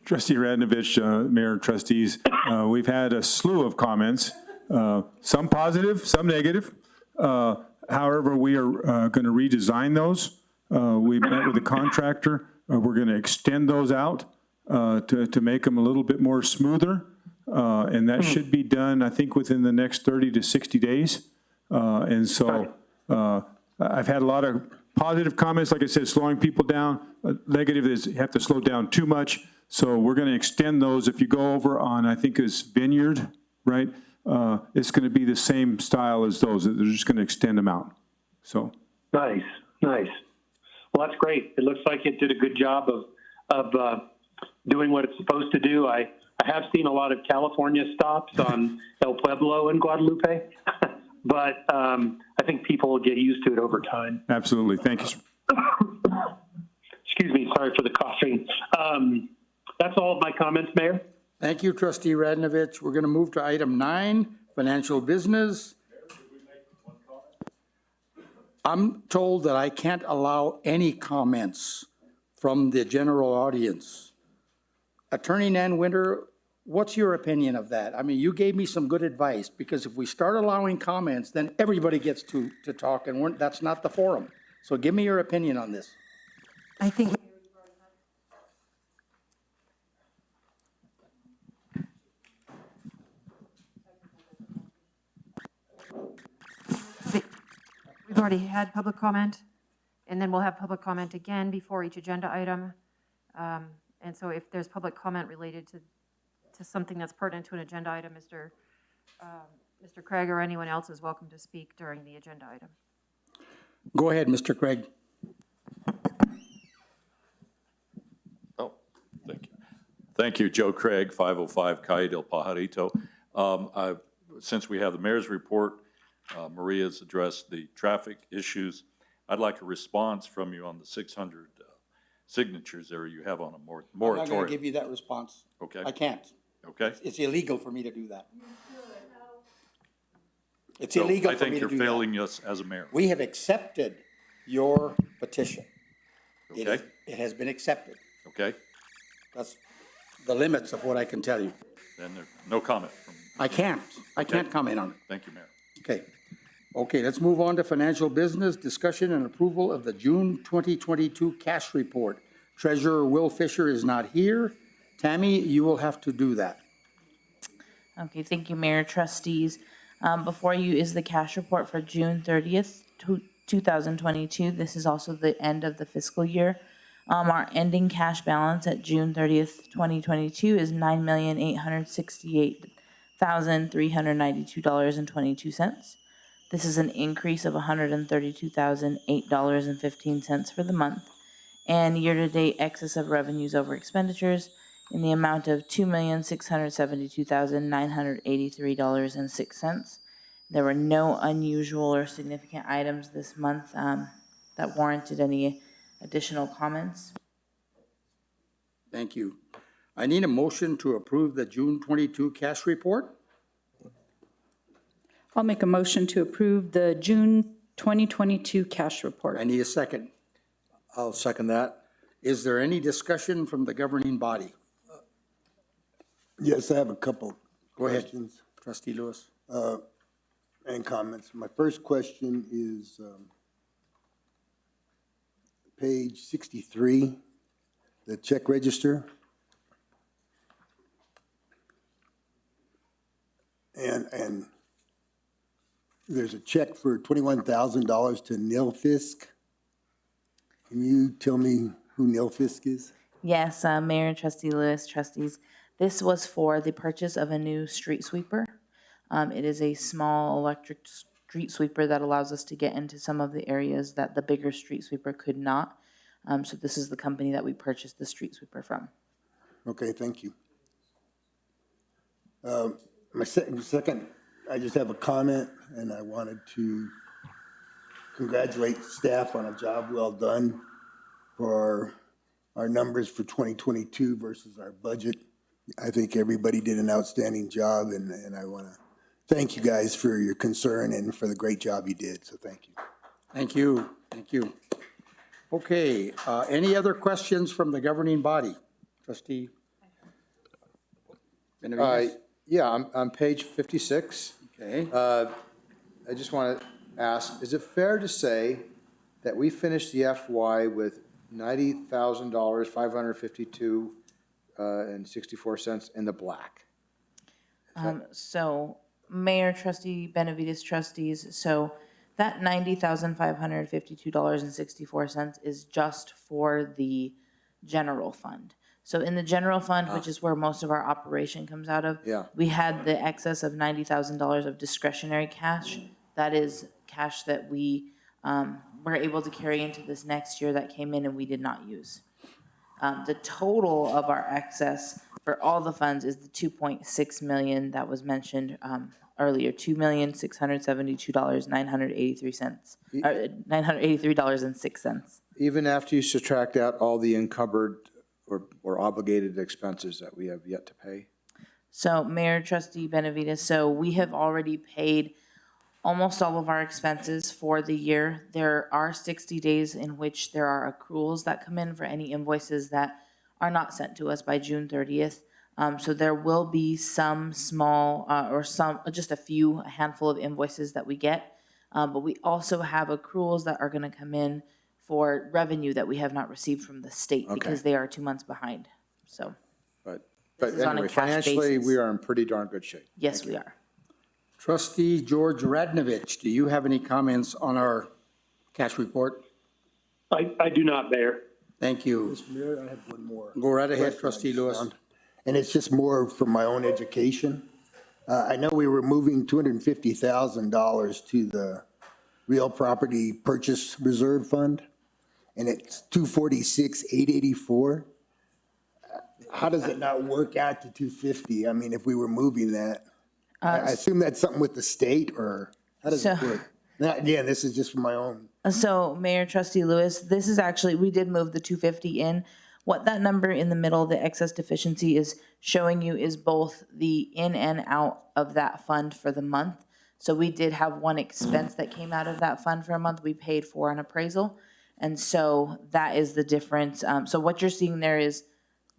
Trustee Radnovich, Mayor and Trustees, we've had a slew of comments, some positive, some negative. However, we are going to redesign those. We met with the contractor. We're going to extend those out to make them a little bit more smoother. And that should be done, I think, within the next 30 to 60 days. And so I've had a lot of positive comments, like I said, slowing people down. Negative is you have to slow down too much. So we're going to extend those. If you go over on, I think it's Vineyard, right? It's going to be the same style as those. They're just going to extend them out. So nice. Well, that's great. It looks like it did a good job of doing what it's supposed to do. I have seen a lot of California stops on El Pueblo and Guadalupe, but I think people will get used to it over time. Absolutely. Thank you, sir. Excuse me. Sorry for the coughing. That's all of my comments, Mayor. Thank you, Trustee Radnovich. We're going to move to item 9, financial business. I'm told that I can't allow any comments from the general audience. Attorney Nan Winter, what's your opinion of that? I mean, you gave me some good advice, because if we start allowing comments, then everybody gets to talk, and that's not the forum. So give me your opinion on this. I think we've already had public comment, and then we'll have public comment again before each agenda item. And so if there's public comment related to something that's pertinent to an agenda item, Mr. Craig or anyone else is welcome to speak during the agenda item. Go ahead, Mr. Craig. Oh, thank you. Thank you, Joe Craig, 505 Calle del Pajarito. Since we have the mayor's report, Maria's addressed the traffic issues. I'd like a response from you on the 600 signatures there you have on a moratorium. I'm not going to give you that response. Okay. I can't. Okay. It's illegal for me to do that. It's illegal for me to do that. I think you're failing us as a mayor. We have accepted your petition. Okay. It has been accepted. Okay. That's the limits of what I can tell you. Then there's no comment from. I can't comment on it. Thank you, Mayor. Okay, let's move on to financial business, discussion and approval of the June 2022 cash report. Treasurer Will Fisher is not here. Tammy, you will have to do that. Okay, thank you, Mayor, trustees. Before you is the cash report for June 30th, 2022. This is also the end of the fiscal year. Our ending cash balance at June 30th, 2022 is $9,868,392.22. This is an increase of $132,008.15 for the month. and year-to-date excess of revenues over expenditures in the amount of $2,672,983.06. There were no unusual or significant items this month that warranted any additional comments. Thank you. I need a motion to approve the June 22 cash report. I'll make a motion to approve the June 2022 cash report. I need a second. I'll second that. Is there any discussion from the governing body? Yes, I have a couple Go ahead, questions Trustee Lewis. and comments. My first question is page 63, the check register. And there's a check for $21,000 to Nilfisk. Can you tell me who Nilfisk is? Yes, Mayor and Trustee Lewis, trustees. This was for the purchase of a new street sweeper. It is a small electric street sweeper that allows us to get into some of the areas that the bigger street sweeper could not. So this is the company that we purchased the street sweeper from. Okay, thank you. My second, I just have a comment, and I wanted to congratulate staff on a job well done for our numbers for 2022 versus our budget. I think everybody did an outstanding job, and I want to thank you guys for your concern and for the great job you did, so thank you. Thank you, thank you. Okay, any other questions from the governing body? Trustee Benavides? Yeah, on page 56. Okay. I just want to ask, is it fair to say that we finished the FY with $90,000, 552 and 64 cents in the black? So Mayor, Trustee Benavides, trustees, so that $90,552.64 is just for the general fund. So in the general fund, which is where most of our operation comes out of, we had the excess of $90,000 of discretionary cash. That is cash that we were able to carry into this next year that came in and we did not use. The total of our excess for all the funds is the $2.6 million that was mentioned earlier, $2,672,983.06. Even after you subtract out all the encumbered or obligated expenses that we have yet to pay? So Mayor, Trustee Benavides, so we have already paid almost all of our expenses for the year. There are 60 days in which there are accruals that come in for any invoices that are not sent to us by June 30th. So there will be some small just a handful of invoices that we get. But we also have accruals that are going to come in for revenue that we have not received from the state because they are 2 months behind. So, But is on a anyway, cash financially, basis. we are in pretty darn good shape. Yes, we are. Trustee George Radnovich, do you have any comments on our cash report? I do not, Mayor. Thank you. Mr. Mayor, I have one more. Go right ahead, question I Trustee just Lewis. found, and it's just more for my own education. I know we were moving $250,000 to the Real Property Purchase Reserve Fund, and it's $246,884. How does it not work out to $250? I mean, if we were moving that, I assume that's something with the state, or how does it work? Now, again, this is just for my own. So Mayor, Trustee Lewis, this is actually, we did move the 250 in. What that number in the middle, the excess deficiency, is showing you is both the in and out of that fund for the month. So we did have one expense that came out of that fund for a month we paid for an appraisal. And so that is the difference. So what you're seeing there is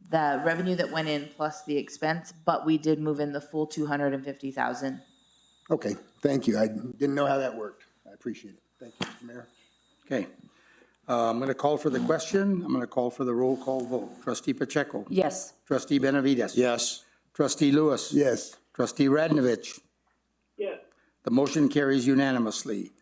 the revenue that went in plus the expense, but we did move in the full 250,000. Okay, thank you. I didn't know how that worked. I appreciate it. Thank you, Mr. Mayor. Okay. I'm going to call for the question. I'm going to call for the roll call vote. Trustee Pacheco? Yes. Trustee Benavides? Yes. Trustee Lewis? Yes. Trustee Radnovich? Yes. The motion carries unanimously.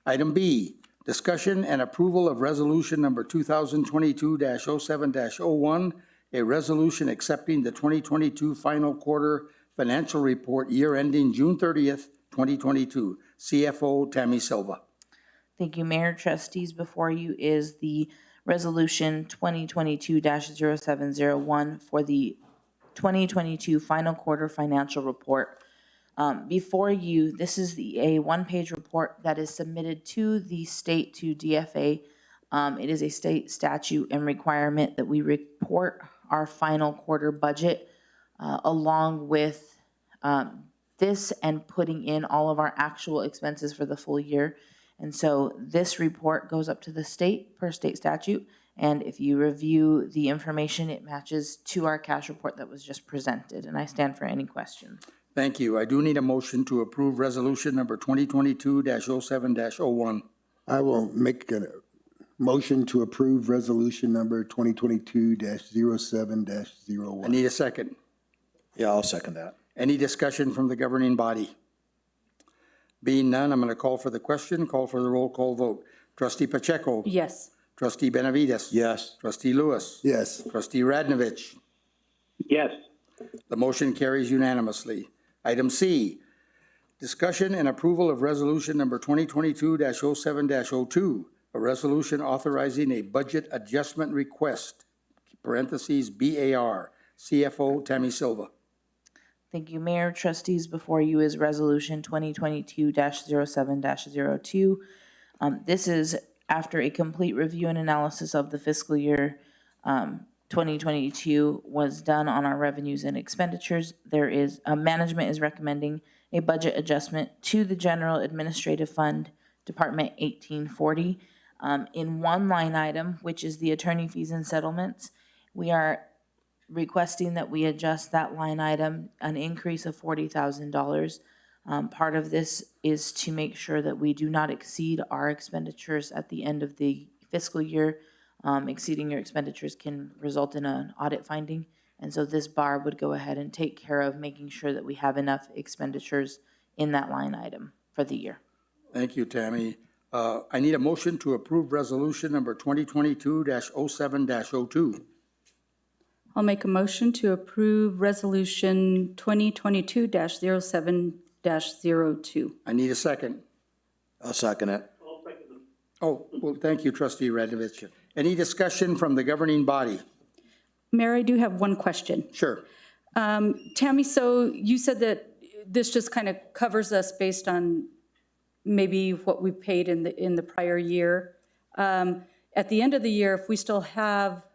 Item B, discussion and approval of resolution number 2022-07-01, a resolution accepting the 2022 final quarter financial report year ending June 30th, 2022. CFO Tammy Silva. Thank you, Mayor. Trustees, before you is the Resolution 2022-0701 for the 2022 final quarter financial report. Before you, this is a one-page report that is submitted to the state, to DFA. It is a state statute and requirement that we report our final quarter budget along with this and putting in all of our actual expenses for the full year. And so this report goes up to the state per state statute. And if you review the information, it matches to our cash report that was just presented. And I stand for any questions. Thank you. I do need a motion to approve resolution number 2022-07-01. I will make a motion to approve resolution number 2022-07-01. I need a second. Yeah, I'll second that. Any discussion from the governing body? Being none, I'm going to call for the question, call for the roll call vote. Trustee Pacheco? Yes. Trustee Benavides? Yes. Trustee Lewis? Yes. Trustee Radnovich? Yes. The motion carries unanimously. Item C, discussion and approval of resolution number 2022-07-02, a resolution authorizing a budget adjustment request, parentheses BAR, CFO Tammy Silva. Thank you, Mayor. Trustees, before you is Resolution 2022-07-02. This is after a complete review and analysis of the fiscal year 2022 was done on our revenues and expenditures. There is, management is recommending a budget adjustment to the General Administrative Fund, Department 1840. In one line item, which is the attorney fees and settlements, we are requesting that we adjust that line item, an increase of $40,000. Part of this is to make sure that we do not exceed our expenditures at the end of the fiscal year. Exceeding your expenditures can result in an audit finding. And so this bar would go ahead and take care of making sure that we have enough expenditures in that line item for the year. Thank you, Tammy. I need a motion to approve resolution number 2022-07-02. I'll make a motion to approve resolution 2022-07-02. I need a second. I'll second it. Oh, well, thank you, Trustee Radnovich. Any discussion from the governing body? Mayor, I do have one question. Sure. Tammy, so you said that this just kind of covers us based on maybe what we paid in the prior year. At the end of the year, if we still have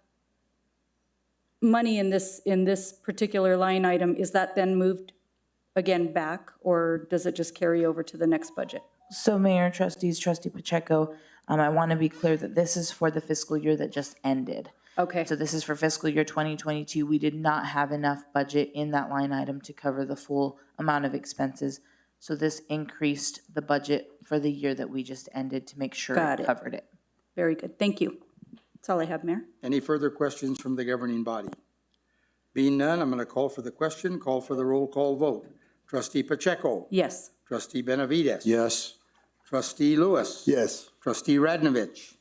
money in this particular line item, is that then moved again back, or does it just carry over to the next budget? So Mayor, Trustees, Trustee Pacheco, I want to be clear that this is for the fiscal year that just ended. Okay. So this is for fiscal year 2022. We did not have enough budget in that line item to cover the full amount of expenses. So this increased the budget for the year that we just ended to make sure it covered it. Very good. Thank you. That's all I have, Mayor. Any further questions from the governing body? Being none, I'm going to call for the question, call for the roll call vote. Trustee Pacheco? Yes. Trustee Benavides? Yes. Trustee Lewis? Yes. Trustee Radnovich?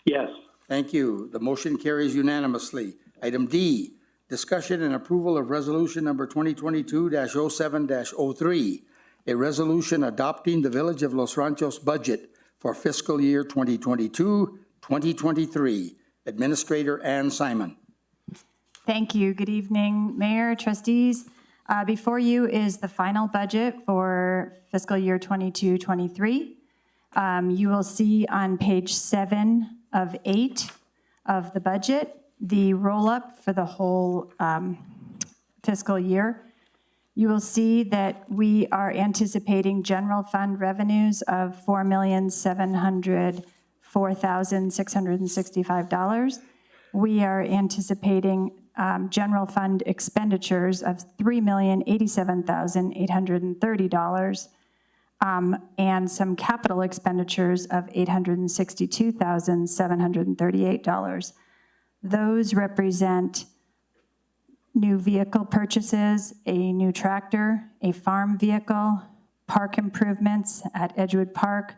Yes. Thank you. The motion carries unanimously. Item D, discussion and approval of resolution number 2022-07-03, a resolution adopting the Village of Los Ranchos budget for fiscal year 2022-2023. Administrator Ann Simon. Thank you. Good evening, Mayor, trustees. Before you is the final budget for fiscal year 22-23. You will see on page 7 of 8 of the budget, the roll-up for the whole fiscal year. You will see that we are anticipating general fund revenues of $4,704,665. We are anticipating general fund expenditures of $3,087,830, and some capital expenditures of $862,738. Those represent new vehicle purchases, a new tractor, a farm vehicle, park improvements at Edgewood Park,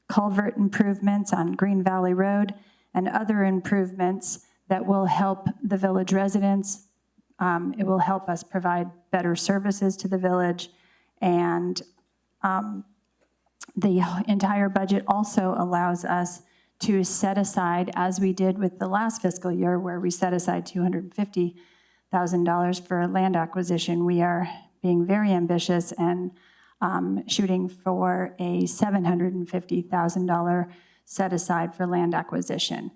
culvert improvements on Green Valley Road, and other improvements that will help the village residents. It will help us provide better services to the village and the entire budget also allows us to set aside, as we did with the last fiscal year, where we set aside $250,000 for land acquisition. We are being very ambitious and shooting for a $750,000 set aside for land acquisition.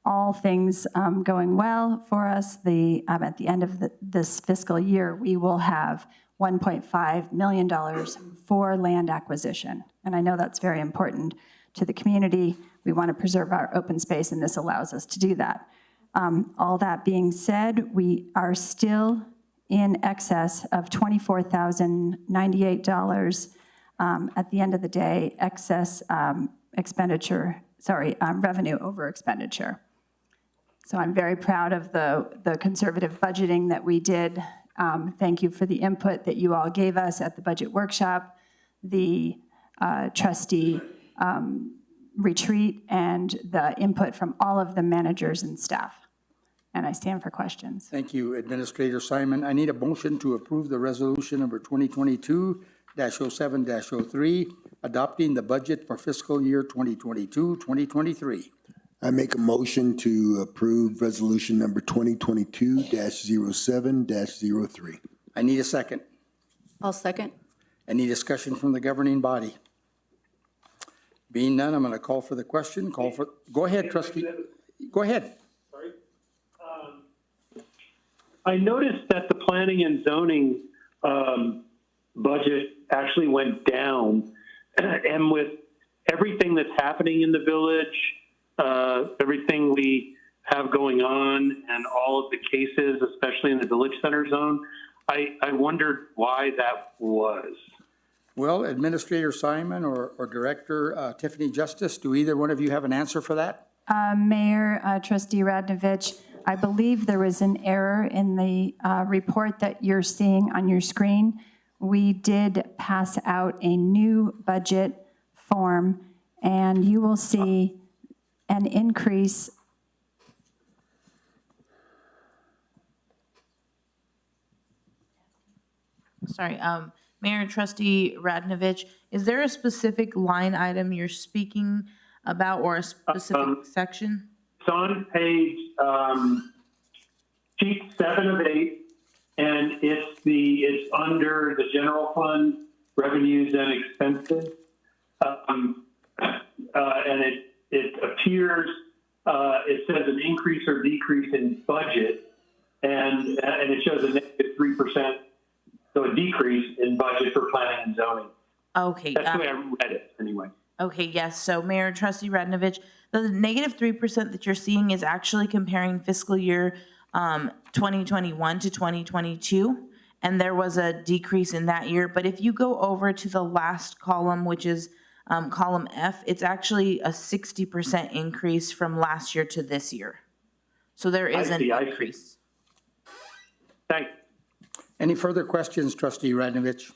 All things going well for us, at the end of this fiscal year, we will have $1.5 million for land acquisition. And I know that's very important to the community. We want to preserve our open space, and this allows us to do that. All that being said, we are still in excess of $24,098 at the end of the day, excess revenue over expenditure. So I'm very proud of the conservative budgeting that we did. Thank you for the input that you all gave us at the budget workshop, the trustee retreat, and the input from all of the managers and staff. And I stand for questions. Thank you, Administrator Simon. I need a motion to approve the resolution number 2022-07-03, adopting the budget for fiscal year 2022-2023. I make a motion to approve resolution number 2022-07-03. I need a second. I'll second. Any discussion from the governing body? Being none, I'm going to call for the question. Go ahead, trustee. Go ahead. Sorry. I noticed that the planning and zoning budget actually went down, and with everything that's happening in the village, everything we have going on and all of the cases, especially in the village center zone, I wondered why that was. Well, Administrator Simon or Director Tiffany Justice, do either one of you have an answer for that? Mayor, Trustee Radnovich, I believe there was an error in the report that you're seeing on your screen. We did pass out a new budget form, and you will see an increase. Sorry, Mayor and Trustee Radnovich, is there a specific line item you're speaking about or a specific section? It's on page sheet 7 of 8, and it's under the general fund revenues and expenses, and it appears it says an increase or decrease in budget, and it shows a negative 3%. So a decrease in budget for planning and zoning. Okay. That's the way I read it, anyway. Okay, yes. So Mayor Trustee Radnovich, the negative 3% that you're seeing is actually comparing fiscal year 2021 to 2022. And there was a decrease in that year. But if you go over to the last column, which is column F, it's actually a 60% increase from last year to this year. So there is an increase. Thanks. Any further questions, Trustee Radnovich?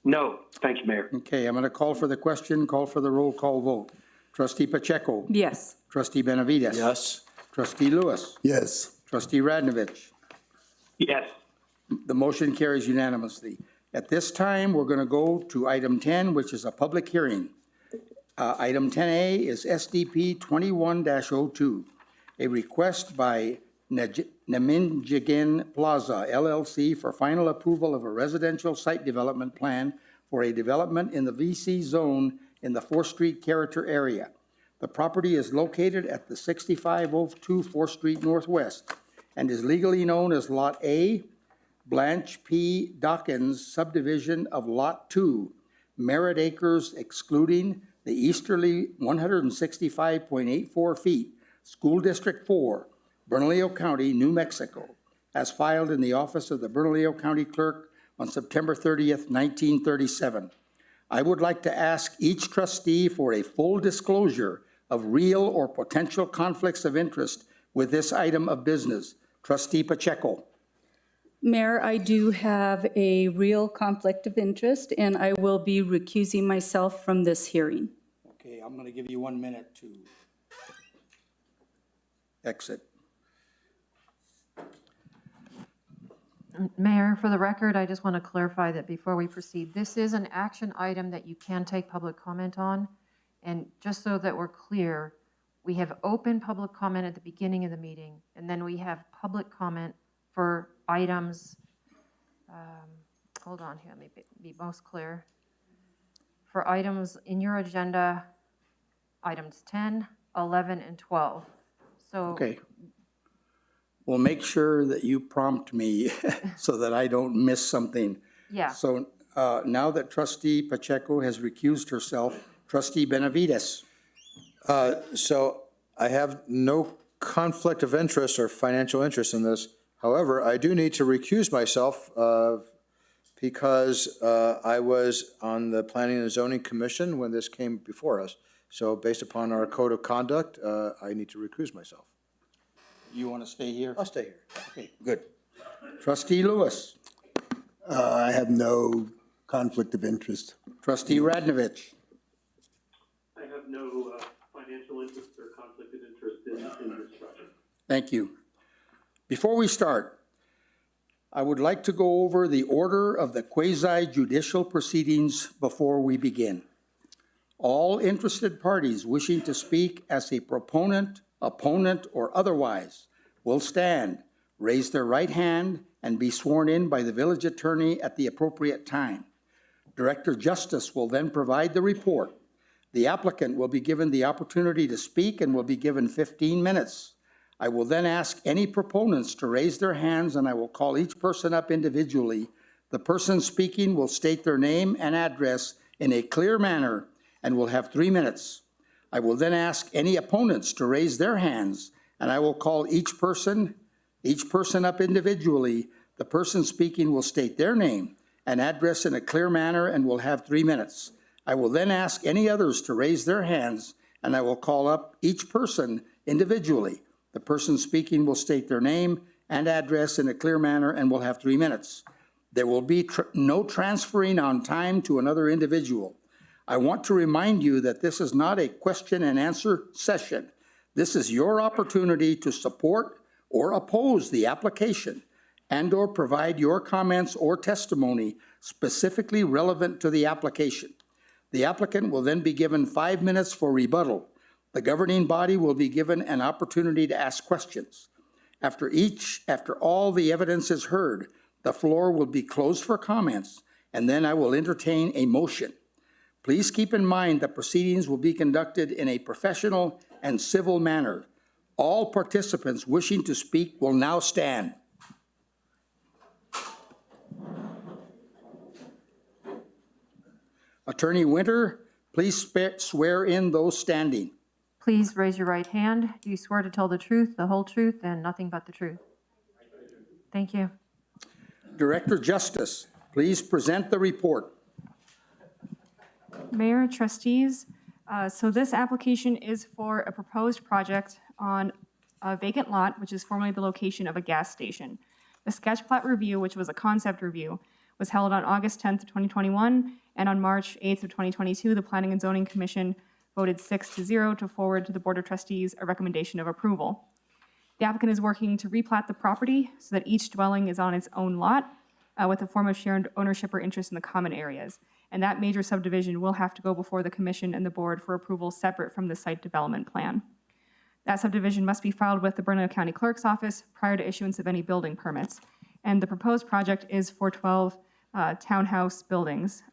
No, thank you, Mayor. Okay, I'm going to call for the question, call for the roll call vote. Trustee Pacheco? Yes. Trustee Benavides? Yes. Trustee Lewis? Yes. Trustee Radnovich? Yes. The motion carries unanimously. At this time, we're going to go to item 10, which is a public hearing. Item 10A is SDP 21-02, a request by Neminjigin Plaza LLC for final approval of a residential site development plan for a development in the VC zone in the 4th Street character area. The property is located at the 6502 4th Street Northwest and is legally known as Lot A, Blanche P. Dawkins subdivision of Lot 2, Merritt Acres excluding the easterly 165.84 feet, School District 4, Bernalillo County, New Mexico, as filed in the office of the Bernalillo County Clerk on September 30th, 1937. I would like to ask each trustee for a full disclosure of real or potential conflicts of interest with this item of business. Trustee Pacheco. Mayor, I do have a real conflict of interest, and I will be recusing myself from this hearing. Okay, I'm going to give you 1 minute to exit. Mayor, for the record, I just want to clarify that before we proceed, this is an action item that you can take public comment on. And just so that we're clear, we have open public comment at the beginning of the meeting, and then we have public comment for items, hold on here, let me be most clear. For items in your agenda, items 10, 11, and 12. So Okay. Well, make sure that you prompt me so that I don't miss something. yeah, So now that trustee Pacheco has recused herself, trustee Benavides. So I have no conflict of interest or financial interest in this. However, I do need to recuse myself because I was on the Planning and Zoning Commission when this came before us. So based upon our code of conduct, I need to recuse myself. You want to stay here? I'll stay here. Okay, good. Trustee Lewis. I have no conflict of interest. Trustee Radnovich. I have no financial interest or conflict of interest in this project. Thank you. Before we start, I would like to go over the order of the quasi-judicial proceedings before we begin. All interested parties wishing to speak as a proponent, opponent, or otherwise will stand, raise their right hand, and be sworn in by the village attorney at the appropriate time. Director Justice will then provide the report. The applicant will be given the opportunity to speak and will be given 15 minutes. I will then ask any proponents to raise their hands, and I will call each person up individually. The person speaking will state their name and address in a clear manner and will have 3 minutes. I will then ask any opponents to raise their hands, and I will call each person up individually. The person speaking will state their name and address in a clear manner and will have 3 minutes. I will then ask any others to raise their hands, and I will call up each person individually. The person speaking will state their name and address in a clear manner and will have 3 minutes. There will be no transferring on time to another individual. I want to remind you that this is not a question and answer session. This is your opportunity to support or oppose the application and/or provide your comments or testimony specifically relevant to the application. The applicant will then be given 5 minutes for rebuttal. The governing body will be given an opportunity to ask questions. After all the evidence is heard, the floor will be closed for comments, and then I will entertain a motion. Please keep in mind that proceedings will be conducted in a professional and civil manner. All participants wishing to speak will now stand. Attorney Winter, please swear in those standing. please raise your right hand. Do you swear to tell the truth, the whole truth, and nothing but the truth? Thank you. Director Justice, please present the report. Mayor, trustees, so this application is for a proposed project on a vacant lot, which is formerly the location of a gas station. The sketch plat review, which was a concept review, was held on August 10th, 2021, and on March 8th of 2022, the Planning and Zoning Commission voted 6-0 to forward to the Board of Trustees a recommendation of approval. The applicant is working to replat the property so that each dwelling is on its own lot with a form of shared ownership or interest in the common areas. And that major subdivision will have to go before the commission and the board for approval separate from the site development plan. That subdivision must be filed with the Bernalillo County Clerk's Office prior to issuance of any building permits. And the proposed project is for 12 townhouse buildings.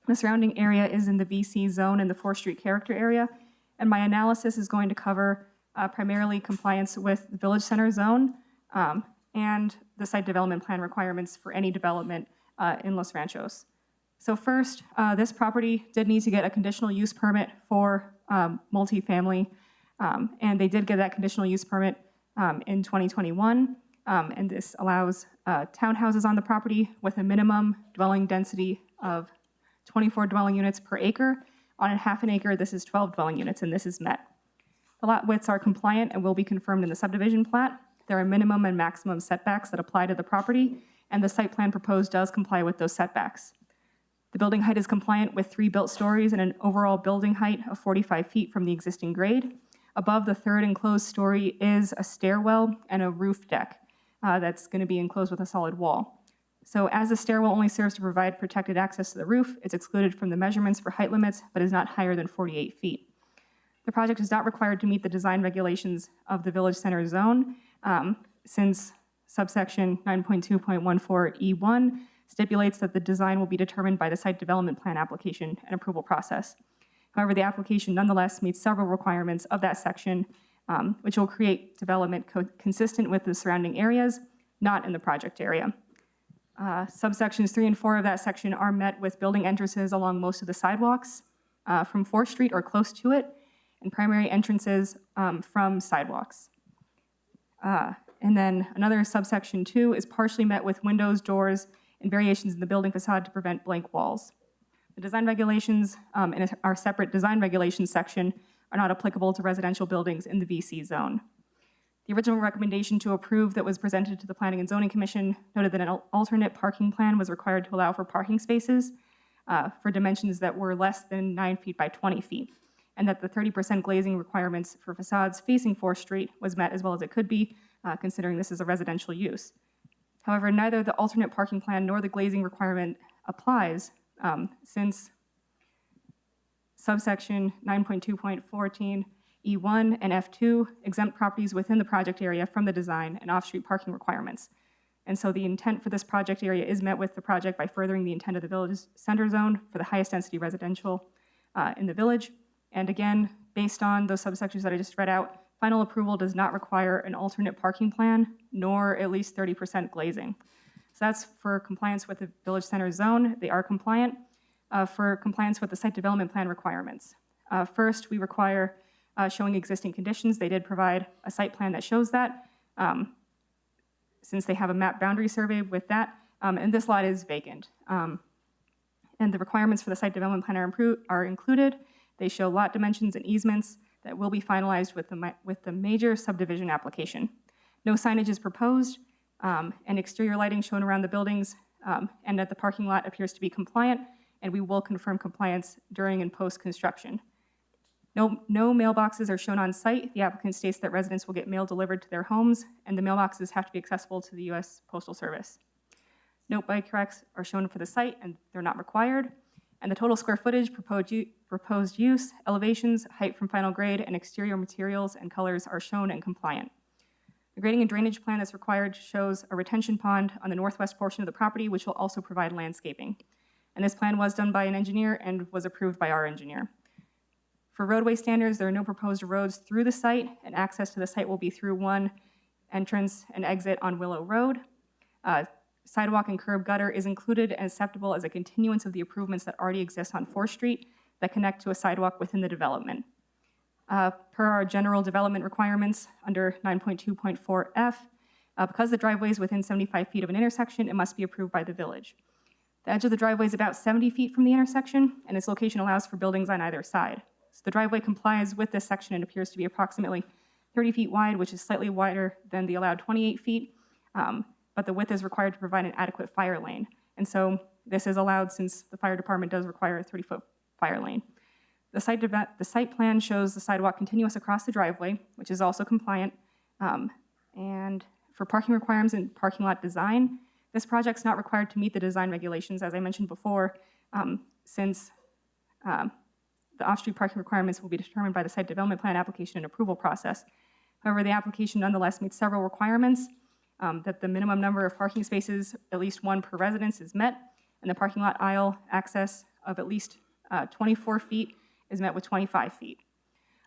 The surrounding area is in the VC zone in the 4th Street character area. And my analysis is going to cover primarily compliance with the Village Center zone and the site development plan requirements for any development in Los Ranchos. So first, this property did need to get a conditional use permit for multifamily, and they did get that conditional use permit in 2021, and this allows townhouses on the property with a minimum dwelling density of 24 dwelling units per acre. On a half an acre, this is 12 dwelling units, and this is met. The lot widths are compliant and will be confirmed in the subdivision plat. There are minimum and maximum setbacks that apply to the property, and the site plan proposed does comply with those setbacks. The building height is compliant with 3 built stories and an overall building height of 45 feet from the existing grade. Above the 3rd enclosed story is a stairwell and a roof deck. that's going to be enclosed with a solid wall. So as the stairwell only serves to provide protected access to the roof, it's excluded from the measurements for height limits, but is not higher than 48 feet. The project is not required to meet the design regulations of the Village Center zone, since subsection 9.2.14E1 stipulates that the design will be determined by the site development plan application and approval process. However, the application nonetheless meets several requirements of that section, which will create development consistent with the surrounding areas, not in the project area. Subsections 3 and 4 of that section are met with building entrances along most of the sidewalks from 4th Street or close to it, and primary entrances from sidewalks. And then another subsection 2 is partially met with windows, doors, and variations in the building facade to prevent blank walls. The design regulations in our separate design regulations section are not applicable to residential buildings in the VC zone. The original recommendation to approve that was presented to the Planning and Zoning Commission noted that an alternate parking plan was required to allow for parking spaces for dimensions that were less than 9 feet by 20 feet, and that the 30% glazing requirements for facades facing 4th Street was met as well as it could be, considering this is a residential use. However, neither the alternate parking plan nor the glazing requirement applies, since subsection 9.2.14 E1 and F2 exempt properties within the project area from the design and off-street parking requirements. And so the intent for this project area is met with the project by furthering the intent of the Village Center zone for the highest density residential in the village. And again, based on those subsections that I just read out, final approval does not require an alternate parking plan, nor at least 30% glazing. So that's for compliance with the Village Center zone. They are compliant. For compliance with the site development plan requirements. First, we require showing existing conditions. They did provide a site plan that shows that, since they have a map boundary survey with that, and this lot is vacant. And the requirements for the site development plan are included. They show lot dimensions and easements that will be finalized with the major subdivision application. No signage is proposed, and exterior lighting shown around the buildings and that the parking lot appears to be compliant, and we will confirm compliance during and post-construction. No mailboxes are shown on site. The applicant states that residents will get mail delivered to their homes, and the mailboxes have to be accessible to the U.S. Postal Service. No bike racks are shown for the site, and they're not required. And the total square footage, proposed use, elevations, height from final grade, and exterior materials and colors are shown and compliant. The grading and drainage plan that's required shows a retention pond on the northwest portion of the property, which will also provide landscaping. And this plan was done by an engineer and was approved by our engineer. For roadway standards, there are no proposed roads through the site, and access to the site will be through one entrance and exit on Willow Road. Sidewalk and curb gutter is included and acceptable as a continuance of the improvements that already exist on 4th Street that connect to a sidewalk within the development. Per our general development requirements under 9.2.4F, because the driveway is within 75 feet of an intersection, it must be approved by the village. The edge of the driveway is about 70 feet from the intersection, and its location allows for buildings on either side. So the driveway complies with this section and appears to be approximately 30 feet wide, which is slightly wider than the allowed 28 feet, but the width is required to provide an adequate fire lane. And so this is allowed since the fire department does require a 30-foot fire lane. The site plan shows the sidewalk continuous across the driveway, which is also compliant. And for parking requirements and parking lot design, this project's not required to meet the design regulations, as I mentioned before, since the off-street parking requirements will be determined by the site development plan application and approval process. However, the application nonetheless meets several requirements, that the minimum number of parking spaces, at least one per residence, is met, and the parking lot aisle access of at least 24 feet is met with 25 feet.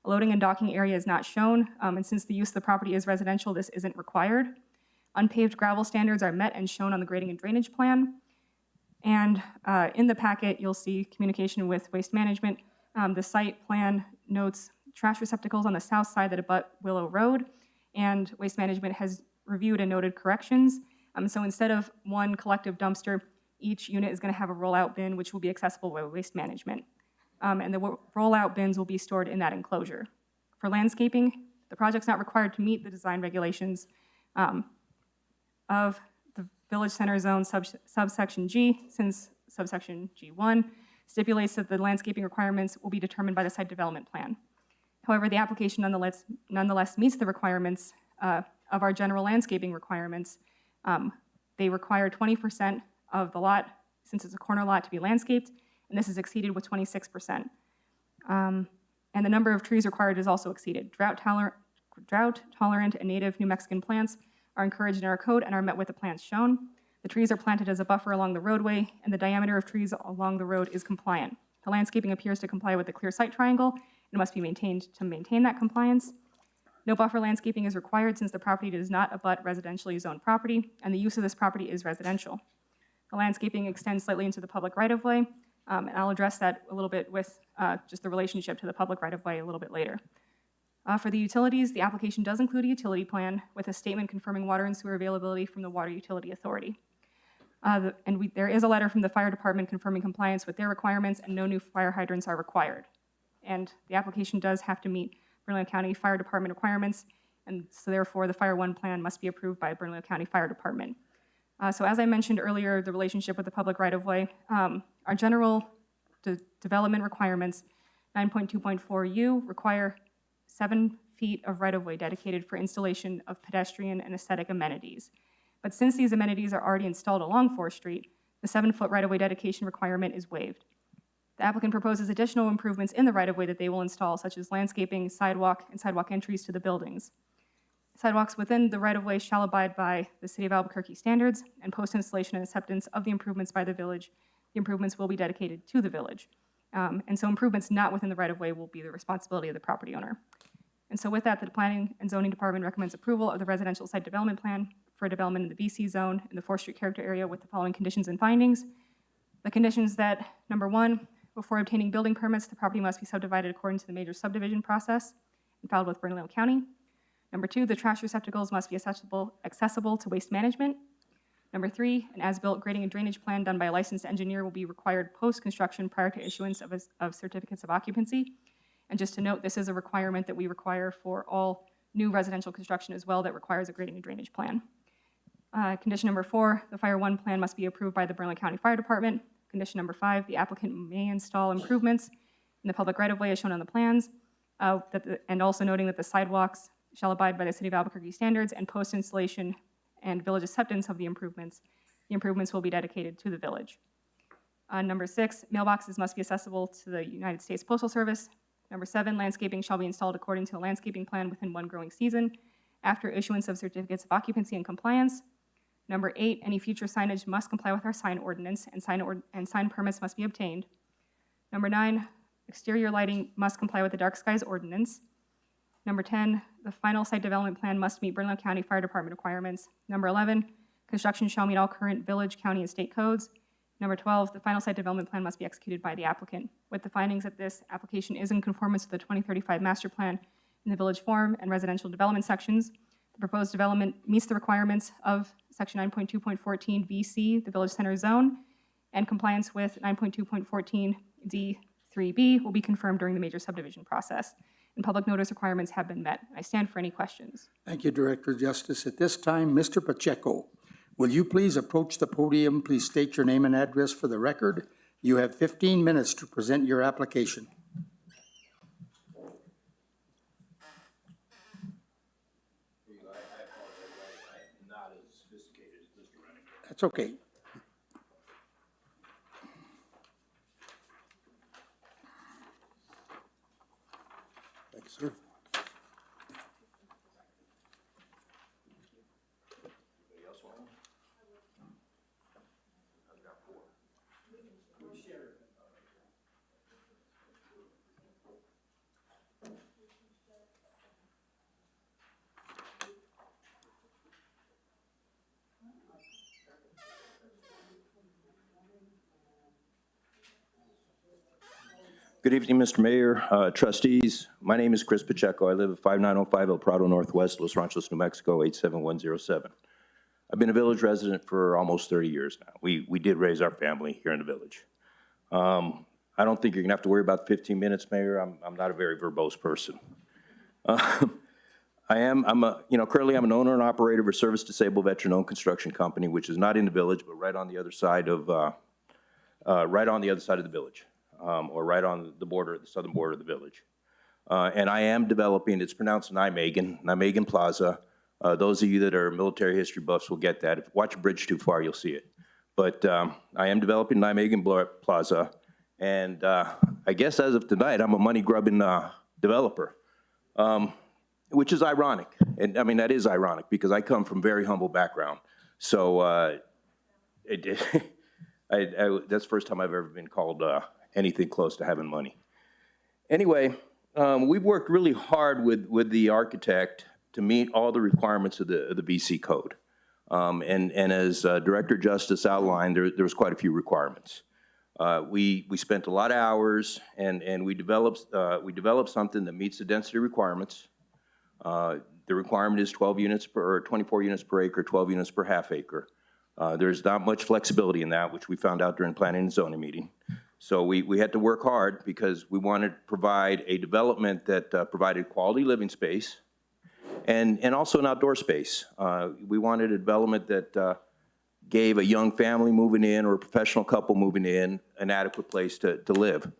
A loading and docking area is not shown, and since the use of the property is residential, this isn't required. Unpaved gravel standards are met and shown on the grading and drainage plan. And in the packet, you'll see communication with Waste Management. The site plan notes trash receptacles on the south side that abut Willow Road, and Waste Management has reviewed and noted corrections. So instead of one collective dumpster, each unit is going to have a rollout bin, which will be accessible by Waste Management. And the rollout bins will be stored in that enclosure. For landscaping, the project's not required to meet the design regulations of the Village Center Zone subsection G, since subsection G1 stipulates that the landscaping requirements will be determined by the site development plan. However, the application nonetheless meets the requirements of of our general landscaping requirements. They require 20% of the lot, since it's a corner lot, to be landscaped, and this is exceeded with 26%. And the number of trees required is also exceeded. Drought-tolerant and native New Mexican plants are encouraged in our code and are met with the plants shown. The trees are planted as a buffer along the roadway, and the diameter of trees along the road is compliant. The landscaping appears to comply with the clear sight triangle and must be maintained to maintain that compliance. No buffer landscaping is required since the property does not abut residentially zoned property, and the use of this property is residential. The landscaping extends slightly into the public right-of-way, and I'll address that a little bit with just the relationship to the public right-of-way a little bit later. For the utilities, the application does include a utility plan with a statement confirming water and sewer availability from the Water Utility Authority. There is a letter from the fire department confirming compliance with their requirements, and no new fire hydrants are required. And the application does have to meet Bernalillo County Fire Department requirements, and so therefore the Fire 1 plan must be approved by Bernalillo County Fire Department. So as I mentioned earlier, the relationship with the public right-of-way, our general development requirements, 9.2.4U, require 7 feet of right-of-way dedicated for installation of pedestrian and aesthetic amenities. But since these amenities are already installed along 4th Street, the 7-foot right-of-way dedication requirement is waived. The applicant proposes additional improvements in the right-of-way that they will install, such as landscaping, sidewalk, and sidewalk entries to the buildings. Sidewalks within the right-of-way shall abide by the City of Albuquerque standards, and post-installation and acceptance of the improvements by the village, the improvements will be dedicated to the village. And so improvements not within the right-of-way will be the responsibility of the property owner. And so with that, the Planning and Zoning Department recommends approval of the residential site development plan for development in the BC zone in the 4th Street character area with the following conditions and findings. The conditions that, number 1, before obtaining building permits, the property must be subdivided according to the major subdivision process and filed with Bernalillo County. Number 2, the trash receptacles must be accessible to waste management. Number 3, an as-built grading and drainage plan done by a licensed engineer will be required post-construction prior to issuance of certificates of occupancy. And just to note, this is a requirement that we require for all new residential construction as well that requires a grading and drainage plan. Condition number 4, the Fire 1 plan must be approved by the Bernalillo County Fire Department. Condition number 5, the applicant may install improvements in the public right-of-way as shown on the plans, and also noting that the sidewalks shall abide by the City of Albuquerque standards, and post-installation and village acceptance of the improvements will be dedicated to the village. Number 6, mailboxes must be accessible to the United States Postal Service. Number 7, landscaping shall be installed according to the landscaping plan within 1 growing season after issuance of certificates of occupancy and compliance. Number 8, any future signage must comply with our sign ordinance, and sign permits must be obtained. Number 9, exterior lighting must comply with the dark skies ordinance. Number 10, the final site development plan must meet Bernalillo County Fire Department requirements. Number 11, construction shall meet all current village, county, and state codes. Number 12, the final site development plan must be executed by the applicant, with the findings that this application is in conformance with the 2035 master plan in the village form and residential development sections. The proposed development meets the requirements of Section 9.2.14 VC, the Village Center Zone, and compliance with 9.2.14 D3B will be confirmed during the major subdivision process. And public notice requirements have been met. I stand for any questions. Thank you, Director of Justice. At this time, Mr. Pacheco, will you please approach the podium? Please state your name and address for the record. You have 15 minutes to present your application. That's okay. Thanks, sir. Good evening, Mr. Mayor, trustees. My name is Chris Pacheco. I live at 5905 El Prado Northwest, Los Ranchos, New Mexico, 87107. I've been a village resident for almost 30 years now. We did raise our family here in the village. I don't think you're gonna have to worry about 15 minutes, Mayor. I'm not a very verbose person. Currently I'm an owner and operator of a service-disabled veteran-owned construction company, which is not in the village, but right on the other side of the village. Or right on the border, the southern border of the village. And I am developing, it's pronounced Nijmegen Plaza, Those of you that are military history buffs will get that. If you watch a bridge too far, you'll see it. But I am developing Nijmegen Plaza, and I guess as of tonight, I'm a money-grubbing developer, which is ironic. And I mean, that is ironic because I come from very humble background. So that's the first time I've ever been called anything close to having money. Anyway, we've worked really hard with the architect to meet all the requirements of the VC code. And as Director Justice outlined, there was quite a few requirements. We spent a lot of hours and we developed something that meets the density requirements. The requirement is 12 units per, or 24 units per acre, 12 units per half acre. There's not much flexibility in that, which we found out during planning and zoning meeting. So we had to work hard because we wanted to provide a development that provided quality living space and also an outdoor space. We wanted a development that gave a young family moving in or a professional couple moving in an adequate place to live.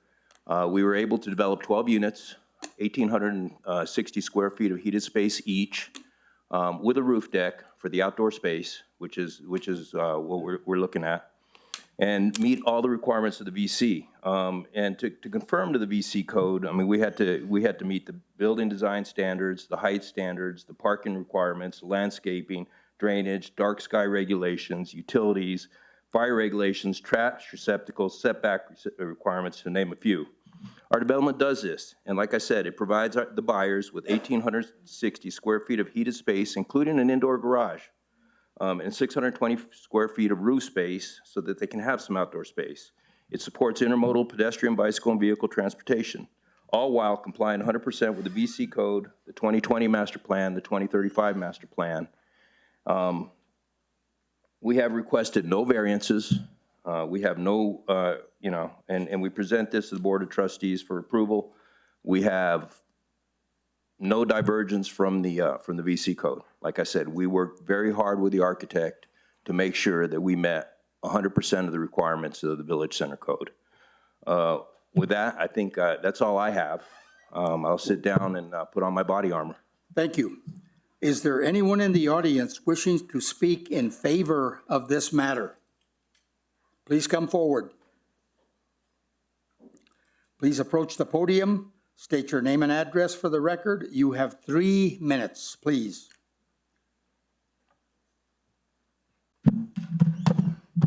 We were able to develop 12 units, 1,860 square feet of heated space each, with a roof deck for the outdoor space, which is what we're looking at, and meet all the requirements of the VC. And to confirm to the VC code, I mean, we had to meet the building design standards, the height standards, the parking requirements, landscaping, drainage, dark sky regulations, utilities, fire regulations, trash receptacles, setback requirements, to name a few. Our development does this, and like I said, it provides the buyers with 1,860 square feet of heated space, including an indoor garage, and 620 square feet of roof space so that they can have some outdoor space. It supports intermodal, pedestrian, bicycle, and vehicle transportation, all while complying 100% with the VC code, the 2020 master plan, the 2035 master plan. We have requested no variances. We have no, and we present this to the Board of Trustees for approval. We have no divergence from the VC code. Like I said, we worked very hard with the architect to make sure that we met 100% of the requirements of the Village Center Code. With that, I think that's all I have. I'll sit down and put on my body armor. Thank you. Is there anyone in the audience wishing to speak in favor of this matter? Please come forward. Please approach the podium. State your name and address for the record. You have 3 minutes, please.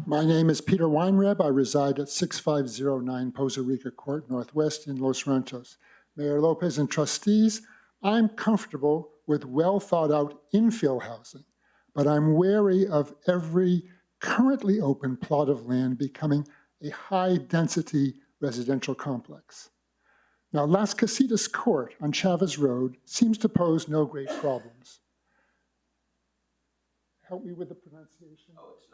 My name is Peter Weinreb. I reside at 6509 Poza Rica Court Northwest in Los Ranchos. Mayor Lopez and trustees, I'm comfortable with well-thought-out infill housing, but I'm wary of every currently open plot of land becoming a high-density residential complex. Now, Las Casitas Court on Chavez Road seems to pose no great problems. Help me with the pronunciation. Oh, it's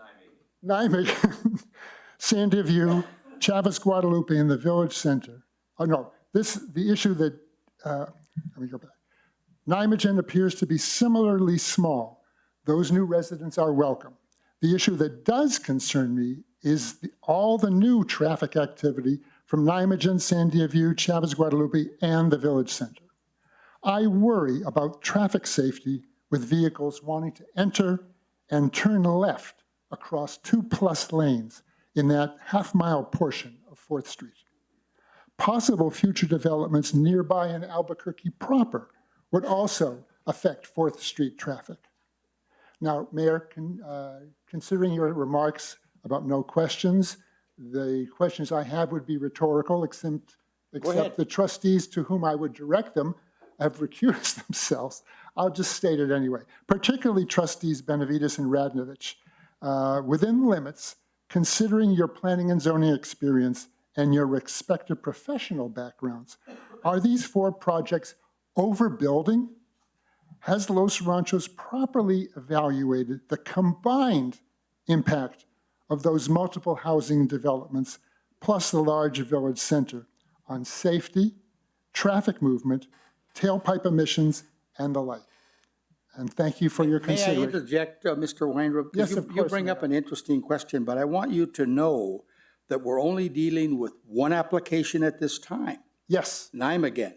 Nijmegen. Nijmegen, Sandia View, Chavez Guadalupe, and the Village Center. Oh, no, the issue that, let me go back. Nijmegen appears to be similarly small. Those new residents are welcome. The issue that does concern me is all the new traffic activity from Nijmegen, Sandia View, Chavez Guadalupe, and the Village Center. I worry about traffic safety with vehicles wanting to enter and turn left across 2+ lanes in that half-mile portion of 4th Street. Possible future developments nearby in Albuquerque proper would also affect 4th Street traffic. Now, Mayor, considering your remarks about no questions, the questions I have would be rhetorical, except the trustees to whom I would direct them have recused themselves. I'll just state it anyway. Particularly trustees Benavides and Radnovich, within limits, considering your planning and zoning experience and your respective professional backgrounds, are these 4 projects overbuilding? Has Los Ranchos properly evaluated the combined impact of those multiple housing developments plus the large village center on safety, traffic movement, tailpipe emissions, and the like? And thank you for your consideration. May I interject, Mr. Weinreb? Yes, of course. You bring up an interesting question, but I want you to know that we're only dealing with one application at this time. Yes. Nijmegen.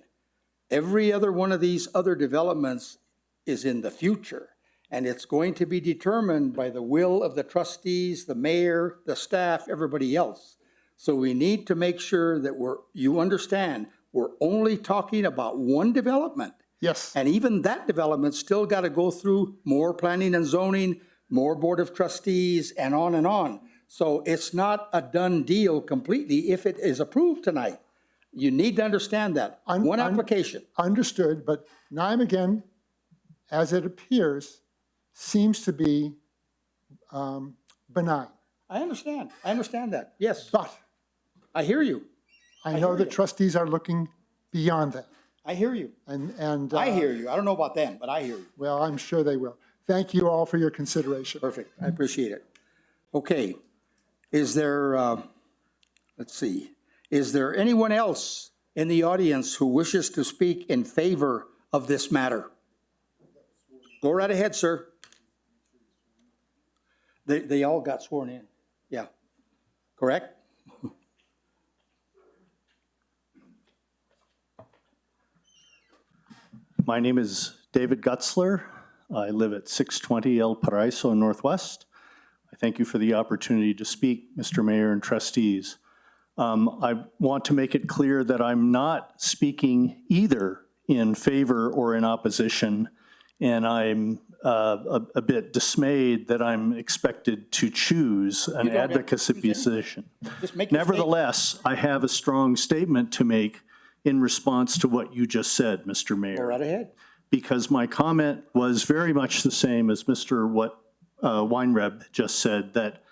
Every other one of these other developments is in the future. And it's going to be determined by the will of the trustees, the mayor, the staff, everybody else. So we need to make sure that you understand, we're only talking about one development. Yes. And even that development still got to go through more planning and zoning, more board of trustees, and on and on. So it's not a done deal completely if it is approved tonight. You need to understand that. One application. Understood, but Nijmegen, as it appears, seems to be benign. I understand that, yes. But I hear you. I know the trustees are looking beyond that. I hear you. And I hear you. I don't know about them, but I hear you. Well, I'm sure they will. Thank you all for your consideration. Perfect. I appreciate it. Okay. Is there, let's see, is there anyone else in the audience who wishes to speak in favor of this matter? Go right ahead, sir. They all got sworn in. Yeah. Correct? My name is David Gutzler. I live at 620 El Paraiso Northwest. I thank you for the opportunity to speak, Mr. Mayor and trustees. I want to make it clear that I'm not speaking either in favor or in opposition, and I'm a bit dismayed that I'm expected to choose an advocacy position. Nevertheless, I have a strong statement to make in response to what you just said, Mr. Mayor. Go right ahead. Because my comment was very much the same as Mr. Weinreb just said, that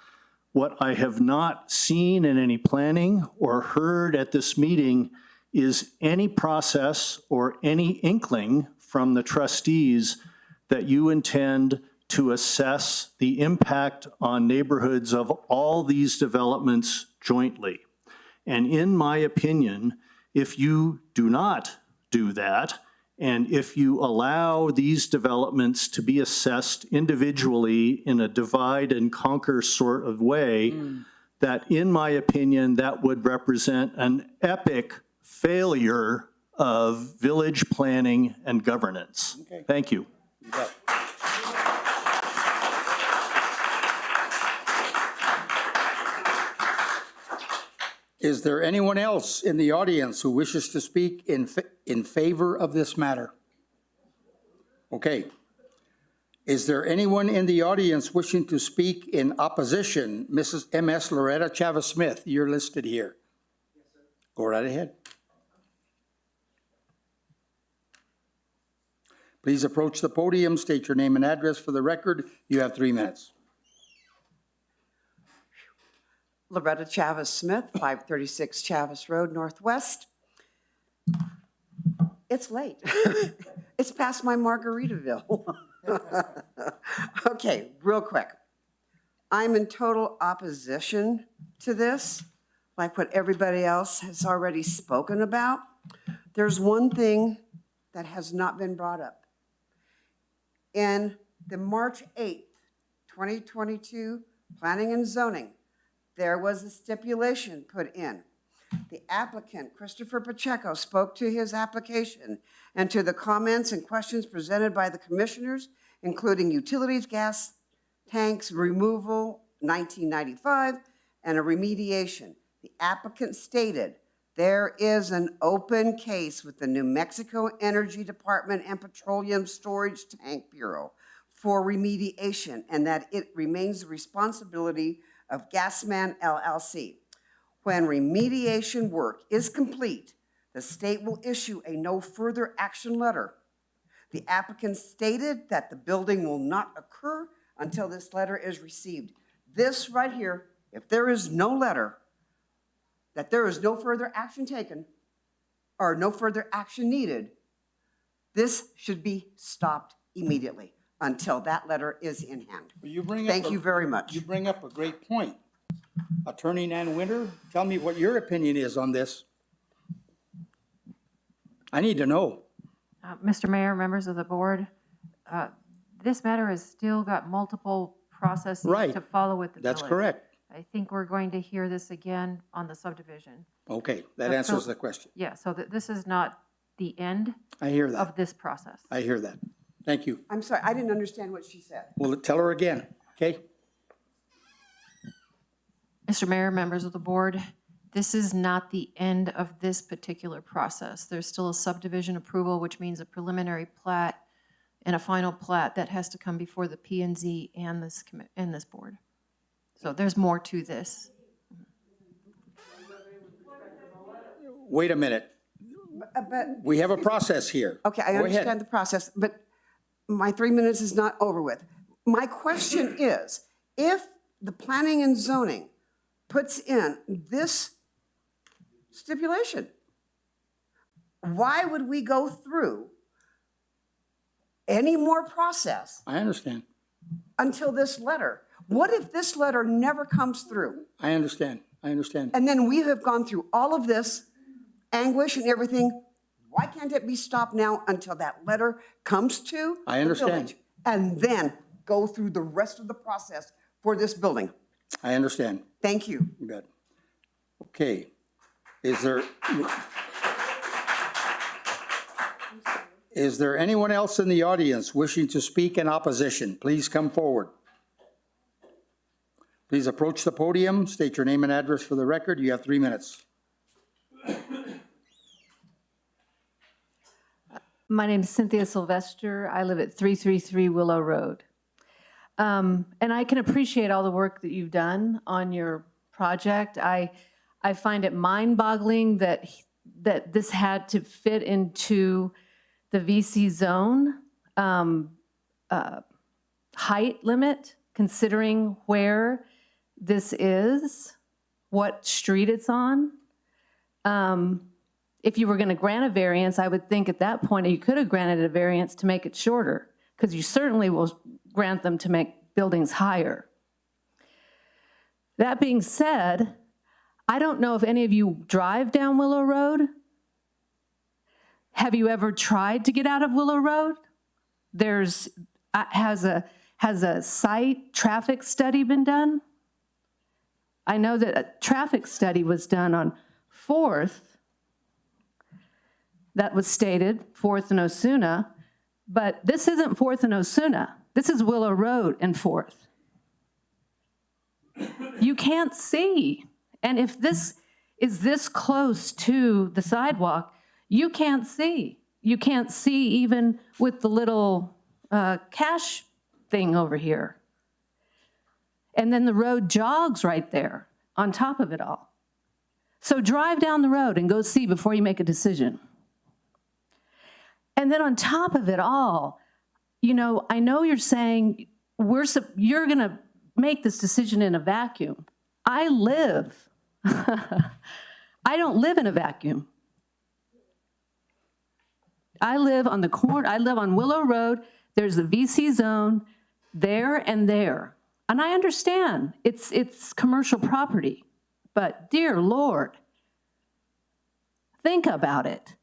what I have not seen in any planning or heard at this meeting is any process or any inkling from the trustees that you intend to assess the impact on neighborhoods of all these developments jointly. And in my opinion, if you do not do that, and if you allow these developments to be assessed individually in a divide and conquer sort of way, that in my opinion, that would represent an epic failure of village planning and governance. Okay. Thank you. You bet. Is there anyone else in the audience who wishes to speak in favor of this matter? Okay. Is there anyone in the audience wishing to speak in opposition? Mrs. M.S. Loretta Chavez Smith, you're listed here. Yes, sir. Go right ahead. Please approach the podium, state your name and address for the record. You have 3 minutes. Loretta Chavez Smith, 536 Chavez Road, Northwest. It's late. It's past my Margaritaville. Okay, real quick. I'm in total opposition to this, like what everybody else has already spoken about. There's one thing that has not been brought up. In the March 8th, 2022 Planning and Zoning, there was a stipulation put in. The applicant, Christopher Pacheco, spoke to his application and to the comments and questions presented by the commissioners, including utilities, gas tanks, removal, 1995, and a remediation. The applicant stated, there is an open case with the New Mexico Energy Department and Petroleum Storage Tank Bureau for remediation, and that it remains the responsibility of Gasman LLC. When remediation work is complete, the state will issue a no further action letter. The applicant stated that the building will not occur until this letter is received. This right here, if there is no letter, that there is no further action taken or no further action needed, this should be stopped immediately until that letter is in hand. Thank you very much. You bring up a great point. Attorney Nan Winter, tell me what your opinion is on this. I need to know. Mr. Mayor, members of the board, this matter has still got multiple processes to follow with the village. That's correct. I think we're going to hear this again on the subdivision. Okay, that answers the question. Yeah, so this is not the end I hear that. of this process. I hear that. Thank you. I'm sorry, I didn't understand what she said. Well, tell her again, okay? Mr. Mayor, members of the board, this is not the end of this particular process. There's still a subdivision approval, which means a preliminary plat and a final plat that has to come before the P and Z and this board. So there's more to this. Wait a minute. But, We have a process here. okay, I Go ahead. understand the process, but my 3 minutes is not over with. My question is, if the planning and zoning puts in this stipulation, why would we go through any more process I understand. until this letter? What if this letter never comes through? I understand. I understand. And then we have gone through all of this anguish and everything. Why can't it be stopped now until that letter comes to I the understand. village? And then go through the rest of the process for this building. I understand. Thank you. You bet. Okay. Is there anyone else in the audience wishing to speak in opposition? Please come forward. Please approach the podium, state your name and address for the record. You have 3 minutes. My name is Cynthia Sylvester. I live at 333 Willow Road. And I can appreciate all the work that you've done on your project. I find it mind-boggling that this had to fit into the VC zone height limit, considering where this is, what street it's on. If you were going to grant a variance, I would think at that point you could have granted a variance to make it shorter, because you certainly will grant them to make buildings higher. That being said, I don't know if any of you drive down Willow Road. Have you ever tried to get out of Willow Road? Has a site traffic study been done? I know that a traffic study was done on 4th. That was stated, 4th and Osuna, but this isn't 4th and Osuna. This is Willow Road and 4th. You can't see. And if this is this close to the sidewalk, you can't see. You can't see even with the little cash thing over here. And then the road jogs right there on top of it all. So drive down the road and go see before you make a decision. And then on top of it all, you know, I know you're saying you're going to make this decision in a vacuum. I don't live in a vacuum. I live on the corner. I live on Willow Road. There's the VC zone there and there. And I understand it's commercial property, but dear Lord, think about it.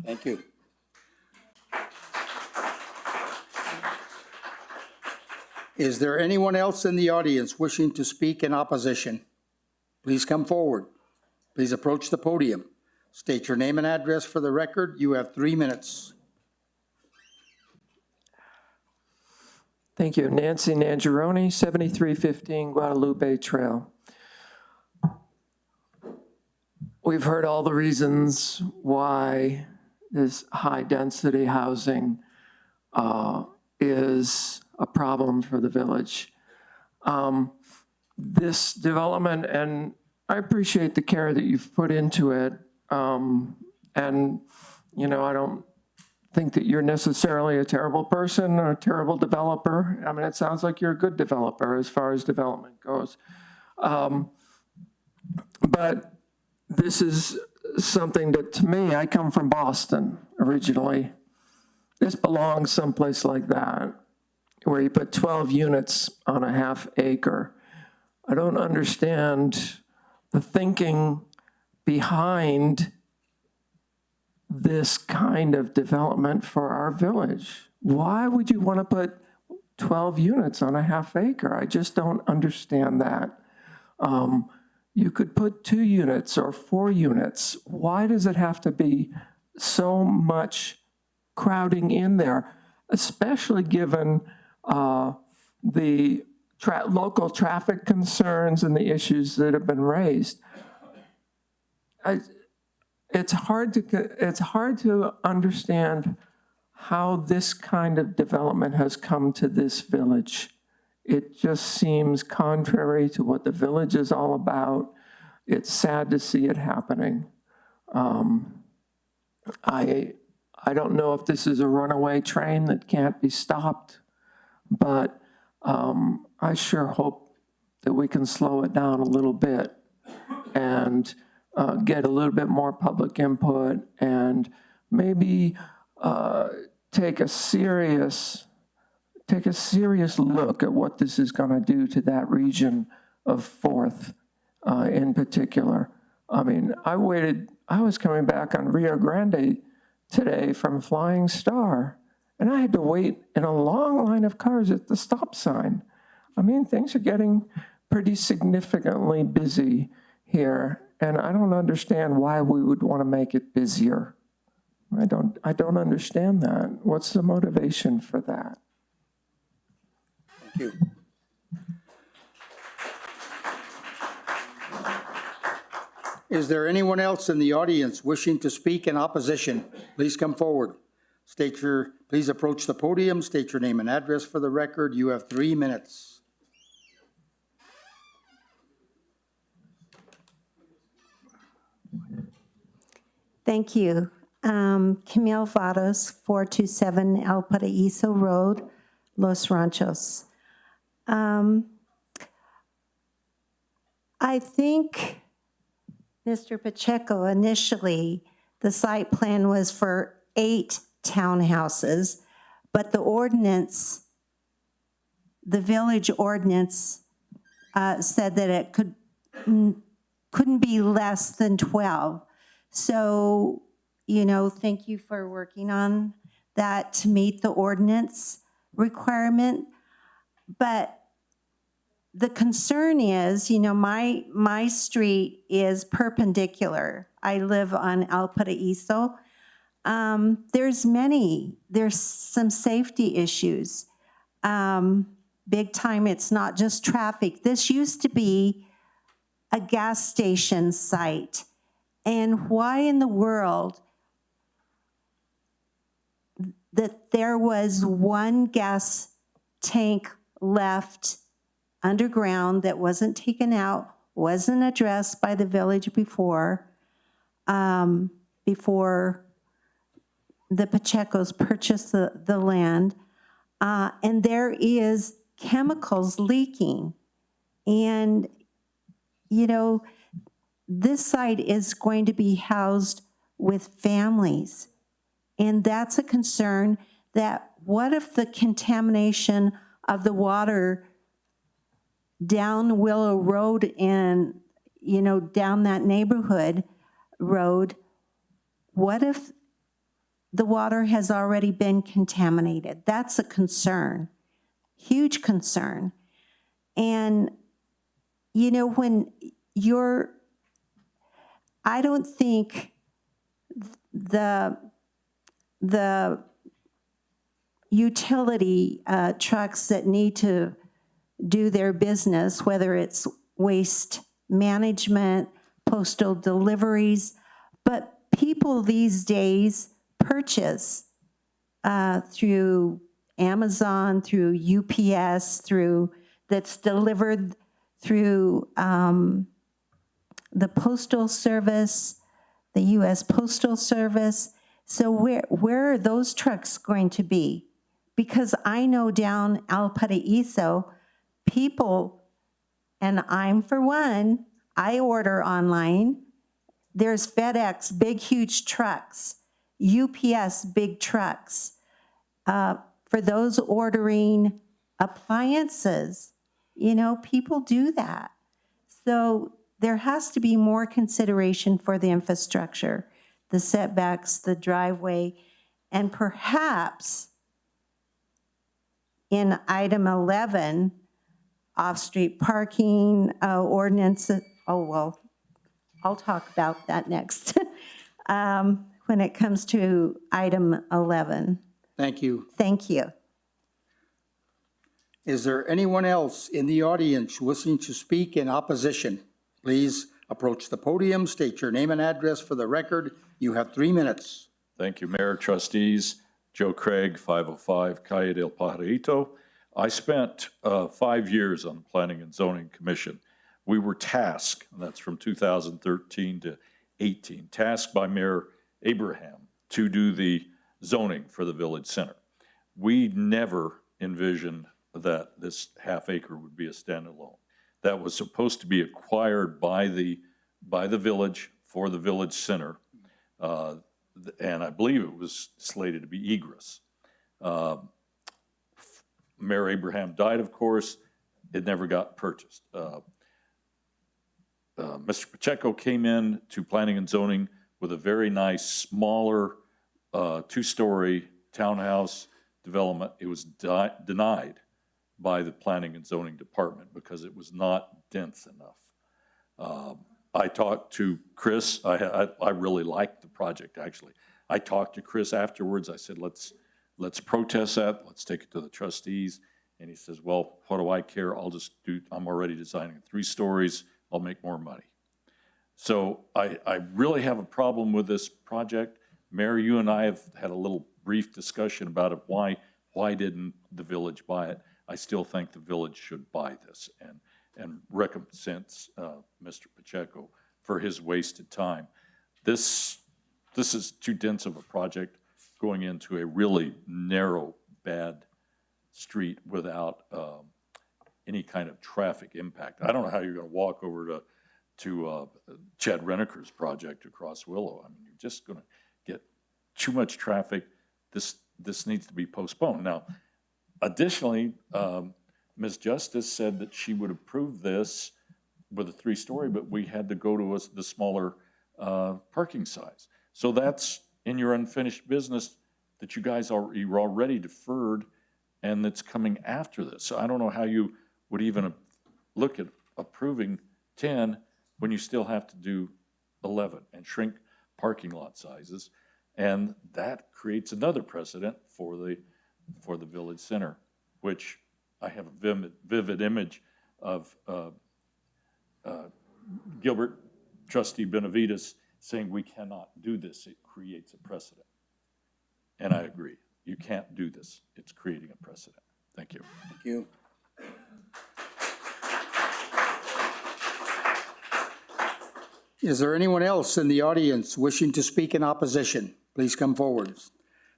Thank you. Is there anyone else in the audience wishing to speak in opposition? Please come forward. Please approach the podium. State your name and address for the record. You have 3 minutes. Thank you. Nancy Nangeroni, 7315 Guadalupe Trail. We've heard all the reasons why this high-density housing is a problem for the village. This development, and I appreciate the care that you've put into it, and, you know, I don't think that you're necessarily a terrible person or a terrible developer. I mean, it sounds like you're a good developer as far as development goes. But this is something that, to me, I come from Boston originally. This belongs someplace like that, where you put 12 units on a half acre. I don't understand the thinking behind this kind of development for our village. Why would you want to put 12 units on a half acre? I just don't understand that. You could put 2 units or 4 units. Why does it have to be so much crowding in there, especially given the local traffic concerns and the issues that have been raised. It's hard to understand how this kind of development has come to this village. It just seems contrary to what the village is all about. It's sad to see it happening. I don't know if this is a runaway train that can't be stopped, but I sure hope that we can slow it down a little bit and get a little bit more public input and maybe take a serious look at what this is going to do to that region of Fourth in particular. I mean, I was coming back on Rio Grande today from Flying Star, and I had to wait in a long line of cars at the stop sign. I mean, things are getting pretty significantly busy here, and I don't understand why we would want to make it busier. I don't understand that. What's the motivation for that? Thank you. Is there anyone else in the audience wishing to speak in opposition? Please come forward. Please approach the podium, state your name and address for the record. You have 3 minutes. Thank you. Camille Vados, 427 El Paraíso Road, Los Ranchos. I think, Mr. Pacheco, initially, the site plan was for 8 townhouses, but the ordinance, the village ordinance said that it couldn't be less than 12. So, you know, thank you for working on that to meet the ordinance requirement. But the concern is, you know, my street is perpendicular. I live on El Paraíso. There's some safety issues. Big time, it's not just traffic. This used to be a gas station site. And why in the world that there was one gas tank left underground that wasn't taken out, wasn't addressed by the village before the Pachecos purchased the land. And there is chemicals leaking. And, you know, this site is going to be housed with families. And that's a concern that what if the contamination of the water down Willow Road and, you know, down that neighborhood road, what if the water has already been contaminated? That's a concern, huge concern. And, you know, when I don't think the utility trucks that need to do their business, whether it's waste management, postal deliveries, but people these days purchase through Amazon, through UPS, that's delivered through the Postal Service, the U.S. Postal Service. So where are those trucks going to be? Because I know down El Paraíso, people, and I'm for one, I order online. There's FedEx, big, huge trucks, UPS, big trucks. For those ordering appliances, you know, people do that. So there has to be more consideration for the infrastructure, the setbacks, the driveway, and perhaps in item 11, off-street parking ordinance. Oh, well, I'll talk about that next. when it comes to item 11. Thank you. Thank you. Is there anyone else in the audience wishing to speak in opposition? Please approach the podium, state your name and address for the record. You have 3 minutes. Thank you, Mayor, Trustees. Joe Craig, 505 Calle del Pajarito. I spent 5 years on the Planning and Zoning Commission. We were tasked, and that's from 2013 to 18, tasked by Mayor Abraham to do the zoning for the village center. We never envisioned that this half acre would be a standalone. That was supposed to be acquired by the village for the village center. And I believe it was slated to be egress. Mayor Abraham died, of course. It never got purchased. Mr. Pacheco came in to planning and zoning with a very nice, smaller, two-story townhouse development. It was denied by the planning and zoning department because it was not dense enough. I talked to Chris. I really liked the project, actually. I talked to Chris afterwards. I said, let's protest that. Let's take it to the trustees. And he says, well, what do I care? I'm already designing 3 stories. I'll make more money. So I really have a problem with this project. Mayor, you and I have had a little brief discussion about it. Why didn't the village buy it? I still think the village should buy this and recompense Mr. Pacheco for his wasted time. This is too dense of a project going into a really narrow, bad street without any kind of traffic impact. I don't know how you're going to walk over to Chad Reneker's project across Willow. I mean, you're just going to get too much traffic. This needs to be postponed. Now, additionally, Ms. Justice said that she would approve this with a 3-story, but we had to go to the smaller parking size. So that's in your unfinished business that you're already deferred, and that's coming after this. So I don't know how you would even look at approving 10 when you still have to do 11 and shrink parking lot sizes. And that creates another precedent for the village center, which I have a vivid image of Gilbert, Trustee Benavides, saying we cannot do this. It creates a precedent. And I agree. You can't do this. It's creating a precedent. Thank you. Thank you. Is there anyone else in the audience wishing to speak in opposition? Please come forward.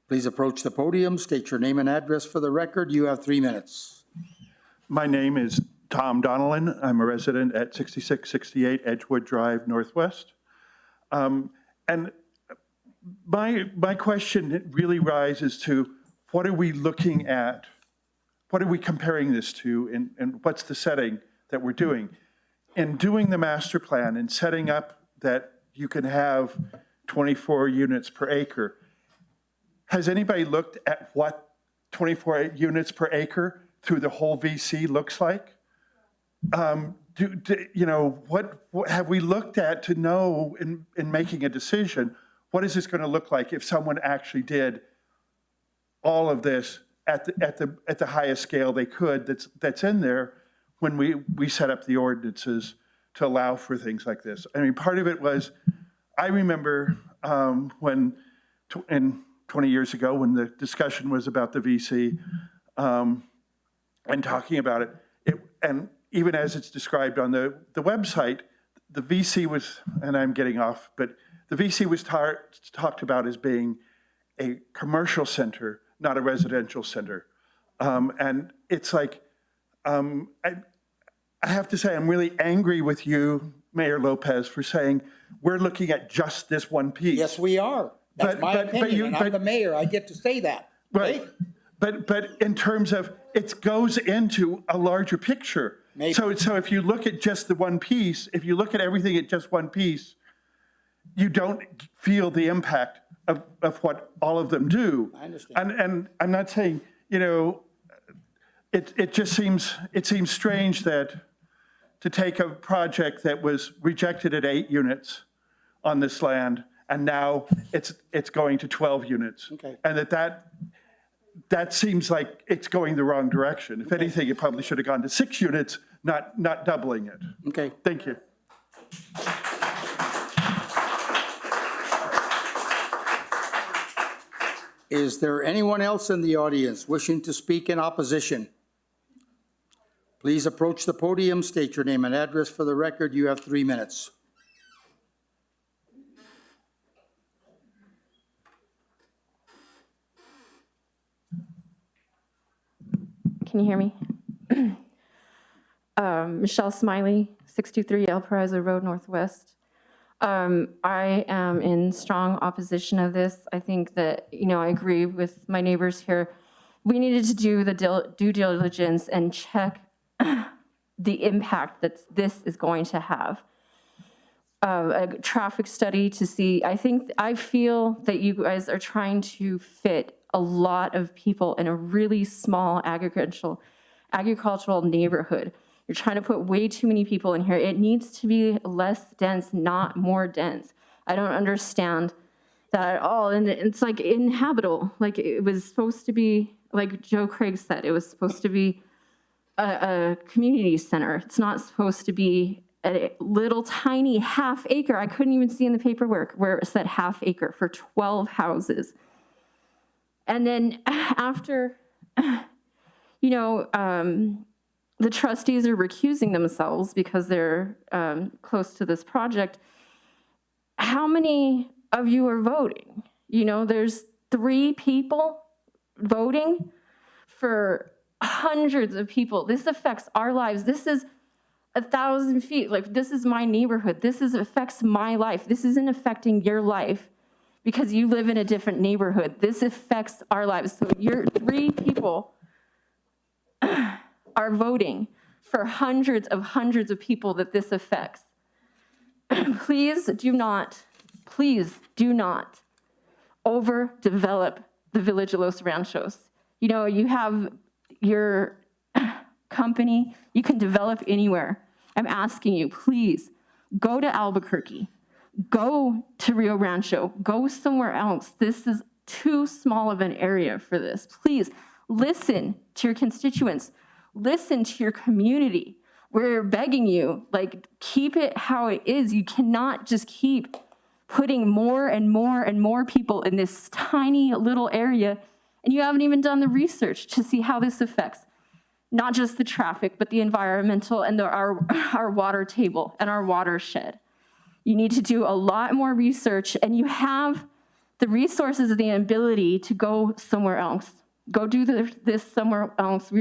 Please approach the podium, state your name and address for the record. You have 3 minutes. My name is Tom Donnellan. I'm a resident at 6668 Edgewood Drive Northwest. And my question really rises to, what are we looking at? What are we comparing this to, and what's the setting that we're doing? In doing the master plan and setting up that you can have 24 units per acre, has anybody looked at what 24 units per acre through the whole VC looks like? What have we looked at to know in making a decision, what is this going to look like if someone actually did all of this at the highest scale they could that's in there when we set up the ordinances to allow for things like this? I mean, part of it was, I remember when 20 years ago when the discussion was about the VC and talking about it, and even as it's described on the website, the VC was, and I'm getting off, but the VC was talked about as being a commercial center, not a residential center. And it's like, I have to say, I'm really angry with you, Mayor Lopez, for saying we're looking at just this one piece. Yes, we are. That's my opinion, and I'm the mayor. I get to say that. Right. But in terms of, it goes into a larger picture. Maybe. So if you look at just the one piece, if you look at everything at just one piece, you don't feel the impact of what all of them do. I understand. And I'm not saying, it just seems strange that to take a project that was rejected at 8 units on this land and now it's going to 12 units. Okay. And that seems like it's going the wrong direction. If anything, it probably should have gone to 6 units, not doubling it. Okay. Thank you. Is there anyone else in the audience wishing to speak in opposition? Please approach the podium, state your name and address for the record. You have 3 minutes. Can you hear me? Michelle Smiley, 623 El Paraíso Road Northwest. I am in strong opposition of this. I think that, I agree with my neighbors here. We needed to do the due diligence and check the impact that this is going to have. A traffic study to see, I feel that you guys are trying to fit a lot of people in a really small agricultural neighborhood. You're trying to put way too many people in here. It needs to be less dense, not more dense. I don't understand that at all. And it's like inhabitable. Like it was supposed to be, like Joe Craig said, it was supposed to be a community center. It's not supposed to be a little tiny half acre. I couldn't even see in the paperwork where it said half acre for 12 houses. And then after, the trustees are recusing themselves because they're close to this project. How many of you are voting? There's 3 people voting for hundreds of people. This affects our lives. This is 1,000 feet. Like, this is my neighborhood. This affects my life. This isn't affecting your life because you live in a different neighborhood. This affects our lives. So you're 3 people are voting for hundreds of people that this affects. Please do not overdevelop the village of Los Ranchos. You have your company, you can develop anywhere. I'm asking you, please, go to Albuquerque, go to Rio Rancho, go somewhere else. This is too small of an area for this. Please, listen to your constituents. Listen to your community. We're begging you, keep it how it is. You cannot just keep putting more and more and more people in this tiny little area, and you haven't even done the research to see how this affects not just the traffic, but the environmental and our water table and our watershed. You need to do a lot more research, and you have the resources and the ability to go somewhere else. Go do this somewhere else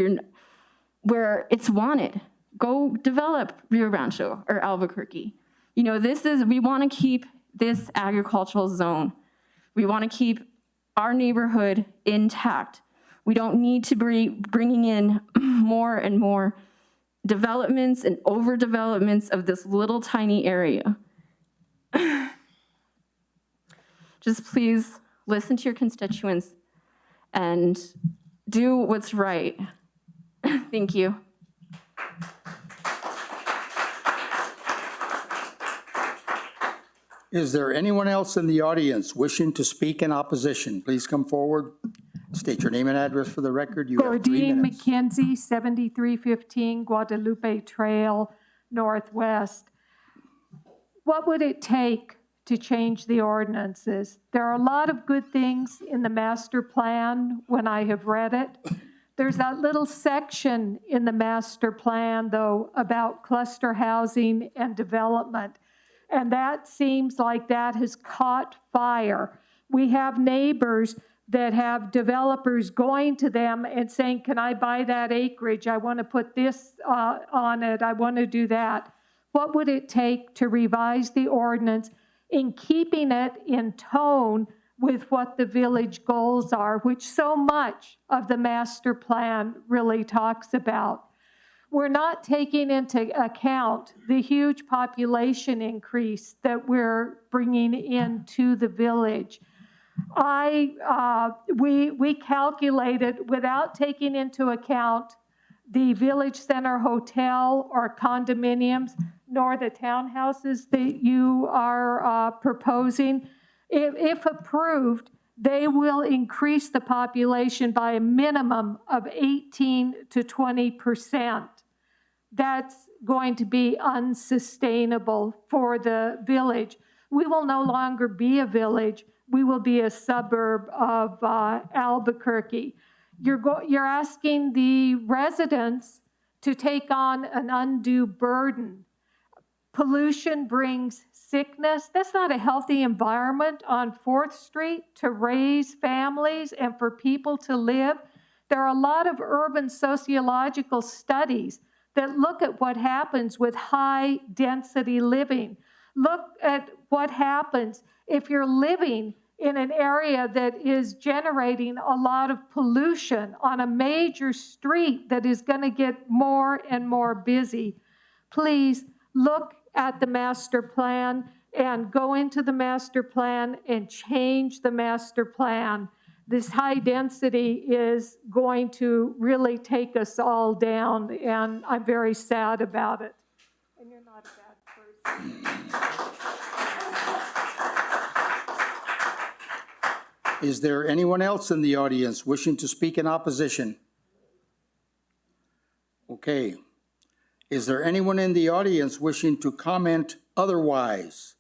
where it's wanted. Go develop Rio Rancho or Albuquerque. We want to keep this agricultural zone. We want to keep our neighborhood intact. We don't need to be bringing in more and more developments and overdevelopments of this little tiny area. Just please listen to your constituents and do what's right. Thank you. Is there anyone else in the audience wishing to speak in opposition? Please come forward. State your name and address for the record. You have 3 minutes. McKenzie, 7315 Guadalupe Trail, Northwest. What would it take to change the ordinances? There are a lot of good things in the master plan when I have read it. There's that little section in the master plan, though, about cluster housing and development. And that seems like that has caught fire. We have neighbors that have developers going to them and saying, can I buy that acreage? I want to put this on it. I want to do that. What would it take to revise the ordinance in keeping it in tone with what the village goals are, which so much of the master plan really talks about? We're not taking into account the huge population increase that we're bringing into the village. We calculated without taking into account the Village Center Hotel or condominiums, nor the townhouses that you are proposing. If approved, they will increase the population by a minimum of 18 to 20%. That's going to be unsustainable for the village. We will no longer be a village. We will be a suburb of Albuquerque. You're asking the residents to take on an undue burden. Pollution brings sickness. That's not a healthy environment on 4th Street to raise families and for people to live. There are a lot of urban sociological studies that look at what happens with high density living. Look at what happens if you're living in an area that is generating a lot of pollution on a major street that is going to get more and more busy. Please look at the master plan and go into the master plan and change the master plan. This high density is going to really take us all down, and I'm very sad about it. And you're not a bad person. Is there anyone else in the audience wishing to speak in opposition? Okay. Is there anyone in the audience wishing to comment otherwise?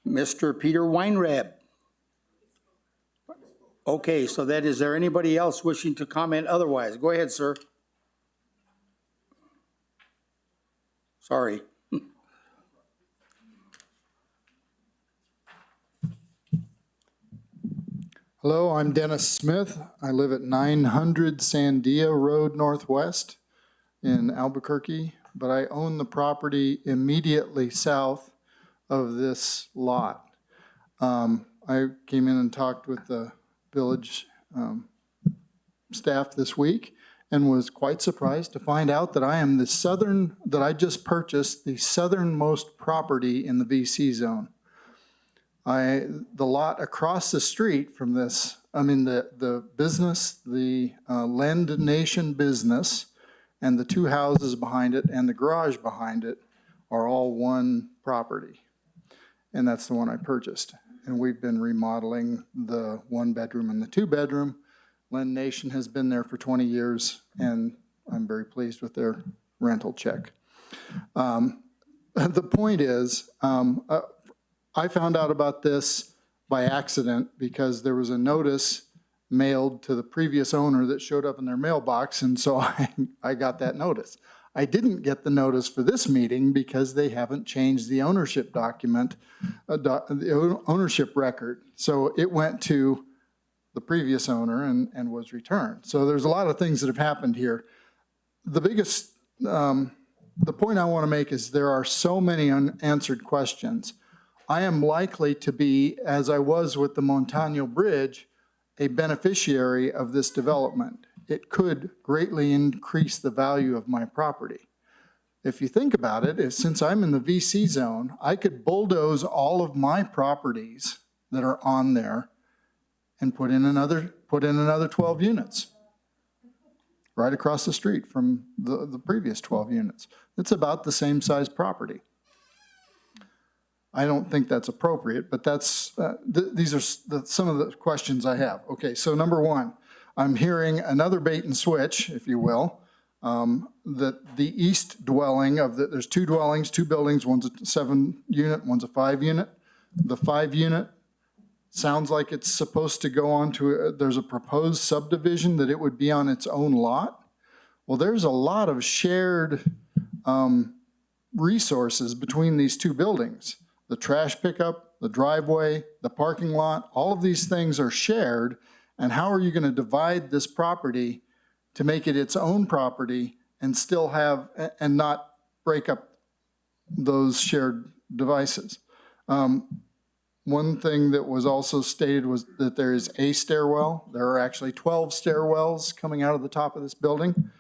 Mr. Peter Weinreb. Okay, so that is there anybody else wishing to comment otherwise? Go ahead, sir. Sorry. Hello, I'm Dennis Smith. I live at 900 Sandia Road Northwest in Albuquerque, but I own the property immediately south of this lot. I came in and talked with the village staff this week and was quite surprised to find out that I am that I just purchased the southernmost property in the VC zone. The lot across the street from this, the business, the Lend Nation business, and the 2 houses behind it and the garage behind it are all one property. And that's the one I purchased. And we've been remodeling the 1-bedroom and the 2-bedroom. Lend Nation has been there for 20 years, and I'm very pleased with their rental check. The point is, I found out about this by accident because there was a notice mailed to the previous owner that showed up in their mailbox, and so I got that notice. I didn't get the notice for this meeting because they haven't changed the ownership document, the ownership record. So it went to the previous owner and was returned. So there's a lot of things that have happened here. The biggest, the point I want to make is there are so many unanswered questions. I am likely to be, as I was with the Montano Bridge, a beneficiary of this development. It could greatly increase the value of my property. If you think about it, since I'm in the VC zone, I could bulldoze all of my properties that are on there and put in another 12 units right across the street from the previous 12 units. It's about the same size property. I don't think that's appropriate, but that's these are some of the questions I have. Okay, so number one, I'm hearing another bait and switch, if you will, that the east dwelling there's 2 dwellings, 2 buildings, one's a 7-unit, one's a 5-unit. The 5-unit sounds like it's supposed to go on to, there's a proposed subdivision that it would be on its own lot. Well, there's a lot of shared resources between these 2 buildings. The trash pickup, the driveway, the parking lot, all of these things are shared. And how are you going to divide this property to make it its own property and still have, and not break up those shared devices? One thing that was also stated was that there is a stairwell. There are actually 12 stairwells coming out of the top of this building.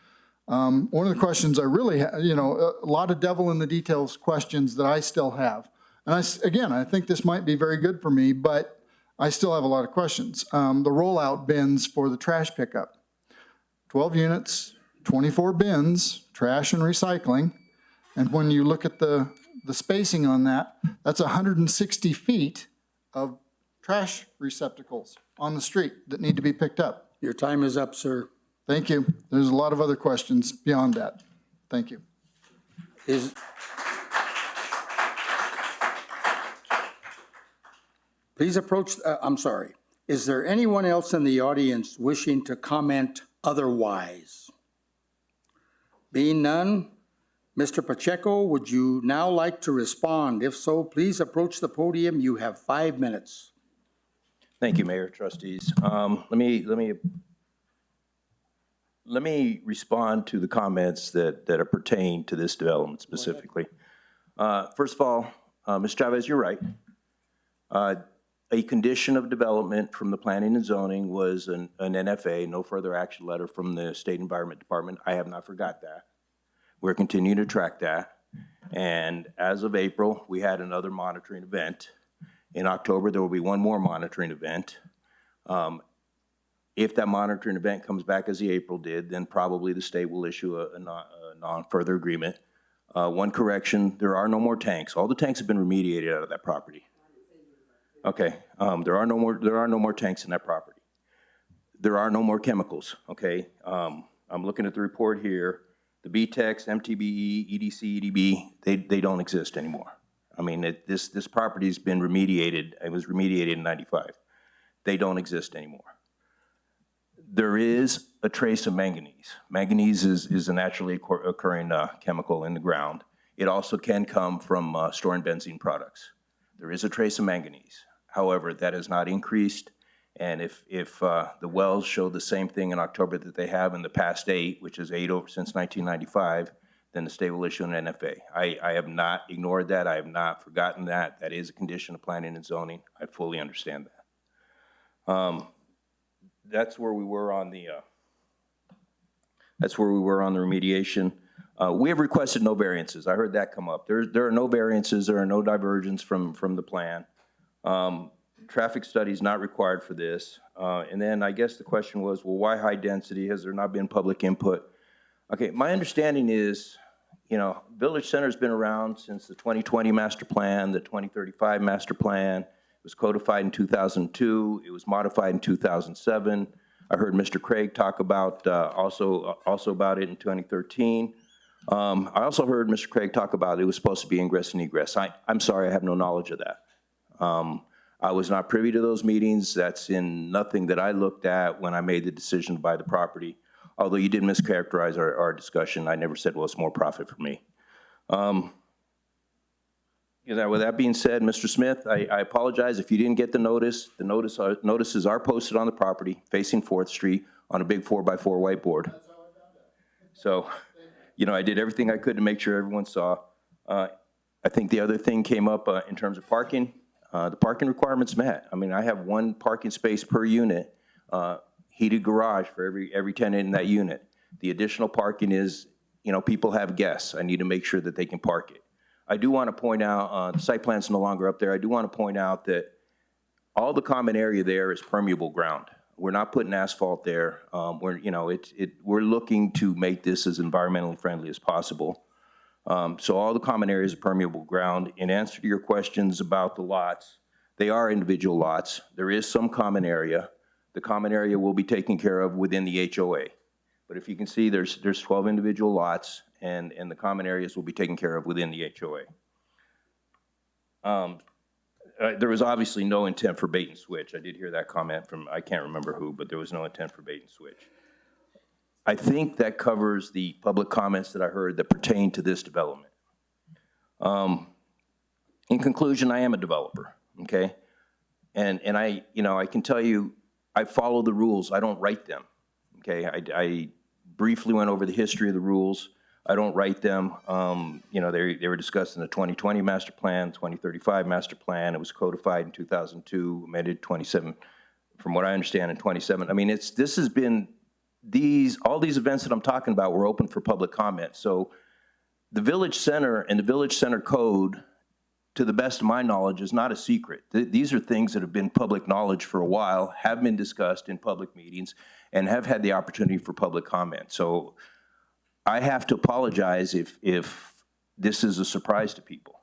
One of the questions I really, a lot of devil in the details questions that I still have. And I think this might be very good for me, but I still have a lot of questions. The rollout bins for the trash pickup. 12 units, 24 bins, trash and recycling. And when you look at the spacing on that, that's 160 feet of trash receptacles on the street that need to be picked up. Your time is up, sir. Thank you. There's a lot of other questions beyond that. Thank you. Please approach, I'm sorry. Is there anyone else in the audience wishing to comment otherwise? Being none, Mr. Pacheco, would you now like to respond? If so, please approach the podium. You have 5 minutes. Thank you, Mayor, trustees. Let me respond to the comments that are pertain to this development specifically. First of all, Ms. Chavez, you're right. A condition of development from the planning and zoning was an NFA, no further action letter from the State Environment Department. I have not forgot that. We're continuing to track that. And as of April, we had another monitoring event. In October, there will be one more monitoring event. If that monitoring event comes back as the April did, then probably the state will issue a non-further agreement. One correction, there are no more tanks. All the tanks have been remediated out of that property. Okay, there are no more tanks in that property. There are no more chemicals, okay? I'm looking at the report here. The BTEX, MTBE, EDC, EDB, they don't exist anymore. I mean, this property's been remediated. It was remediated in 95. They don't exist anymore. There is a trace of manganese. Manganese is a naturally occurring chemical in the ground. It also can come from storing benzene products. There is a trace of manganese. However, that has not increased. And if the wells show the same thing in October that they have in the past 8, which is 8 over since 1995, then the state will issue an NFA. I have not ignored that. I have not forgotten that. That is a condition of planning and zoning. I fully understand that. That's where we were on the remediation. We have requested no variances. I heard that come up. There are no variances. There are no diversions from the plan. Traffic study is not required for this. And then I guess the question was, well, why high density? Has there not been public input? Okay, my understanding is, Village Center's been around since the 2020 master plan, the 2035 master plan. It was codified in 2002. It was modified in 2007. I heard Mr. Craig talk about also about it in 2013. I also heard Mr. Craig talk about it was supposed to be ingress and egress. I'm sorry, I have no knowledge of that. I was not privy to those meetings. That's in nothing that I looked at when I made the decision to buy the property. Although you did mischaracterize our discussion. I never said, well, it's more profit for me. With that being said, Mr. Smith, I apologize if you didn't get the notice. The notices are posted on the property facing 4th Street on a big 4x4 whiteboard. So, I did everything I could to make sure everyone saw. I think the other thing came up in terms of parking. The parking requirement's met. I mean, I have 1 parking space per unit, heated garage for every tenant in that unit. The additional parking is, people have guests. I need to make sure that they can park it. I do want to point out, the site plan's no longer up there. I do want to point out that all the common area there is permeable ground. We're not putting asphalt there. We're looking to make this as environmentally friendly as possible. So all the common areas are permeable ground. In answer to your questions about the lots, they are individual lots. There is some common area. The common area will be taken care of within the HOA. But if you can see, there's 12 individual lots, and the common areas will be taken care of within the HOA. There was obviously no intent for bait and switch. I did hear that comment from, I can't remember who, but there was no intent for bait and switch. I think that covers the public comments that I heard that pertain to this development. In conclusion, I am a developer, okay? And I can tell you, I follow the rules. I don't write them, okay? I briefly went over the history of the rules. I don't write them. They were discussed in the 2020 master plan, 2035 master plan. It was codified in 2002, amended 27, from what I understand, in 27. I mean, this has been, all these events that I'm talking about were open for public comment. So the Village Center and the Village Center Code, to the best of my knowledge, is not a secret. These are things that have been public knowledge for a while, have been discussed in public meetings, and have had the opportunity for public comment. So I have to apologize if this is a surprise to people.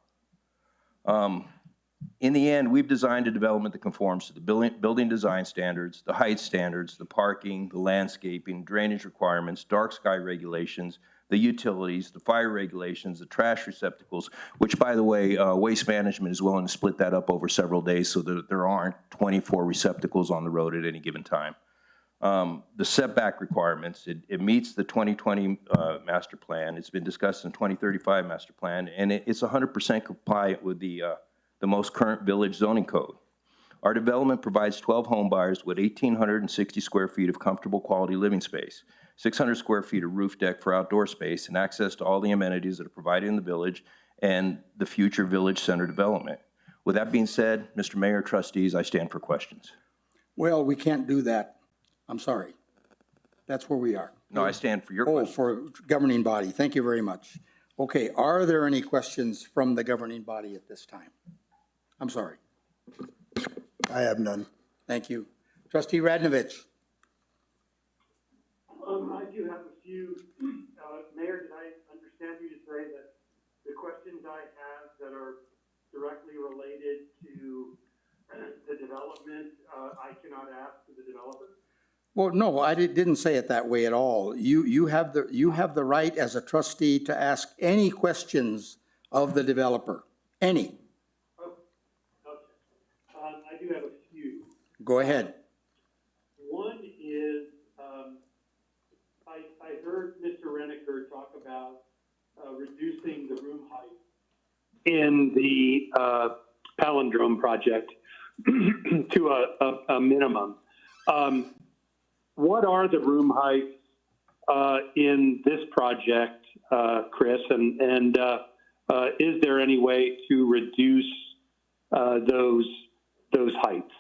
In the end, we've designed a development that conforms to the building design standards, the height standards, the parking, the landscaping, drainage requirements, dark sky regulations, the utilities, the fire regulations, the trash receptacles, which, by the way, Waste Management is willing to split that up over several days so that there aren't 24 receptacles on the road at any given time. The setback requirements, it meets the 2020 master plan. It's been discussed in 2035 master plan, and it's 100% compliant with the most current village zoning code. Our development provides 12 home buyers with 1,860 square feet of comfortable quality living space, 600 square feet of roof deck for outdoor space, and access to all the amenities that are provided in the village and the future village center development. With that being said, Mr. Mayor, trustees, I stand for questions. Well, we can't do that. I'm sorry. That's where we are. No, I stand for your Oh, question. for governing body. Thank you very much. Okay, are there any questions from the governing body at this time? I'm sorry. I have none. Thank you. Trustee Radnovich. I do have a few. Mayor, did I understand you to say that the questions I have that are directly related to the development, I cannot ask to the developer? Well, no, I didn't say it that way at all. You have the right as a trustee to ask any questions of the developer, any. I do have a few. Go ahead. One is, I heard Mr. Reniker talk about reducing the room height in the palindrome project to a minimum. What are the room heights in this project, Chris? And is there any way to reduce those heights?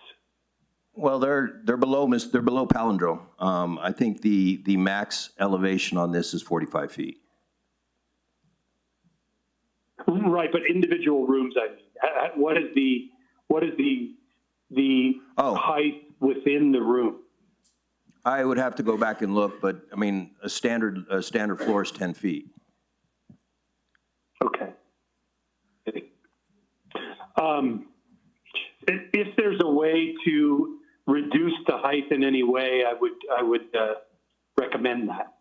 Well, they're below palindrome. I think the max elevation on this is 45 feet. Right, but individual rooms, I mean, what is the height within the room? I would have to go back and look, but I mean, a standard floor is 10 feet. Okay. If there's a way to reduce the height in any way, I would recommend that.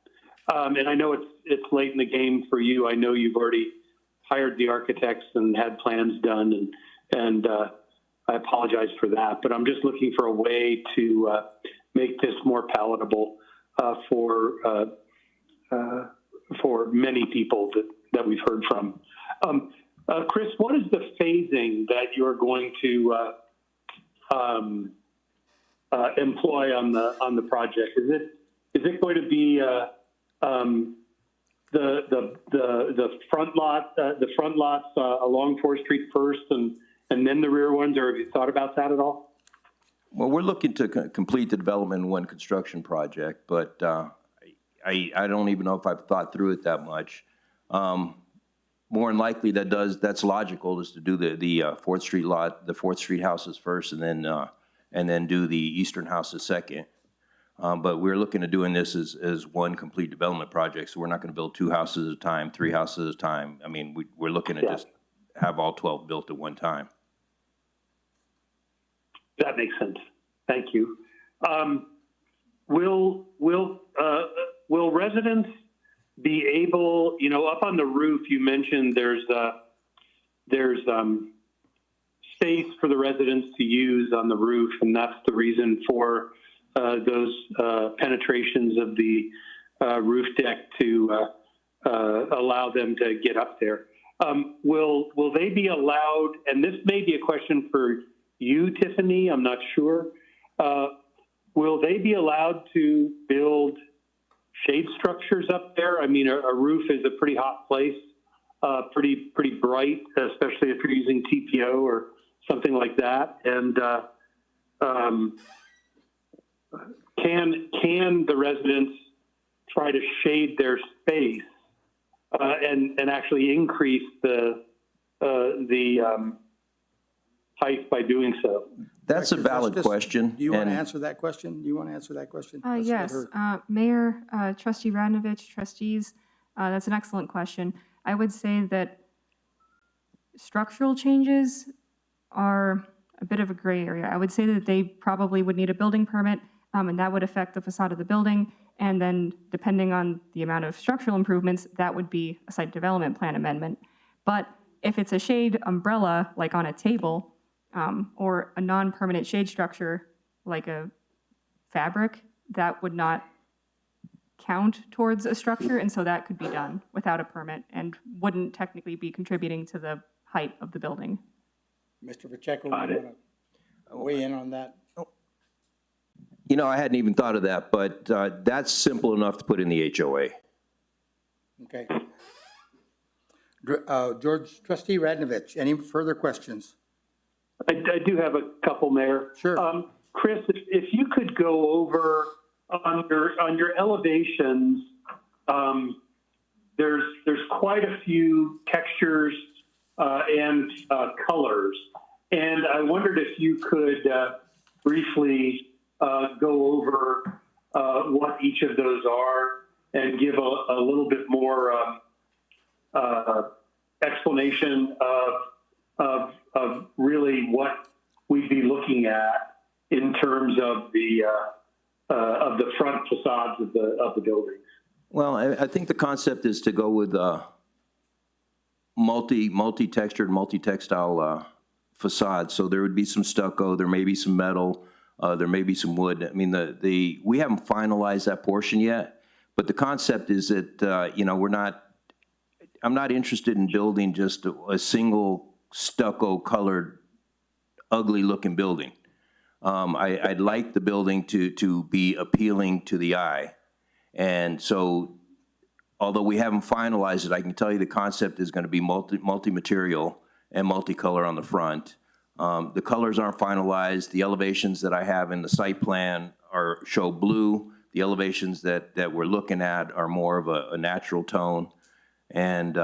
And I know it's late in the game for you. I know you've already hired the architects and had plans done, and I apologize for that. But I'm just looking for a way to make this more palatable for many people that we've heard from. Chris, what is the phasing that you're going to employ on the project? Is it going to be the front lots along 4th Street first, and then the rear ones, or have you thought about that at all? Well, we're looking to complete the development in one construction project, but I don't even know if I've thought through it that much. More than likely, that's logical, is to do the 4th Street lot, the 4th Street houses first, and then do the eastern houses second. But we're looking at doing this as one complete development project, so we're not going to build 2 houses at a time, 3 houses at a time. I mean, we're looking to just have all 12 built at one time. That makes sense. Thank you. Will residents be able, up on the roof, you mentioned there's space for the residents to use on the roof, and that's the reason for those penetrations of the roof deck to allow them to get up there. Will they be allowed, and this may be a question for you, Tiffany, I'm not sure, will they be allowed to build shade structures up there? I mean, a roof is a pretty hot place, pretty bright, especially if you're using TPO or something like that. And can the residents try to shade their space and actually increase the height by doing so? That's a valid question. Do you want to answer that question? Let's Yes, let her- Mayor, Trustee Radnovich, trustees, that's an excellent question. I would say that structural changes are a bit of a gray area. I would say that they probably would need a building permit, and that would affect the facade of the building. And then depending on the amount of structural improvements, that would be a site development plan amendment. But if it's a shade umbrella, like on a table, or a non-permanent shade structure, like a fabric, that would not count towards a structure, and so that could be done without a permit and wouldn't technically be contributing to the height of the building. Mr. Pacheco, you want to weigh in on that? You know, I hadn't even thought of that, but that's simple enough to put in the HOA. Okay. George, Trustee Radnovich, any further questions? I do have a couple, Mayor. Sure. Chris, if you could go over on your elevations, there's quite a few textures and colors, and I wondered if you could briefly go over what each of those are and give a little bit more explanation of really what we'd be looking at in terms of the front facades of the buildings. Well, I think the concept is to go with multi-textured, multi-textile facades. So there would be some stucco, there may be some metal, there may be some wood. I mean, we haven't finalized that portion yet, but the concept is that, you know, I'm not interested in building just a single stucco colored, ugly looking building. I'd like the building to be appealing to the eye. And so, although we haven't finalized it, I can tell you the concept is going to be multi-material and multicolor on the front. The colors aren't finalized. The elevations that I have in the site plan show blue. The elevations that we're looking at are more of a natural tone. And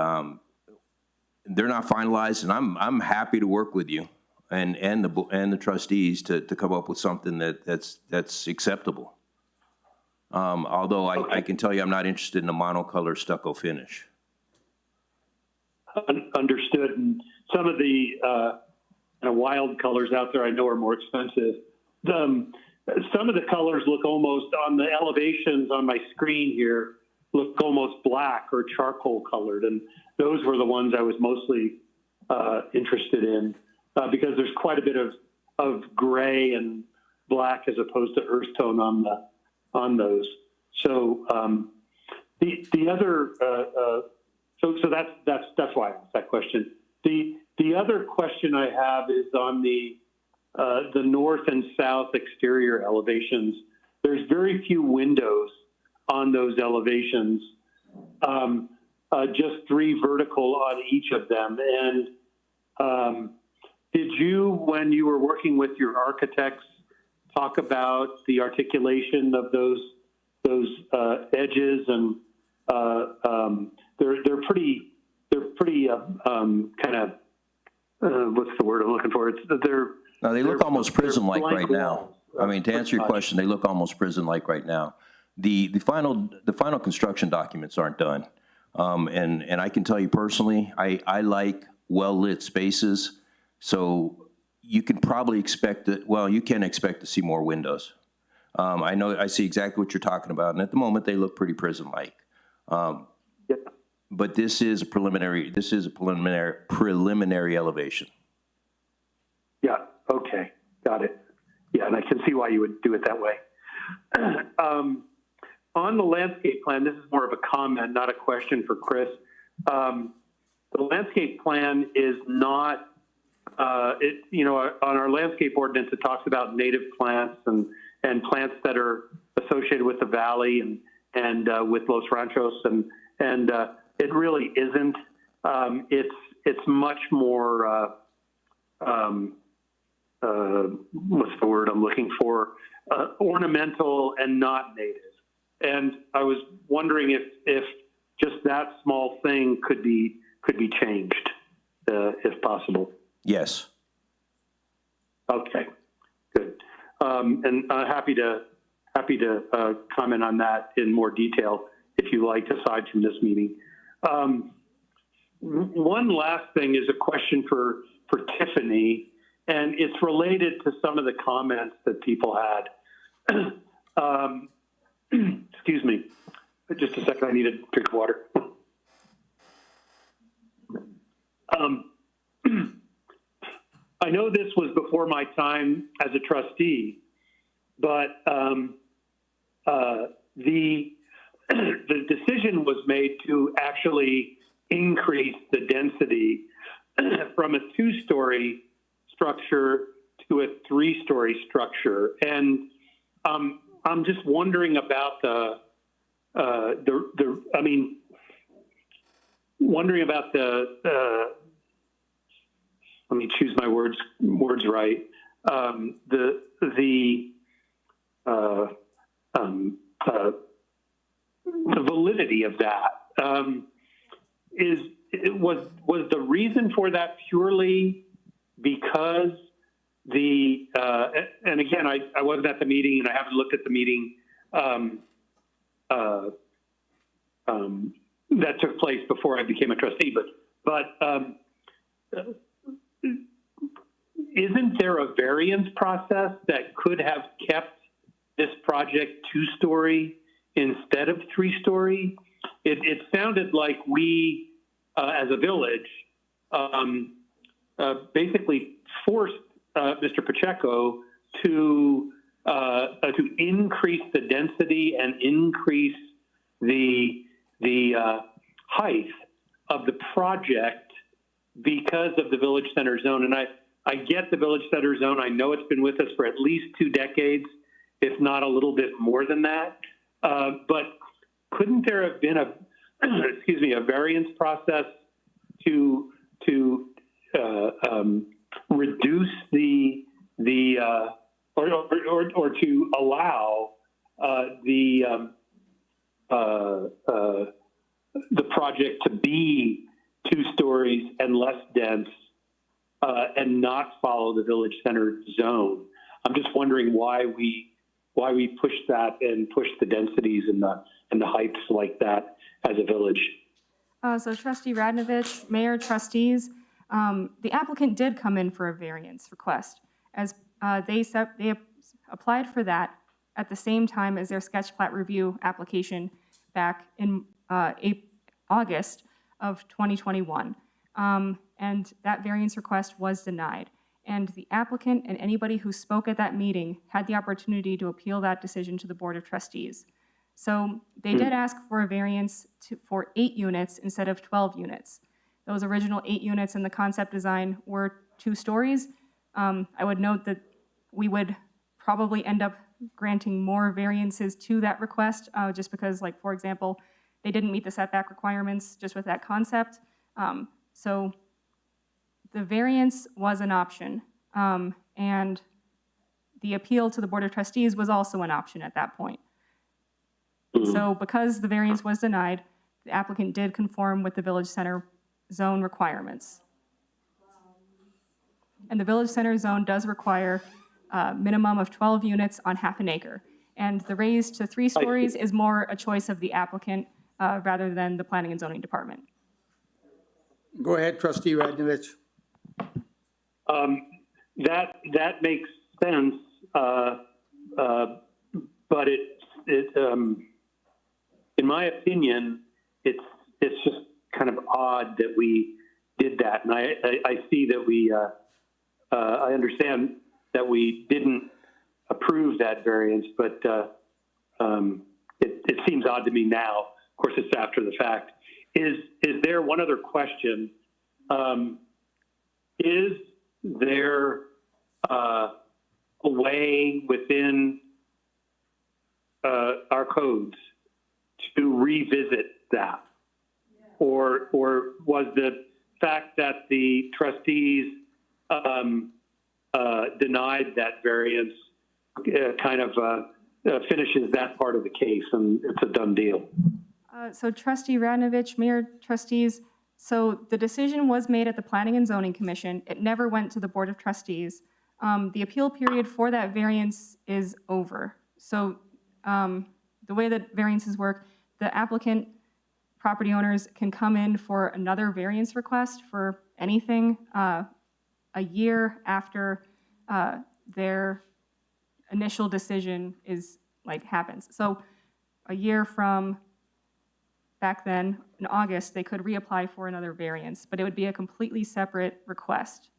they're not finalized, and I'm happy to work with you and the trustees to come up with something that's acceptable. Although I can tell you I'm not interested in a monocolor stucco finish. Understood. And some of the kind of wild colors out there I know are more expensive. Some of the colors look almost, on the elevations on my screen here, look almost black or charcoal colored, and those were the ones I was mostly interested in because there's quite a bit of gray and black as opposed to earth tone on those. So the other so that's why I asked that question. The other question I have is on the north and south exterior elevations. There's very few windows on those elevations, just 3 vertical on each of them. And did you, when you were working with your architects, talk about the articulation of those edges? And they're pretty kind of what's the word I'm looking for? No, they look almost prison-like right now. I mean, to answer your question, they look almost prison-like right now. The final construction documents aren't done. And I can tell you personally, I like well-lit spaces, so you can probably expect that, well, you can expect to see more windows. I see exactly what you're talking about, and at the moment, they look pretty prison-like. But this is a preliminary elevation. Yeah, okay, got it. Yeah, and I can see why you would do it that way. On the landscape plan, this is more of a comment, not a question for Chris. The landscape plan is not, on our landscape ordinance, it talks about native plants and plants that are associated with the valley and with Los Ranchos, and it really isn't. It's much more, what's the word I'm looking for? Ornamental and not native. And I was wondering if just that small thing could be changed, if possible. Yes. Okay, good. And happy to comment on that in more detail if you like, aside from this meeting. One last thing is a question for Tiffany, and it's related to some of the comments that people had. Excuse me. Just a second, I need a drink of water. I know this was before my time as a trustee, but the decision was made to actually increase the density from a 2-story structure to a 3-story structure. And I'm just wondering about wondering about let me choose my words right. The validity of that. Was the reason for that purely because and again, I wasn't at the meeting and I haven't looked at the meeting that took place before I became a trustee, but isn't there a variance process that could have kept this project 2-story instead of 3-story? It sounded like we, as a village, basically forced Mr. Pacheco to increase the density and increase the height of the project because of the village center zone. And I get the village center zone. I know it's been with us for at least 2 decades, if not a little bit more than that. But couldn't there have been a variance process to reduce or to allow the project to be 2 stories and less dense and not follow the village center zone? I'm just wondering why we pushed that and pushed the densities and the heights like that as a village. So Trustee Radnovich, Mayor, Trustees, the applicant did come in for a variance request, as they applied for that at the same time as their sketch plat review application back in August of 2021. And that variance request was denied. And the applicant and anybody who spoke at that meeting had the opportunity to appeal that decision to the Board of Trustees. So they did ask for a variance for 8 units instead of 12 units. Those original 8 units in the concept design were 2 stories. I would note that we would probably end up granting more variances to that request, just because, like, for example, they didn't meet the setback requirements just with that concept. So the variance was an option, and the appeal to the Board of Trustees was also an option at that point. So because the variance was denied, the applicant did conform with the village center zone requirements. And the village center zone does require a minimum of 12 units on half an acre. And the raise to 3 stories is more a choice of the applicant rather than the Planning and Zoning Department. Go ahead, Trustee Radnovich. That makes sense, but in my opinion, it's just kind of odd that we did that. And I see that I understand that we didn't approve that variance, but it seems odd to me now. Of course, it's after the fact. Is there one other question? Is there a way within our codes to revisit that? Or was the fact that the trustees denied that variance kind of finishes that part of the case and it's a done deal? So Trustee Radnovich, Mayor, Trustees, so the decision was made at the Planning and Zoning Commission. It never went to the Board of Trustees. The appeal period for that variance is over. So the way that variances work, the applicant property owners can come in for another variance request for anything a year after their initial decision happens. So a year from back then, in August, they could reapply for another variance, but it would be a completely separate request.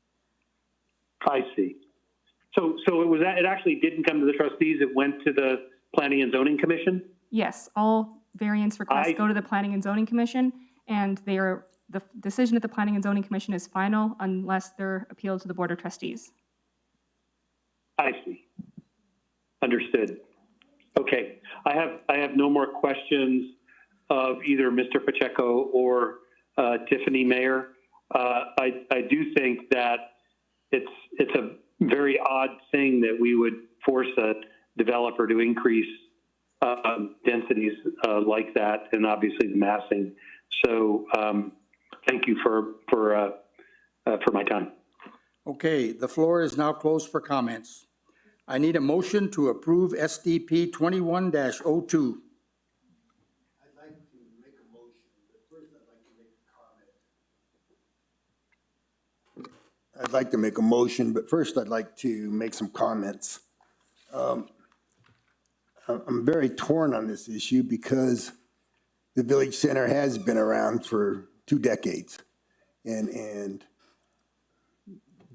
I see. So it actually didn't come to the trustees, it went to the Planning and Zoning Commission? Yes, all variance requests go to the Planning and Zoning Commission, and the decision at the Planning and Zoning Commission is final unless they're appealed to the Board of Trustees. I see. Understood. Okay, I have no more questions of either Mr. Pacheco or Tiffany, Mayor. I do think that it's a very odd thing that we would force a developer to increase densities like that, and obviously the massing. So thank you for my time. Okay, the floor is now closed for comments. I need a motion to approve SDP 21-02. I'd like to make a motion, but first I'd like to make some comments. I'm very torn on this issue because the Village Center has been around for 2 decades. And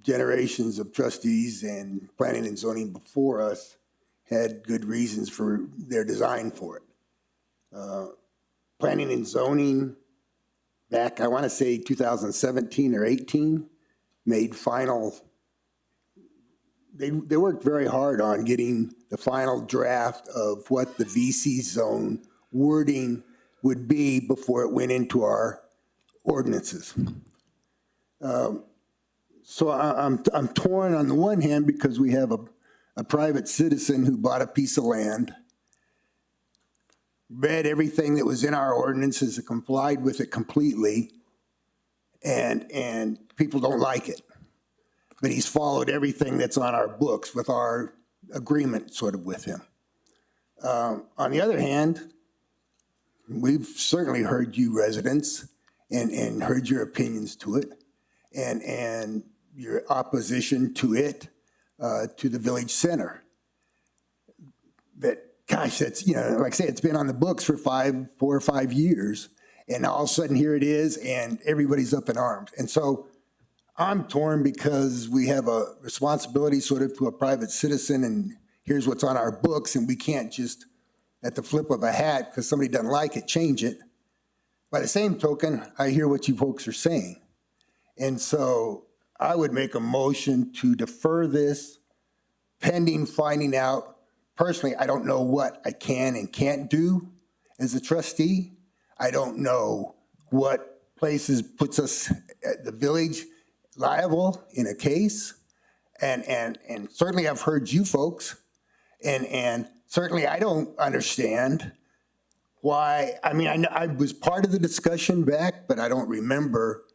generations of trustees and planning and zoning before us had good reasons for their design for it. Planning and zoning back, I want to say 2017 or 18, made final, they worked very hard on getting the final draft of what the VC zone wording would be before it went into our ordinances. So I'm torn on the one hand because we have a private citizen who bought a piece of land, read everything that was in our ordinances, complied with it completely, and people don't like it. But he's followed everything that's on our books with our agreement sort of with him. On the other hand, we've certainly heard you residents and heard your opinions to it and your opposition to it, to the Village Center. But gosh, that's, like I say, it's been on the books for 4 or 5 years. And all of a sudden here it is and everybody's up in arms. And so I'm torn because we have a responsibility sort of to a private citizen and here's what's on our books and we can't just at the flip of a hat because somebody doesn't like it, change it. By the same token, I hear what you folks are saying. And so I would make a motion to defer this pending finding out. Personally, I don't know what I can and can't do as a trustee. I don't know what places puts us at the village liable in a case. And certainly I've heard you folks and certainly I don't understand why. I mean, I was part of the discussion back, but I don't remember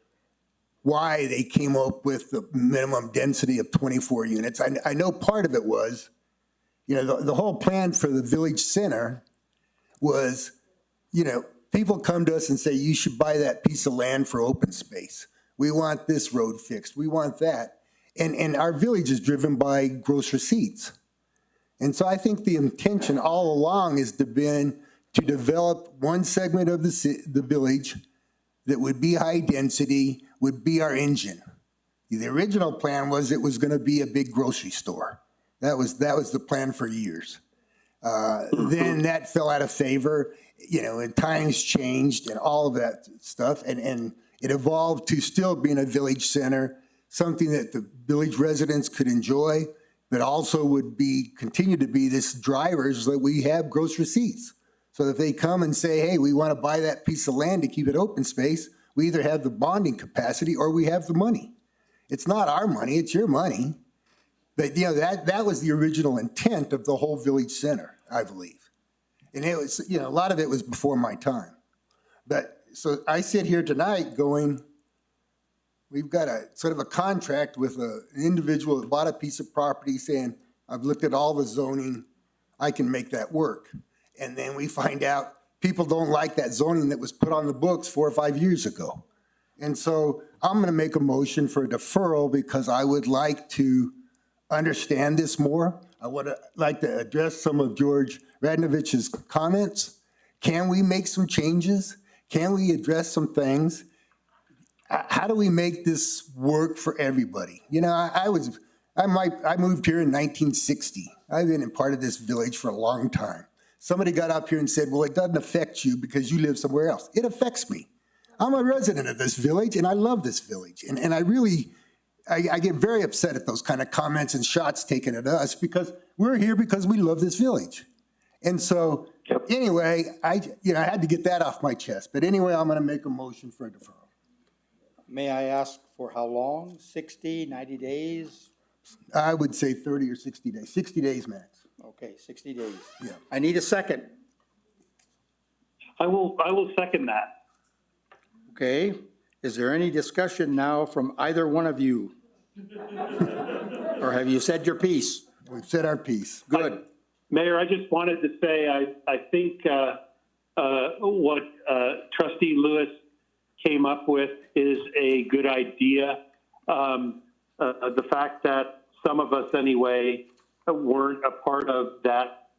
why they came up with the minimum density of 24 units. I know part of it was, the whole plan for the Village Center was, people come to us and say, you should buy that piece of land for open space. We want this road fixed. We want that. And our village is driven by gross receipts. And so I think the intention all along has been to develop one segment of the village that would be high density, would be our engine. The original plan was it was going to be a big grocery store. That was the plan for years. Then that fell out of favor, and times changed and all of that stuff. And it evolved to still being a village center, something that the village residents could enjoy, but also would continue to be this drivers that we have gross receipts. So if they come and say, hey, we want to buy that piece of land to keep it open space, we either have the bonding capacity or we have the money. It's not our money, it's your money. But that was the original intent of the whole village center, I believe. And it was, a lot of it was before my time. But so I sit here tonight going, we've got a sort of a contract with an individual that bought a piece of property saying, I've looked at all the zoning, I can make that work. And then we find out people don't like that zoning that was put on the books 4 or 5 years ago. And so I'm going to make a motion for a deferral because I would like to understand this more. I would like to address some of George Radnovich's comments. Can we make some changes? Can we address some things? How do we make this work for everybody? You know, I moved here in 1960. I've been in part of this village for a long time. Somebody got up here and said, well, it doesn't affect you because you live somewhere else. It affects me. I'm a resident of this village and I love this village. And I really, I get very upset at those kind of comments and shots taken at us because we're here because we love this village. And so anyway, I had to get that off my chest. But anyway, I'm going to make a motion for a deferral. May I ask for how long? 60, 90 days? I would say 30 or 60 days, 60 days max. Okay, 60 days. Yeah. I need a second. I will second that. Okay, is there any discussion now from either one of you? Or have you said your piece? We've said our piece. Good. Mayor, I just wanted to say, I think what Trustee Lewis came up with is a good idea. The fact that some of us anyway weren't a part of that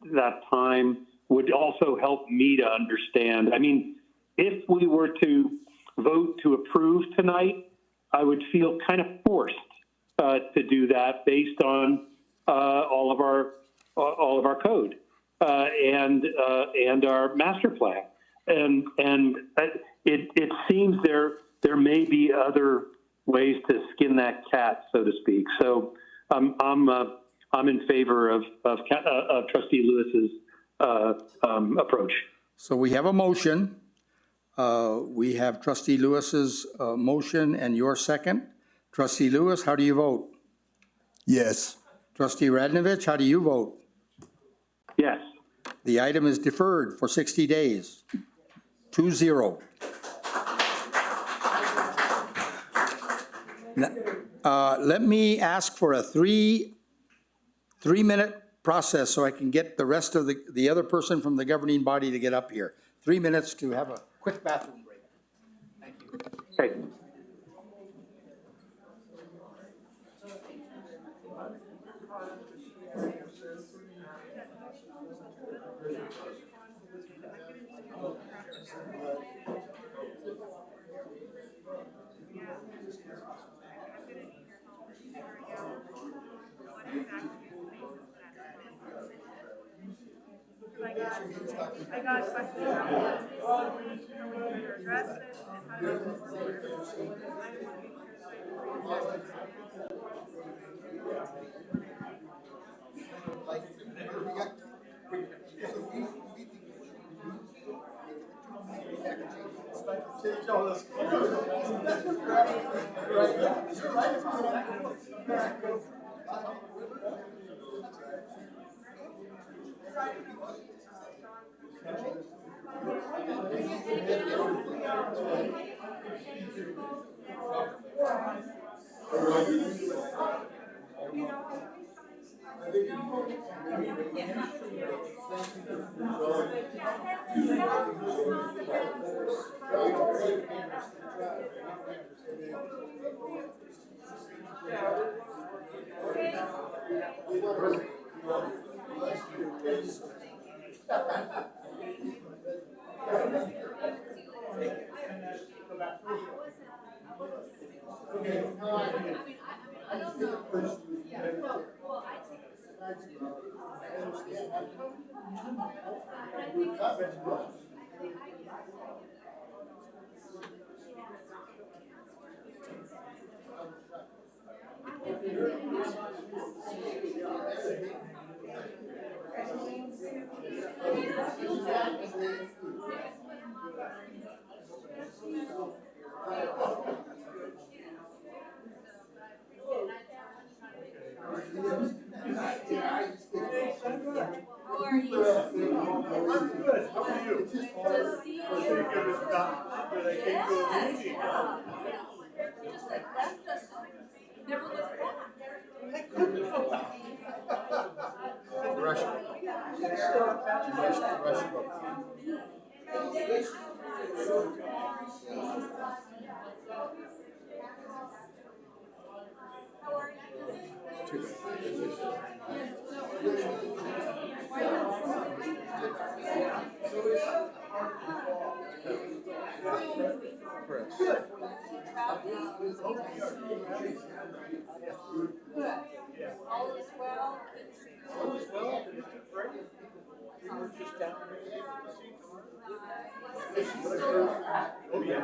time would also help me to understand. I mean, if we were to vote to approve tonight, I would feel kind of forced to do that based on all of our code and our master plan. And it seems there may be other ways to skin that cat, so to speak. So I'm in favor of Trustee Lewis's approach. So we have a motion. We have Trustee Lewis's motion and your second. Trustee Lewis, how do you vote? Yes. Trustee Radnovich, how do you vote? Yes. The item is deferred for 60 days. 2-0. Let me ask for a three-minute process so I can get the rest of the other person from the governing body to get up here. 3 minutes to have a quick bathroom break. Thank you. Okay. I got questions about how we can address this and how to move forward.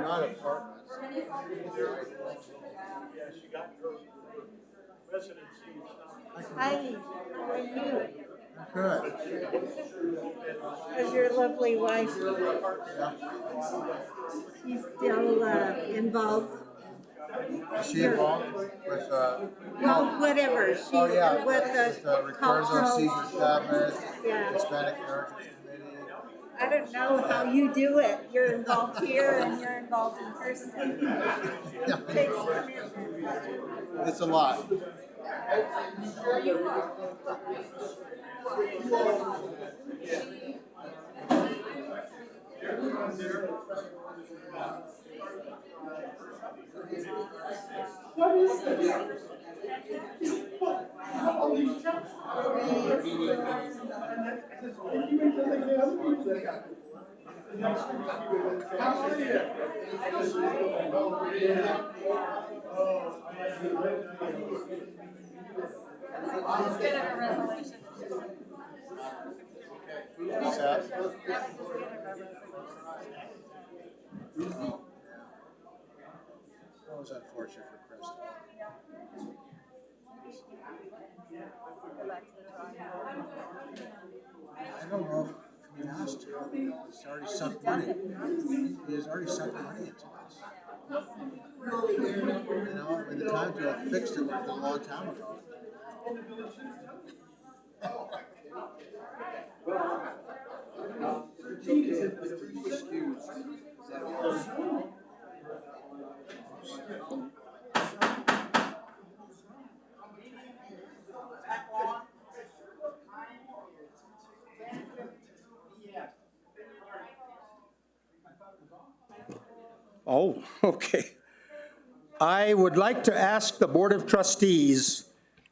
Not apartments. Hi, how are you? Good. How's your lovely wife? She's still involved? Is she involved with, Well, whatever, she, oh, yeah, with Ricardo, cultural. Cesar Chavez, Yeah. Hispanic Heritage Committee. I don't know how you do it. You're involved here and you're involved in person. Takes commitment. It's a lot. That was unfortunate for Chris. I don't know if he has to. He's already sunk money. He has already sunk money into this. You know, I mean, the time to have fixed it would have been a long time ago. Oh, okay. I would like to ask the Board of Trustees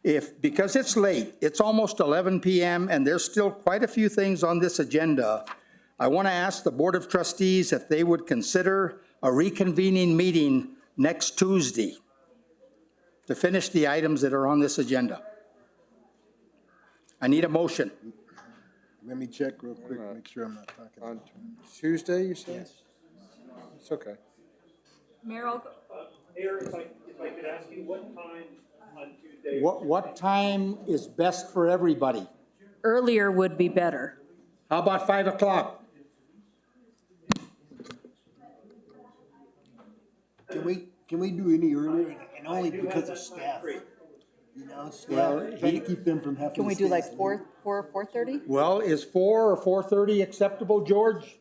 if, because it's late, it's almost 11 PM and there's still quite a few things on this agenda. I want to ask the Board of Trustees if they would consider a reconvening meeting next Tuesday to finish the items that are on this agenda. I need a motion. Let me check real quick, make sure I'm not talking. On Tuesday, you said? Yes. It's okay. Mayor, I'll go. Mayor, if I could ask you, what time on Tuesday? What time is best for everybody? Earlier would be better. How about 5 o'clock? Can we do any earlier? And only because of staff. You know, staff, trying to keep them from having to. Can we do like 4:30? Well, is 4 or 4:30 acceptable, George?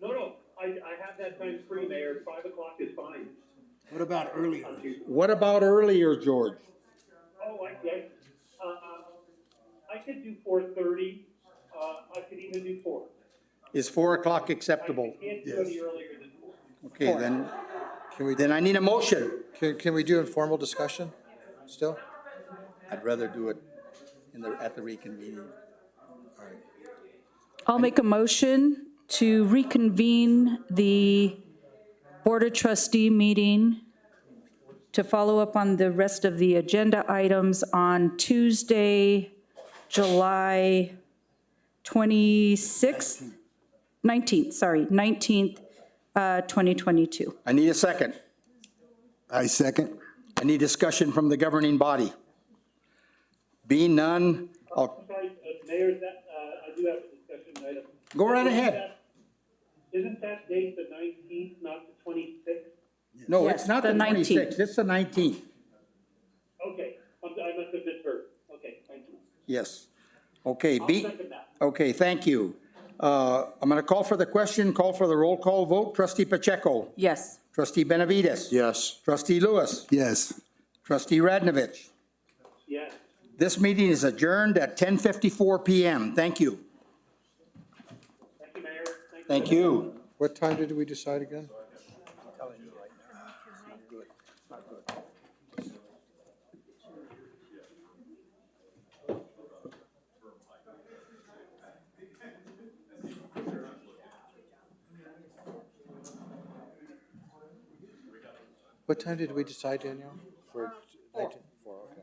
No, I have that time free, Mayor. 5 o'clock is fine. What about earlier? What about earlier, George? Oh, I could do 4:30. I could even do 4. Is 4 o'clock acceptable? I can't do any earlier than 4. Okay, then I need a motion. Can we do informal discussion still? I'd rather do it at the reconvening. All right. I'll make a motion to reconvene the Board of Trustee meeting to follow up on the rest of the agenda items on Tuesday, July 26th, 19th, 2022. I need a second. I second. Any discussion from the governing body? Being none, I'll Sorry, Mayor, I do have a discussion item. go right ahead. Isn't that date the 19th, not the 26th? No, Yes, it's not the the 26th, it's the 19th. Okay, I must have misheard. Okay, thank you. Yes. Okay, I'll second that. okay, thank you. I'm going to call for the question, call for the roll call vote. Trustee Pacheco. Yes. Trustee Benavides. Yes. Trustee Lewis. Yes. Trustee Radnovich. Yes. This meeting is adjourned at 10:54 PM. Thank you. Thank you, Mayor. Thank you. What time did we decide again? What time did we decide, Danielle? For 19? 4, okay.